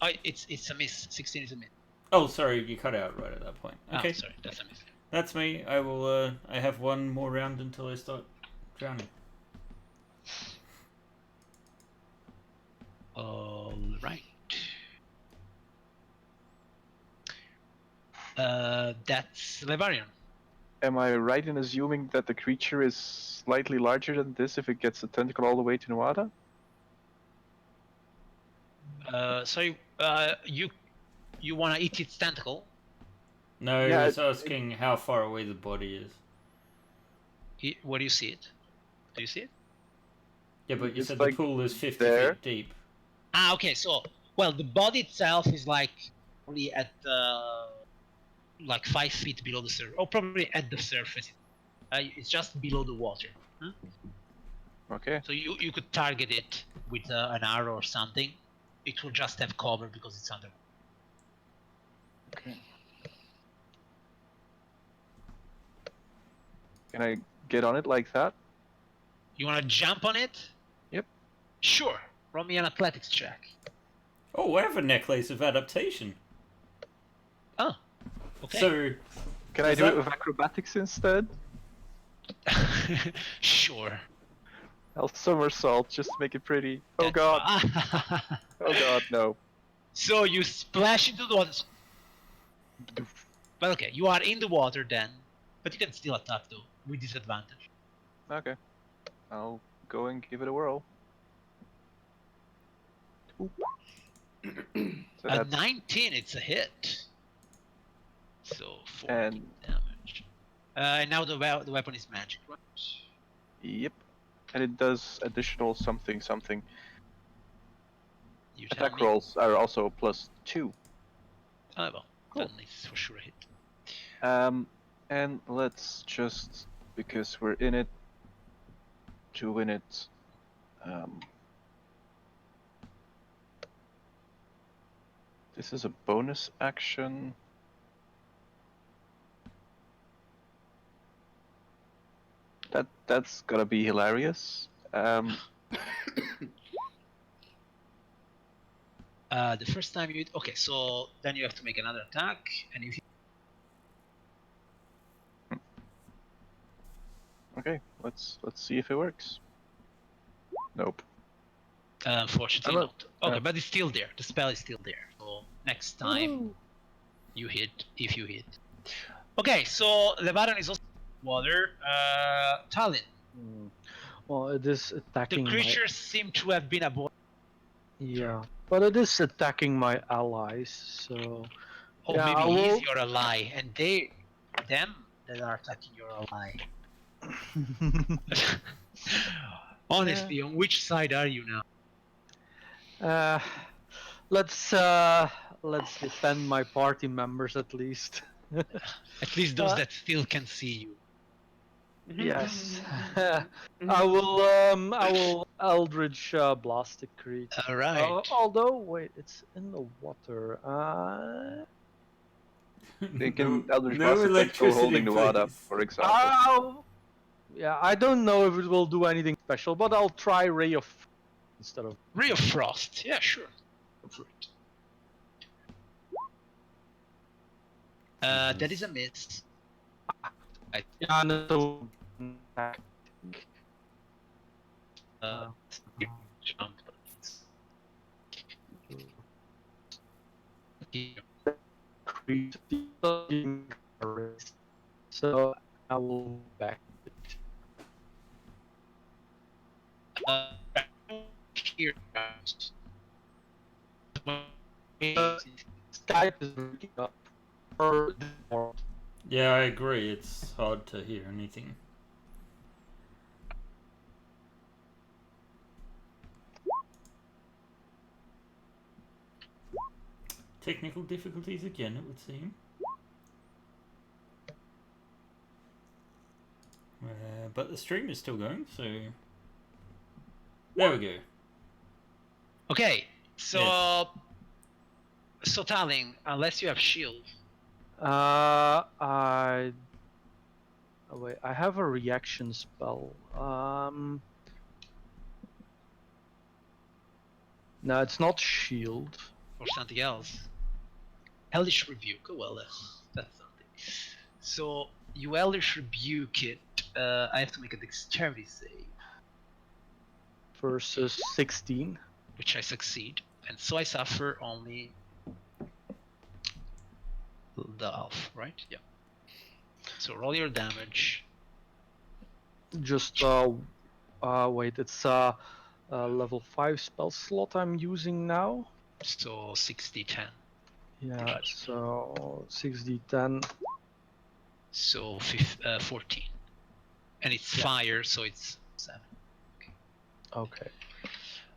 Oh, it's a miss. 16 is a miss. Oh, sorry, you cut out right at that point. Okay. Oh, sorry, that's a miss. That's me. I will. I have one more round until I start drowning. All right. That's Levarian. Am I right in assuming that the creature is slightly larger than this if it gets a tentacle all the way to Nuada? So you want to eat its tentacle? No, Yeah, I was asking how far away the body is. Where do you see it? Do you see it? Yeah, but you It's said like the pool is 50 there. feet deep. Ah, okay. So, well, the body itself is like probably at like 5 feet below the surface, or probably at the surface. It's just below the water. Huh? Okay. So you could target it with an arrow or something. It will just have cover because it's under. Okay. Can I get on it like that? You want to jump on it? Yep. Sure. Roll me an athletics check. Oh, I have a necklace of adaptation. Oh. Okay. So, Can I do it with acrobatics instead? Sure. I'll somersault just to make it pretty. Oh god. Oh god, no. So you splash into the water. But okay, you are in the water then. But you can still attack though, with disadvantage. Okay. I'll go and give it a whirl. Oop. So At that's 19, it's a hit. So 4 And- damage. And now the weapon is magic, right? Yep. And it does additional something something. You tell Attack me. rolls are also +2. Oh well, Cool. then it's for sure a hit. And let's just, because we're in it, to win it, this is a bonus action. That's gonna be hilarious. The first time you okay, so then you have to make another attack, and if you Okay, let's see if it works. Nope. unfortunately Hello. not. Okay, but it's still there. The spell is still there. So next time you hit, if you hit. Okay, so Lebaron is also water. Talon. Well, it is The attacking creatures seem to have been avoided. Yeah, but it is attacking my allies, so... Oh, Yeah, maybe I will- he's your ally, and them that are attacking your ally. Honestly, on which side are you now? Let's defend my party members at least. At least those that still can see you. Yes. I will Eldritch blast the creature. All right. Although, wait, it's in the water. They can Eldritch no Blast the tentacle electricity, holding the water, please. for example. Oh, Yeah, I don't know if it will do anything special, but I'll try Ray of instead of Ray of Frost. Yeah, sure. Go for it. That is a miss. yeah, no. Jump. So I will back. Here. Skype is breaking up. Yeah, I agree. It's hard to hear anything. Technical difficulties again, it would seem. But the stream is still going, so there we go. Okay, so Yes. so Tallinn, unless you have shield. I wait. I have a reaction spell. No, it's not shield. Or something else. Hellish Rebuke. Oh well, that's something. So you Hellish Rebuke it. I have to make a dexterity save, Versus 16. which I succeed, and so I suffer only the half, right? Yeah. So roll your damage. Just wait. It's level 5 spell slot I'm using now. So 60-10. Yeah. So 6d10. So 14. And it's fire, so it's 7. Okay.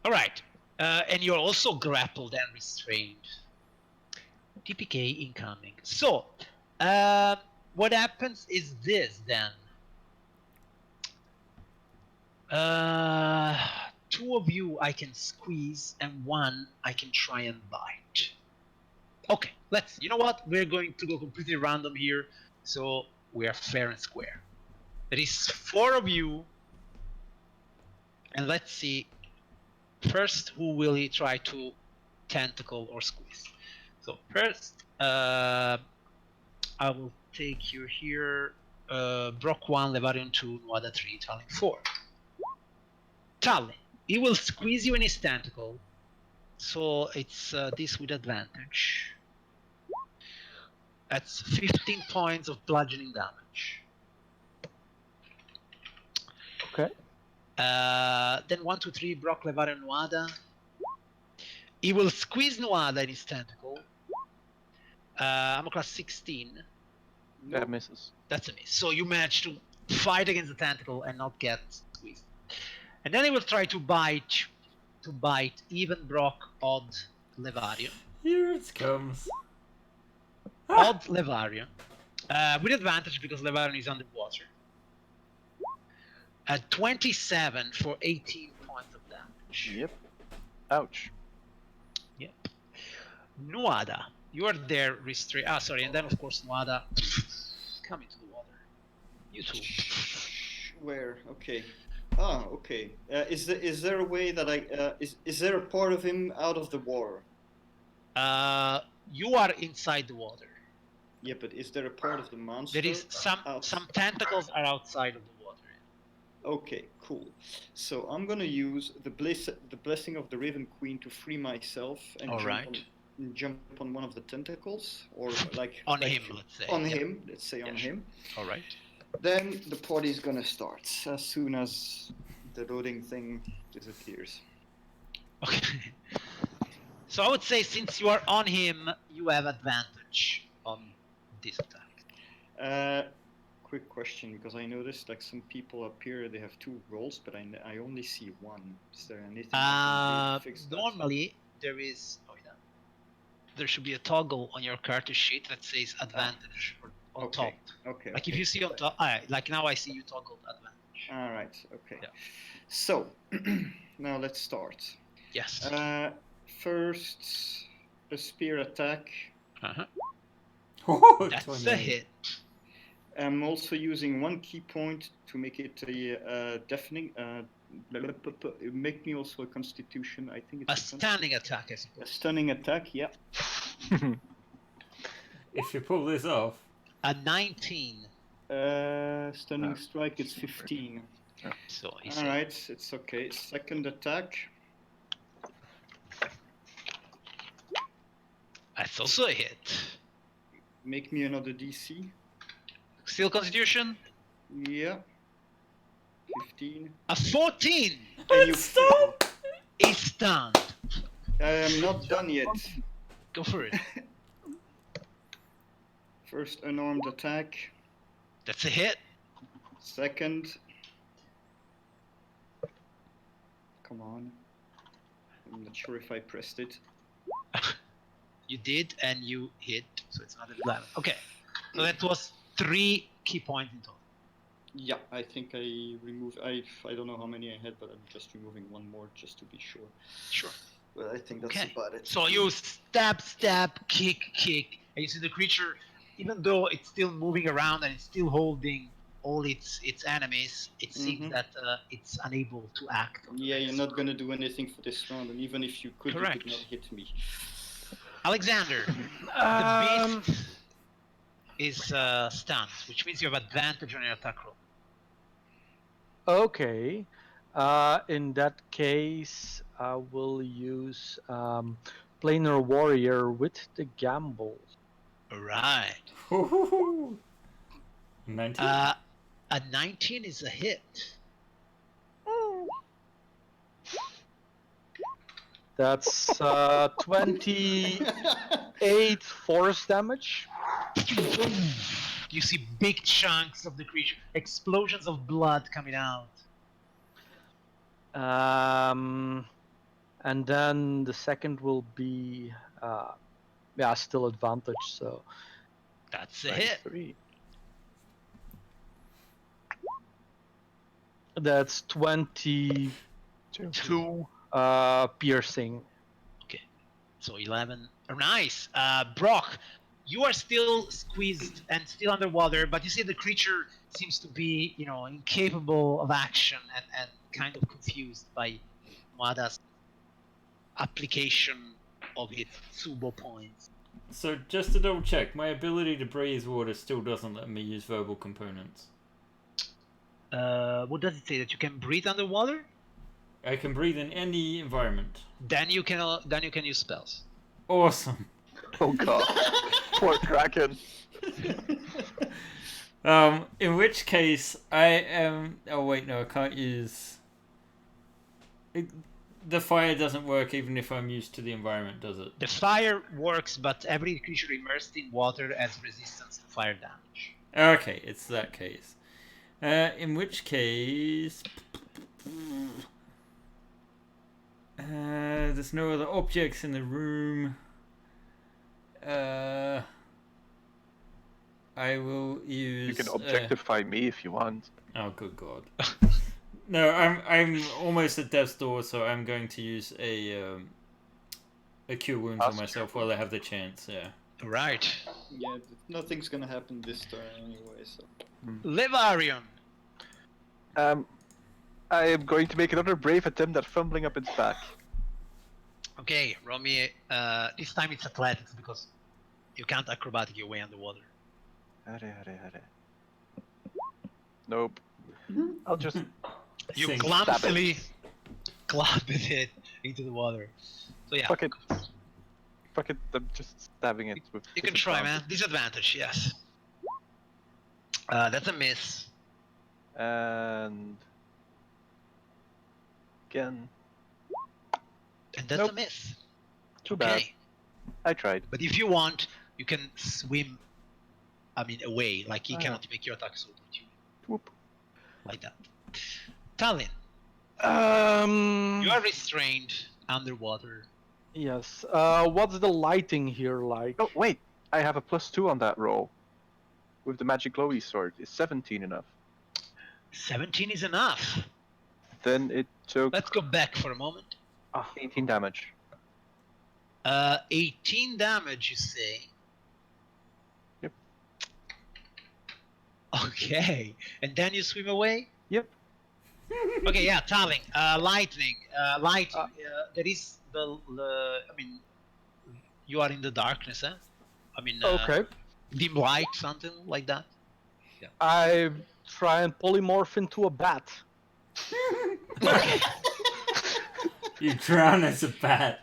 All right. And you're also grappled and restrained. TPK incoming. So, what happens is this then. Two of you I can squeeze, and one I can try and bite. Okay, you know what? We're going to go completely random here, so we are fair and square. There is 4 of you, and let's see. First, who will he try to tentacle or squeeze? So first, I will take you here. Brock 1, Levarian 2, Nuada 3, Tallinn 4. Tallinn, he will squeeze you in his tentacle. So it's this with advantage. That's 15 points of bludgeoning damage. Okay. Then 1, 2, 3, Brock, Levarian, Nuada. He will squeeze Nuada in his tentacle. I'm a class 16. That misses. That's a miss. So you manage to fight against the tentacle and not get squeezed. And then he will try to bite even Brock, Odd, Levarian. Here it comes. Odd Levarian. With advantage because Levarian is underwater. At 27 for 18 points of damage. Yep. Ouch. Yep. Nuada, you are there restrained. Sorry, and then of course Nuada come into the water. You too. Where? Okay. Ah, okay. Is there a way that I is there a part of him out of the water? You are inside the water. Yeah, but is there a part of the monster? There is some tentacles are outside of the water. Okay, cool. So I'm gonna use the blessing of the Raven Queen to free myself and jump on one of the tentacles, or like on him, let's say. On him, let's say on him. All right. Then the party's gonna start as soon as the loading thing disappears. Okay. So I would say since you are on him, you have advantage on this attack. Quick question, because I noticed like some people up here they have 2 rolls, but I only see 1. Is there anything I can do to fix that? Normally there is. Oh yeah. There should be a toggle on your character sheet that says advantage on top. Okay. Like if you see on top, like now I see you toggled advantage. All right. Okay. Yeah. So now let's start. Yes. First, a spear attack. That's a hit. I'm also using 1 key point to make it a deafening. Make me also a constitution. I think it's A stunning attack, I a suppose. stunning attack. Yeah. If you pull this off, A 19. Stunning strike. It's 15. So All right, it's okay. Second attack. That's also a hit. Make me another DC. Still Constitution. Yeah. 15. A 14. And you fail. He's stunned. I am not done yet. Go for it. First unarmed attack. That's a hit. Second. Come on. I'm not sure if I pressed it. You did, and you hit, so it's not 11. Okay, so that was 3 key points in total. Yeah, I think I removed. I don't know how many I had, but I'm just removing 1 more just to be sure. Sure. But I think that's Okay. about it. So you stab, kick, and you see the creature, even though it's still moving around and it's still holding all its enemies, it seems that it's unable to act. Yeah, you're not gonna do anything for this round, and even if you could, Correct. you could not hit me. Alexander, the beast is stunned, which means you have advantage on your attack roll. Okay. In that case, I will use Planar Warrior with the Gamble. Right. 19. A 19 is a hit. That's 28 force damage. You see big chunks of the creature, explosions of blood coming out. And then the second will be, still advantage. So That's a hit. 3. That's 22 piercing. Okay, so 11. Nice. Brock, you are still squeezed and still underwater, but you see the creature seems to be, incapable of action and kind of confused by Mada's application of its Tsubo points. So just to double check, my ability to breathe water still doesn't let me use verbal components. What does it say? That you can breathe underwater? I can breathe in any environment. Then you can use spells. Awesome. Oh god. Poor Kraken. In which case I am. Oh wait, no, I can't use. The fire doesn't work even if I'm used to the environment, does it? The fire works, but every creature immersed in water has resistance to fire damage. Okay, it's that case. In which case, there's no other objects in the room. I will use. You can objectify me if you want. Oh, good God. No, I'm almost at death's door, so I'm going to use a cure wounds on myself while I have the chance. Yeah. Right. Yeah, nothing's gonna happen this turn anyway. So. Levarion. I am going to make another brave attempt at fumbling up its back. Okay, roll me. This time it's athletics because you can't acrobatic your way underwater. Nope. I'll just. You Sink. clumsily club it into the water. So yeah. Fuck it. Fuck it. I'm just stabbing it with. You can try, man. Disadvantage, yes. That's a miss. And again. And that's Nope. a miss. Too bad. I tried. But if you want, you can swim. Away. Like he cannot make your attack so you Whoop. like that. Tallinn, you are restrained underwater. Yes. What's the lighting here like? Oh wait, I have a +2 on that roll. With the magic glowy sword, is 17 enough? 17 is enough. Then it took Let's go back for a moment. 18 damage. 18 damage, you say? Yep. Okay, and then you swim away. Yep. Okay, yeah, Talling, lightning, there is I mean, you are in the darkness, huh? I mean, Okay. dim light, something like that. I try and polymorph into a bat. Okay. You drown as a bat.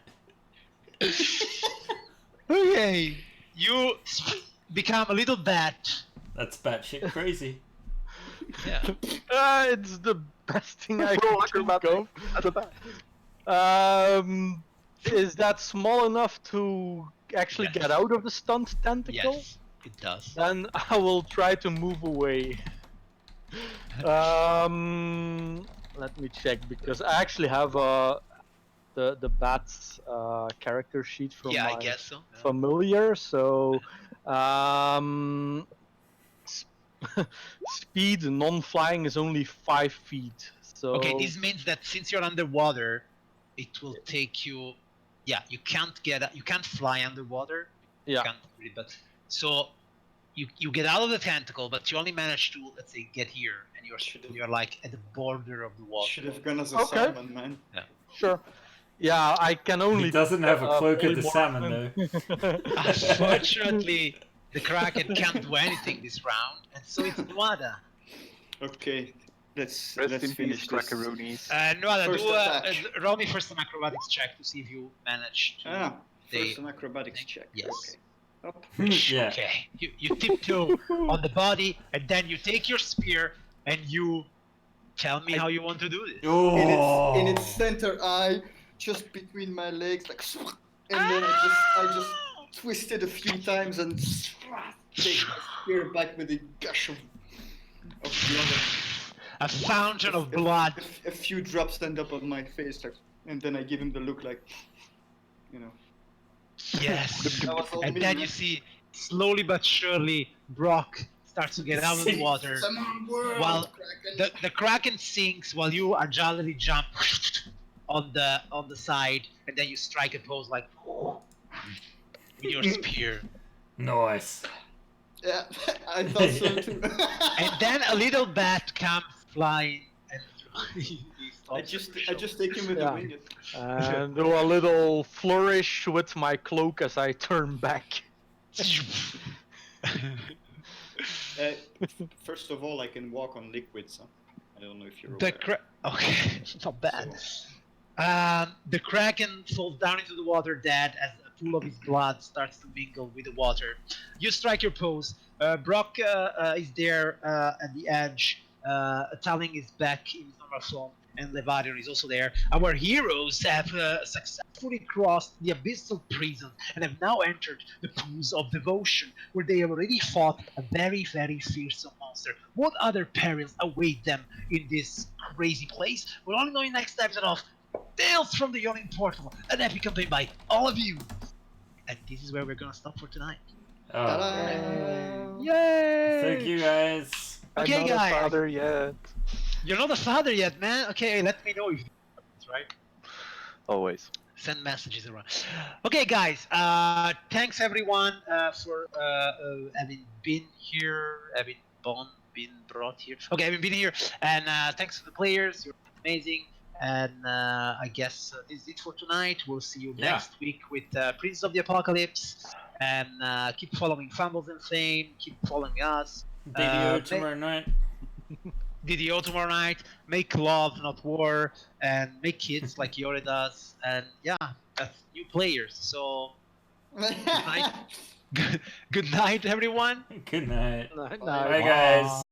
Okay, you become a little bat. That's batshit crazy. Yeah. It's the best thing I can Roll think acrobatics of. as a bat. Is that small enough to actually Yes. get out of the stunned tentacle? Yes, it does. Then I will try to move away. Let me check because I actually have the bat's character sheet from Yeah, I my guess so. Yeah. familiar. So speed non-flying is only 5 feet. So Okay, this means that since you're underwater, it will take you. Yeah, you can't fly underwater. You yeah. can't really, but so you get out of the tentacle, but you only manage to, let's say, get here, and you're like at the border of the water. Should have gone as a Okay. salmon, man. Sure. Yeah, I can only. He doesn't have a cloak of the polymorph salmon him. though. Unfortunately, the Kraken can't do anything this round, and so it's Nuada. Okay, let's Rest in finish peace, this. crackaroonies. Nuada, First do attack. roll me first an acrobatics check to see if you manage to. Ah, They- first an acrobatics check. Yes. Okay. Up. Yeah. Okay, you tiptoe on the body, and then you take your spear, and you tell me how you want to do this. Oh. In its center eye, just between my legs, like, and then I just twisted a few times and take my spear back with a gush of blood. A fountain of blood. A few drops stand up on my face, like, and then I give him the look, like, you know. Yes. That was all And me, then man. you see, slowly but surely, Brock starts to get out of the water. Come on, world, While Kraken. the Kraken sinks while you are jollily jump on the side, and then you strike a pose like with your spear. Nice. Yeah, I thought so too. And then a little bat comes flying and he I stops just at your take him with Yeah. the wing. And do a little flourish with my cloak as I turn back. shoulder. First of all, I can walk on liquids. Huh? I don't know if you're The aware. okay, not bad. So, The Kraken falls down into the water dead as a pool of his blood starts to mingle with the water. You strike your pose. Brock is there at the edge. Talling is back in his normal form, and Levadion is also there. Our heroes have successfully crossed the abyssal prison and have now entered the pools of devotion, where they have already fought a very, very fearsome monster. What other perils await them in this crazy place? We'll only know in next episode of Tales from the Yawning Portal, an epic campaign by all of you. And this is where we're gonna stop for tonight. Oh. ta-da! Yay! Thank you guys. Okay, I'm not guys. a father yet. You're not a father yet, man. Okay, let me know if that's right. Always. Send messages around. Okay, guys. Thanks everyone for having been here, having been brought here. Okay, having been here, and thanks to the players. You're amazing. And I guess this is it for tonight. We'll see you Yeah. next week with Prince of the Apocalypse. And keep following Fumbles and Fame. Keep following us. DDO tomorrow night. DDO tomorrow night. Make love, not war, and make kids like Yori does. And yeah, that's new players. So good night, everyone. Good night. Night, Bye. night. Bye guys.